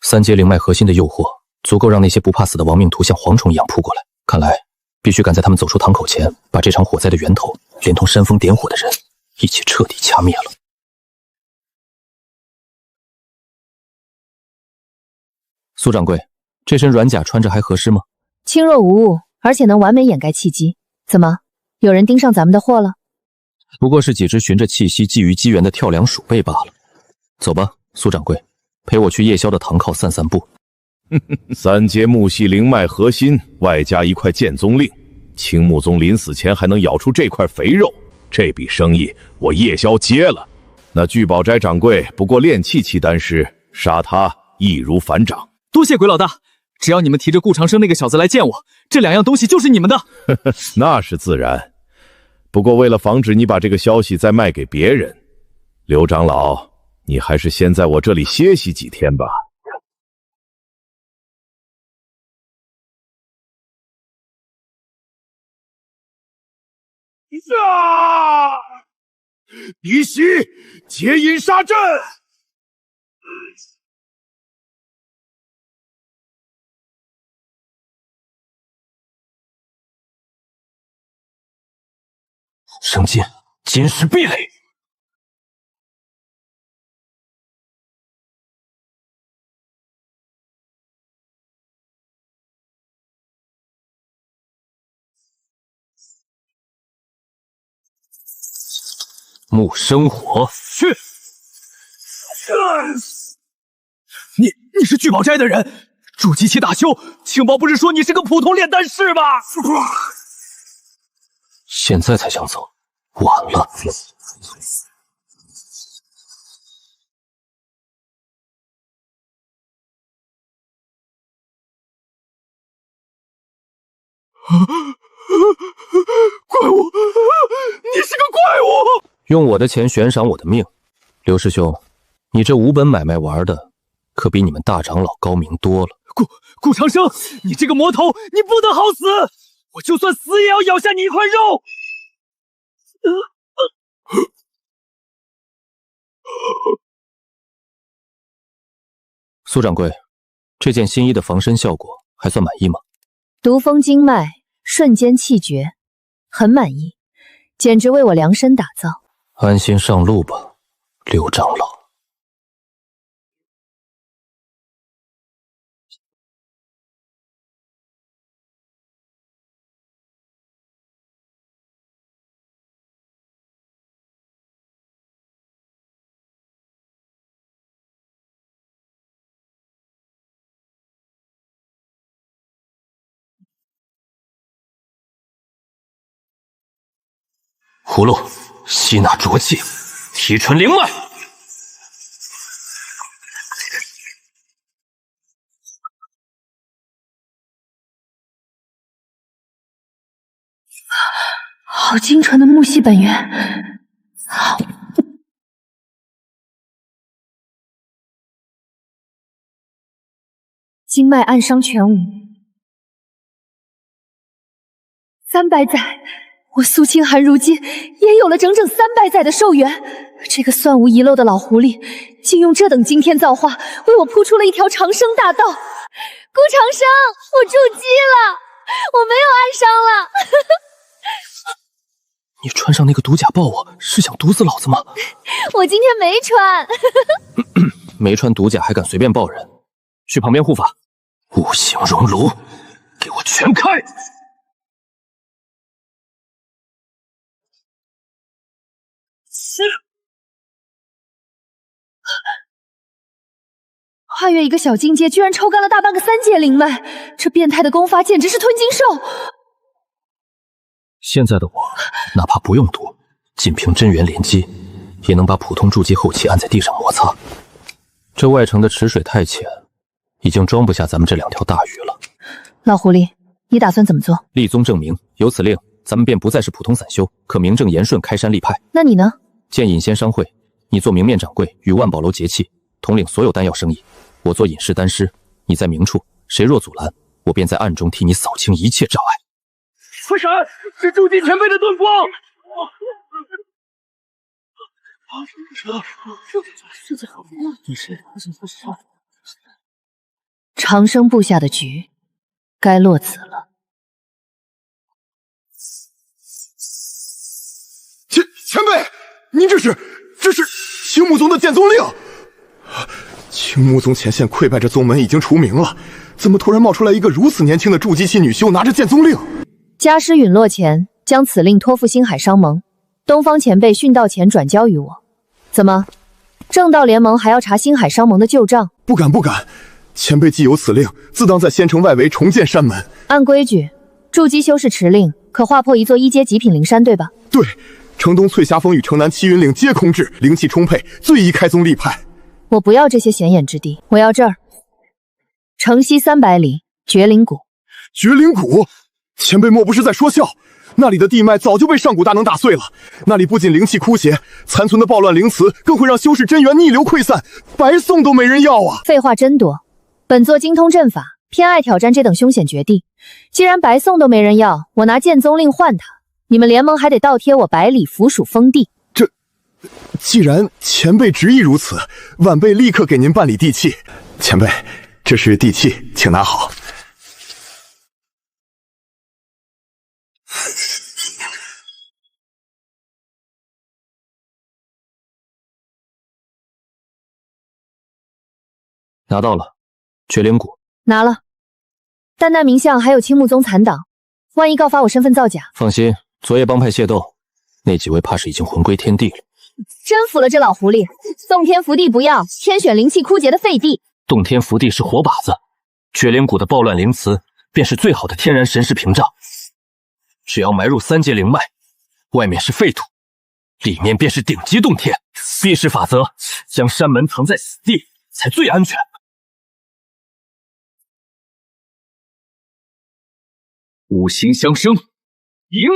3阶灵脉核心的诱惑，足够让那些不怕死的亡命徒像蝗虫一样扑过来。看来必须赶在他们走出堂口前，把这场火灾的源头，连同煽风点火的人一起彻底掐灭了。苏掌柜，这身软甲穿着还合适吗？轻若无物，而且能完美掩盖气机。怎么，有人盯上咱们的货了？不过是几只循着气息觊觎机缘的跳梁鼠辈罢了。走吧，苏掌柜，陪我去夜宵的堂靠散散步。3阶木系灵脉核心，外加1块剑宗令，青木宗临死前还能咬出这块肥肉，这笔生意我夜宵接了。那聚宝斋掌柜不过炼气期丹师，杀他易如反掌。多谢鬼老大，只要你们提着顾长生那个小子来见我，这2样东西就是你们的。那是自然。不过为了防止你把这个消息再卖给别人，刘长老，你还是先在我这里歇息几天吧。必须接引杀阵！生剑，金石壁垒。木生火，去！你是聚宝斋的人，筑基期大修，情报不是说你是个普通炼丹师吗？现在才想走，晚了。怪物，你是个怪物！用我的钱悬赏我的命，刘师兄，你这无本买卖玩的，可比你们大长老高明多了。顾长生，你这个魔头，你不得好死！我就算死也要咬下你一块肉！苏掌柜，这件新衣的防身效果还算满意吗？毒风经脉，瞬间气绝，很满意，简直为我量身打造。安心上路吧，刘长老。葫芦吸纳浊气，提纯灵脉。好精纯的木系本源，好。经脉暗伤全无，300载。我苏清寒如今也有了整整300载的寿元，这个算无遗漏的老狐狸，竟用这等惊天造化为我铺出了一条长生大道。顾长生，我筑基了，我没有暗伤了。你穿上那个毒甲抱我，是想毒死老子吗？我今天没穿。没穿毒甲还敢随便抱人？去旁边护法。五行熔炉，给我全开！跨越一个小境界，居然抽干了大半个3阶灵脉，这变态的功法简直是吞金兽。现在的我，哪怕不用毒，仅凭真元连击，也能把普通筑基后期按在地上摩擦。这外城的池水太浅，已经装不下咱们这2条大鱼了。老狐狸，你打算怎么做？立宗证明，有此令，咱们便不再是普通散修，可名正言顺开山立派。那你呢？见尹仙商会，你做明面掌柜，与万宝楼结契，统领所有丹药生意。我做隐士丹师，你在明处，谁若阻拦，我便在暗中替你扫清一切障碍。快闪！是筑基前辈的盾光！长生布下的局该落子了。前辈，您这是青木宗的剑宗令。青木宗前线溃败这宗门已经除名了，怎么突然冒出来一个如此年轻的筑基期女修，拿着剑宗令？家师陨落前，将此令托付星海商盟，东方前辈殉道前转交于我。怎么，正道联盟还要查星海商盟的旧账？不敢，前辈既有此令，自当在仙城外围重建山门。按规矩，筑基修士持令，可划破一座1阶极品灵山，对吧？对，城东翠霞峰与城南七云岭皆空置，灵气充沛，最宜开宗立派。我不要这些显眼之地，我要这儿。城西300里，绝灵谷。绝灵谷？前辈莫不是在说笑？那里的地脉早就被上古大能打碎了，那里不仅灵气枯竭，残存的暴乱灵祠更会让修士真元逆流溃散，白送都没人要啊！废话真多，本座精通阵法，偏爱挑战这等凶险绝地。既然白送都没人要，我拿剑宗令换他，你们联盟还得倒贴我百里府属封地。既然前辈执意如此，晚辈立刻给您办理地契。前辈，这是地契，请拿好。拿到了，绝灵谷拿了，但那名相还有青木宗残党，万一告发我身份造假。放心，昨夜帮派械斗，那几位怕是已经魂归天地了。真服了这老狐狸，洞天福地不要，天选灵气枯竭的废地。洞天福地是活靶子，绝灵谷的暴乱灵祠便是最好的天然神识屏障。只要埋入3阶灵脉，外面是废土，里面便是顶级洞天。避世法则，将山门藏在死地才最安全。五行相生，赢！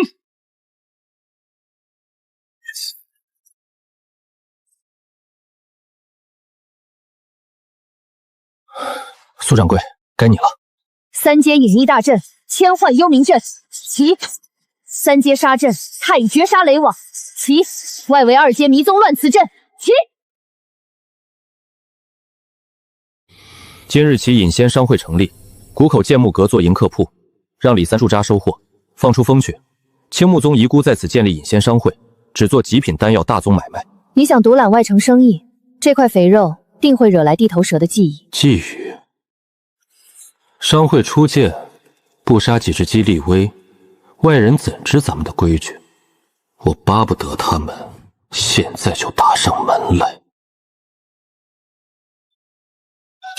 苏掌柜，该你了。3阶隐匿大阵，千幻幽冥阵，起；3阶杀阵，太乙绝杀雷网，起；外围2阶迷踪乱刺阵，起。今日起，隐仙商会成立，谷口剑木阁做迎客铺，让李三驻扎收货，放出风去。青木宗遗孤在此建立隐仙商会，只做极品丹药大宗买卖。你想独揽外城生意，这块肥肉定会惹来地头蛇的觊觎。觊觎？商会初建，不杀几只鸡立威，外人怎知咱们的规矩？我巴不得他们现在就打上门来。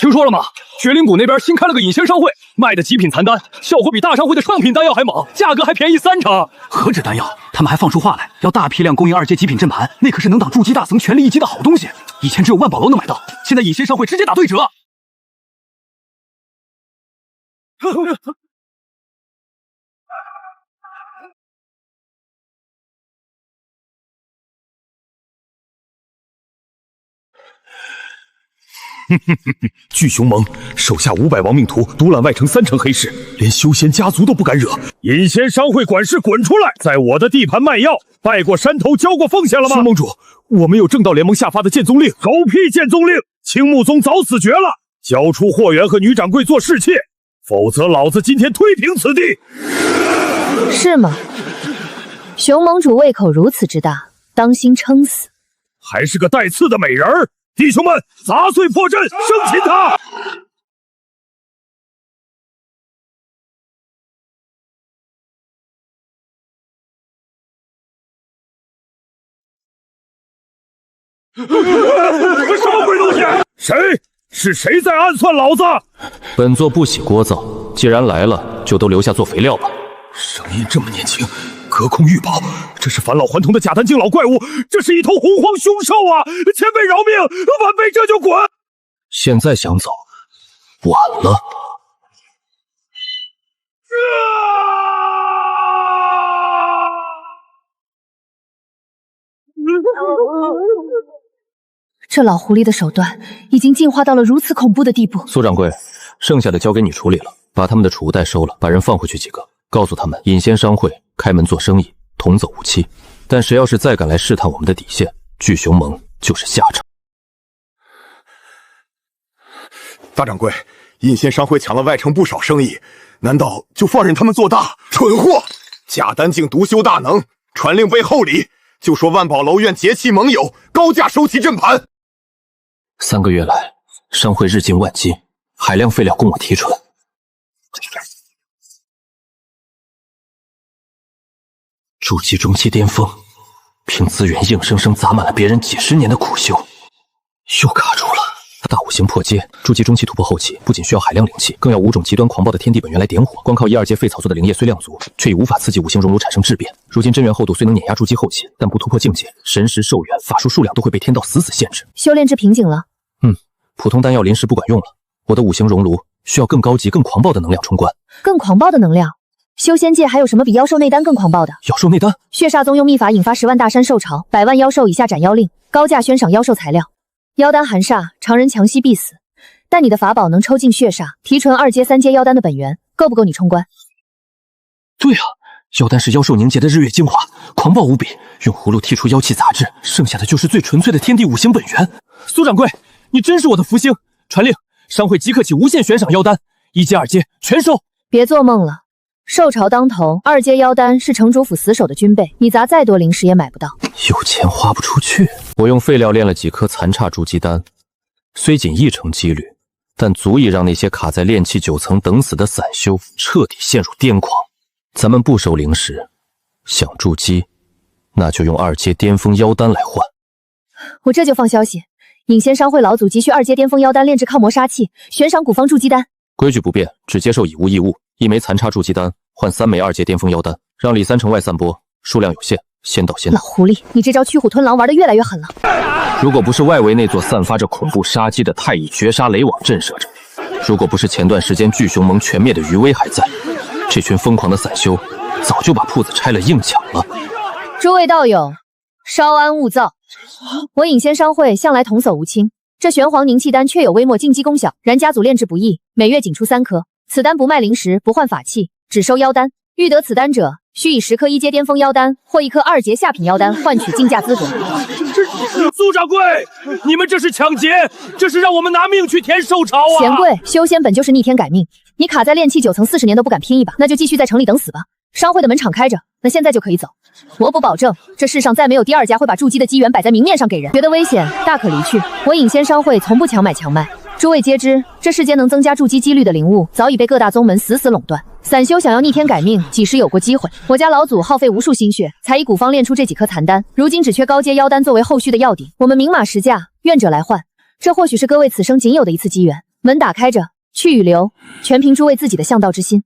听说了吗？绝灵谷那边新开了个隐仙商会，卖的极品残丹效果比大商会的上品丹药还猛，价格还便宜3成。何止丹药，他们还放出话来，要大批量供应2阶极品阵盘，那可是能挡筑基大僧全力一击的好东西。以前只有万宝楼能买到，现在隐仙商会直接打对折。巨熊盟手下500亡命徒，独揽外城3成黑市，连修仙家族都不敢惹。隐仙商会管事滚出来，在我的地盘卖药，拜过山头，交过奉献了吗？苏盟主，我们有正道联盟下发的剑宗令。狗屁剑宗令！青木宗早死绝了，交出货源和女掌柜做侍妾，否则老子今天推平此地。是吗？熊盟主胃口如此之大，当心撑死。还是个带刺的美人儿。弟兄们，砸碎破阵，生擒他！什么鬼东西？谁在暗算老子？本座不喜聒噪，既然来了，就都留下做肥料吧。声音这么年轻，隔空御宝，这是返老还童的假丹境老怪物，这是一头洪荒凶兽啊！前辈饶命，晚辈这就滚！现在想走，晚了。这老狐狸的手段已经进化到了如此恐怖的地步。苏掌柜，剩下的交给你处理了，把他们的储物袋收了，把人放回去几个，告诉他们隐仙商会开门做生意，童叟无欺。但谁要是再敢来试探我们的底线，巨熊盟就是下场。大掌柜，隐仙商会抢了外城不少生意，难道就放任他们做大？蠢货！假丹境独修大能，传令背后里就说万宝楼愿结其盟友，高价收其阵盘。 3个月来，商会日进万金，海量废料供我提纯。筑基中期巅峰，凭资源硬生生砸满了别人几10年的苦修，又卡住了。大武行破阶，筑基中期突破后期，不仅需要海量灵气，更要5种极端狂暴的天地本源来点火。光靠1、2阶废草做的灵液虽量足，却已无法刺激五行熔炉产生质变。如今真元厚度虽能碾压筑基后期，但不突破境界，神识、寿元、法术数量都会被天道死限制。修炼至瓶颈了。普通丹药临时不管用了，我的五行熔炉需要更高级、更狂暴的能量冲关。更狂暴的能量？修仙界还有什么比妖兽内丹更狂暴的？妖兽内丹？血煞宗用秘法引发10万大山兽潮，100万妖兽以下斩妖令，高价悬赏妖兽材料。妖丹含煞，常人强吸必死，但你的法宝能抽尽血煞，提纯2阶、3阶妖丹的本源，够不够你冲关？对啊，妖丹是妖兽凝结的日月精华，狂暴无比，用葫芦剔除妖气杂质，剩下的就是最纯粹的天地五行本源。苏掌柜，你真是我的福星！传令，商会即刻起无限悬赏妖丹，1阶、2阶全收。别做梦了，兽潮当头，2阶妖丹是城主府死守的军备，你砸再多灵石也买不到。有钱花不出去。我用废料炼了几颗残差筑基丹，虽仅1成几率，但足以让那些卡在炼气9层等死的散修彻底陷入癫狂。咱们不收灵石，想筑基，那就用2阶巅峰妖丹来换。我这就放消息，引仙商会老祖急需2阶巅峰妖丹炼制抗魔杀气，悬赏古方筑基丹。规矩不变，只接受以物易物，1枚残差筑基丹换3枚2阶巅峰妖丹，让里3城外散播，数量有限，先到先得。老狐狸，你这招驱虎吞狼玩得越来越狠了。如果不是外围那座散发着恐怖杀机的太乙绝杀雷网震慑着，如果不是前段时间巨熊盟全灭的余威还在，这群疯狂的散修早就把铺子拆了硬抢了。诸位道友，稍安勿躁。我引仙商会向来童叟无亲，这玄黄凝气丹确有微末禁忌功效，然家族炼制不易，每月仅出3颗。此丹不卖灵石，不换法器，只收妖丹。欲得此丹者，需以10颗1阶巅峰妖丹或1颗2阶下品妖丹换取竞价资格。苏掌柜，你们这是抢劫，这是让我们拿命去填兽潮啊！贤贵，修仙本就是逆天改命，你卡在炼气9层40年都不敢拼一把，那就继续在城里等死吧。商会的门敞开着，那现在就可以走。我不保证这世上再没有第2家会把筑基的机缘摆在明面上给人，觉得危险大可离去。我引仙商会从不强买强卖，诸位皆知，这世间能增加筑基几率的灵物早已被各大宗门死死垄断。散修想要逆天改命，几时有过机会？我家老祖耗费无数心血，才以古方炼出这几颗残丹，如今只缺高阶妖丹作为后续的药鼎。我们明码实价，愿者来换。这或许是各位此生仅有的一次机缘。门打开着，去与留，全凭诸位自己的向道之心。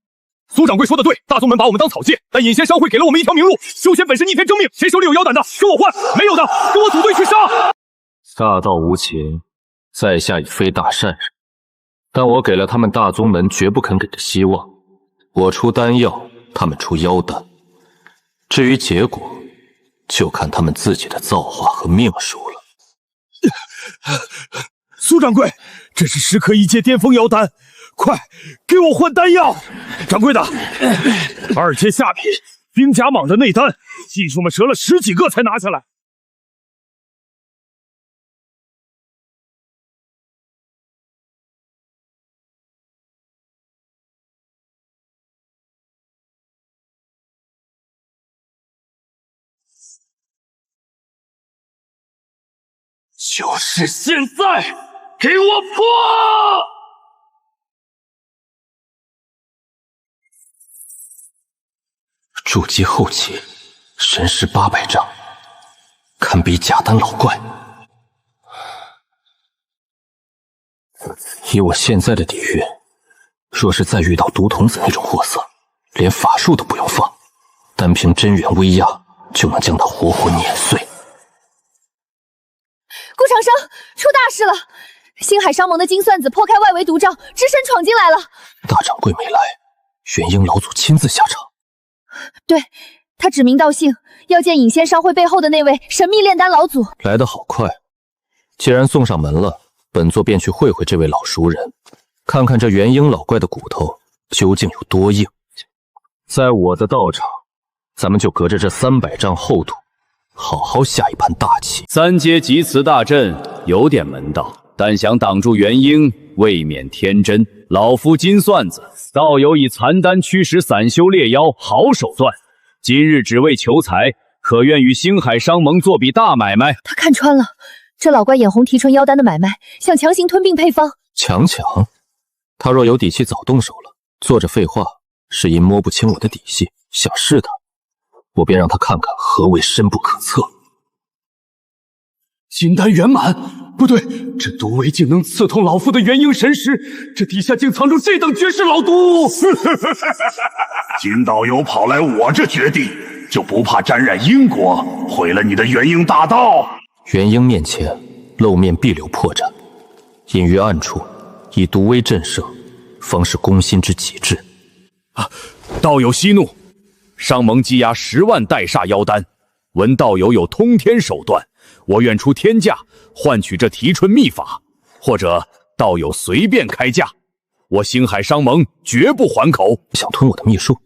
苏掌柜说的对，大宗门把我们当草芥，但引仙商会给了我们一条明路。修仙本是逆天争命，谁手里有妖胆的跟我换，没有的跟我组队去杀。大道无情，在下已非大善人，但我给了他们大宗门绝不肯给的希望。我出丹药，他们出妖丹，至于结果，就看他们自己的造化和命数了。苏掌柜，这是10颗1阶巅峰妖丹，快给我换丹药！掌柜的，2阶下品冰甲蟒的内丹，技术们折了10几个才拿下来。就是现在，给我破！筑基后期，神识800丈，堪比假丹老怪。以我现在的底蕴，若是再遇到毒童子那种货色，连法术都不用放，单凭真元威压就能将他活活碾碎。顾长生，出大事了！星海商盟的金算子破开外围毒障，只身闯进来了。大掌柜没来，元婴老祖亲自下场。对，他指名道姓，要见引仙商会背后的那位神秘炼丹老祖。来得好快，既然送上门了，本座便去会会这位老熟人，看看这元婴老怪的骨头究竟有多硬。在我的道场，咱们就隔着这300丈厚度，好好下一盘大棋。3阶集祠大阵有点门道，但想挡住元婴，未免天真。老夫金算子，道友以残丹驱使散修猎妖，好手段。今日只为求财，可愿与星海商盟做笔大买卖？他看穿了，这老怪眼红提纯妖丹的买卖，想强行吞并配方。强？他若有底气，早动手了。坐着废话，是因摸不清我的底细，想试探，我便让他看看何谓深不可测。金丹圆满，不对，这毒味竟能刺痛老夫的元婴神识，这底下竟藏着这等绝世老毒！金道友跑来我这绝地，就不怕沾染因果，毁了你的元婴大道？元婴面前露面必留破绽，隐于暗处，以毒威震慑，方是攻心之极致。道友息怒，商盟积压10万代煞妖丹，闻道友有通天手段，我愿出天价换取这提纯秘法，或者道友随便开价，我星海商盟绝不还口。想吞我的秘术，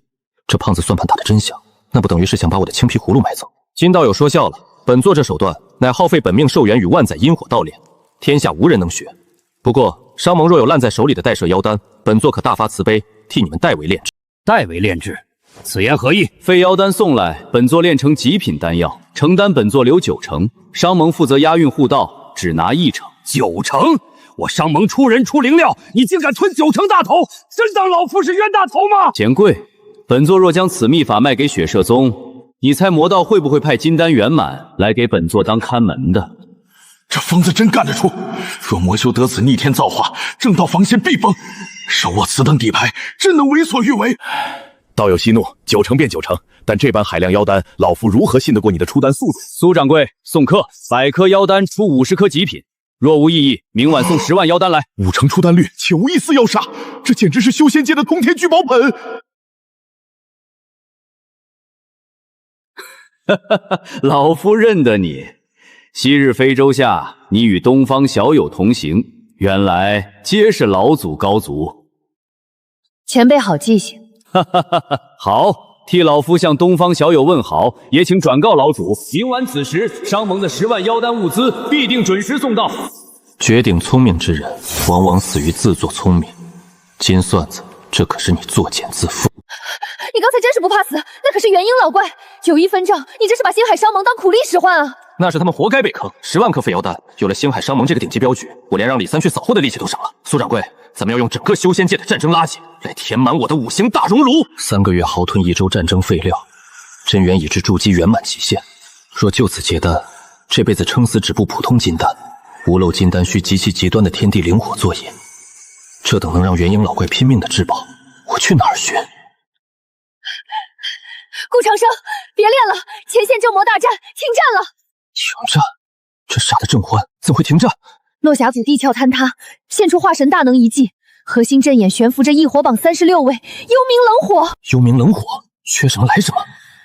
这胖子算盘打得真响，那不等于是想把我的青皮葫芦买走？金道友说笑了，本座这手段乃耗费本命寿元与万载阴火道炼，天下无人能学。不过商盟若有烂在手里的代赦妖丹，本座可大发慈悲，替你们代为炼制。代为炼制，此言何意？废妖丹送来，本座炼成极品丹药，承担本座留9成，商盟负责押运护道，只拿1成。9成？我商盟出人出灵料，你竟敢吞9成大头，真当老夫是冤大头吗？钱贵，本座若将此秘法卖给血社宗，你猜魔道会不会派金丹圆满来给本座当看门的？这疯子真干得出！若魔修得此逆天造化，正道防线必崩。手握此等底牌，真能为所欲为。道友息怒，9成便9成，但这般海量妖丹，老夫如何信得过你的出丹速度？苏掌柜，送客，100颗妖丹出50颗极品，若无异议，明晚送10万妖丹来。5成出丹率，且无一丝妖杀，这简直是修仙界的通天聚宝盆。老夫认得你，昔日非洲下，你与东方小友同行，原来皆是老祖高足。前辈好记性。好，替老夫向东方小友问好，也请转告老主，明晚此时商盟的10万妖丹物资必定准时送到。绝顶聪明之人，往往死于自作聪明。金蒜子，这可是你作茧自缚。你刚才真是不怕死，那可是元婴老怪，有一分账，你这是把星海商盟当苦力使唤啊！那是他们活该被坑，10万颗废妖丹，有了星海商盟这个顶级镖局，我连让李三去扫货的力气都省了。苏掌柜，咱们要用整个修仙界的战争垃圾来填满我的5行大熔炉。3个月豪吞1周战争废料，真元已至筑基圆满极限。若就此结丹，这辈子撑死止步普通金丹。无漏金丹需极其极端的天地灵火作引，这等能让元婴老怪拼命的至宝，我去哪儿寻？顾长生，别练了，前线救魔大战，停战了！停战？这杀得正欢，怎会停战？落霞谷地壳坍塌，现出化神大能遗迹，核心阵眼悬浮着异火榜36位，幽冥冷火。幽冥冷火，缺什么来什么。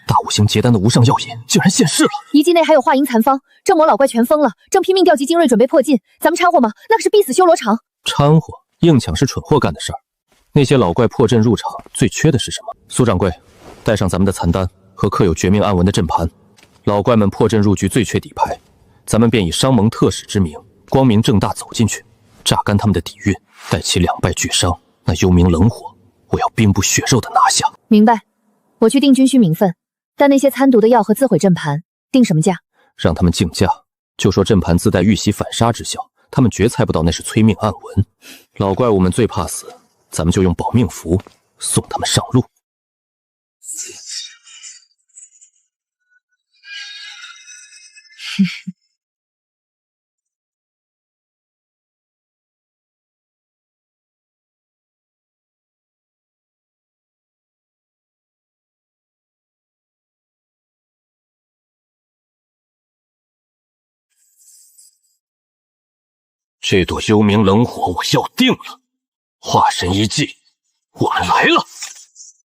大5行结丹的无上药引竟然现世了！遗迹内还有化阴残方，这魔老怪全疯了，正拼命调集精锐准备破境，咱们掺和吗？那可是必死修罗场。掺和硬抢是蠢货干的事儿。那些老怪破阵入场，最缺的是什么？苏掌柜，带上咱们的残丹和刻有绝命暗纹的阵盘。老怪们破阵入局最缺底牌，咱们便以商盟特使之名，光明正大走进去，榨干他们的底蕴，待其2败俱伤。那幽冥冷火，我要兵不血肉的拿下。明白，我去定军需名分。但那些参毒的药和自毁阵盘，定什么价？让他们竞价，就说阵盘自带遇袭反杀之效，他们绝猜不到那是催命暗纹。老怪物们最怕死，咱们就用保命符送他们上路。这朵幽冥冷火我要定了，化神一祭，我们来了！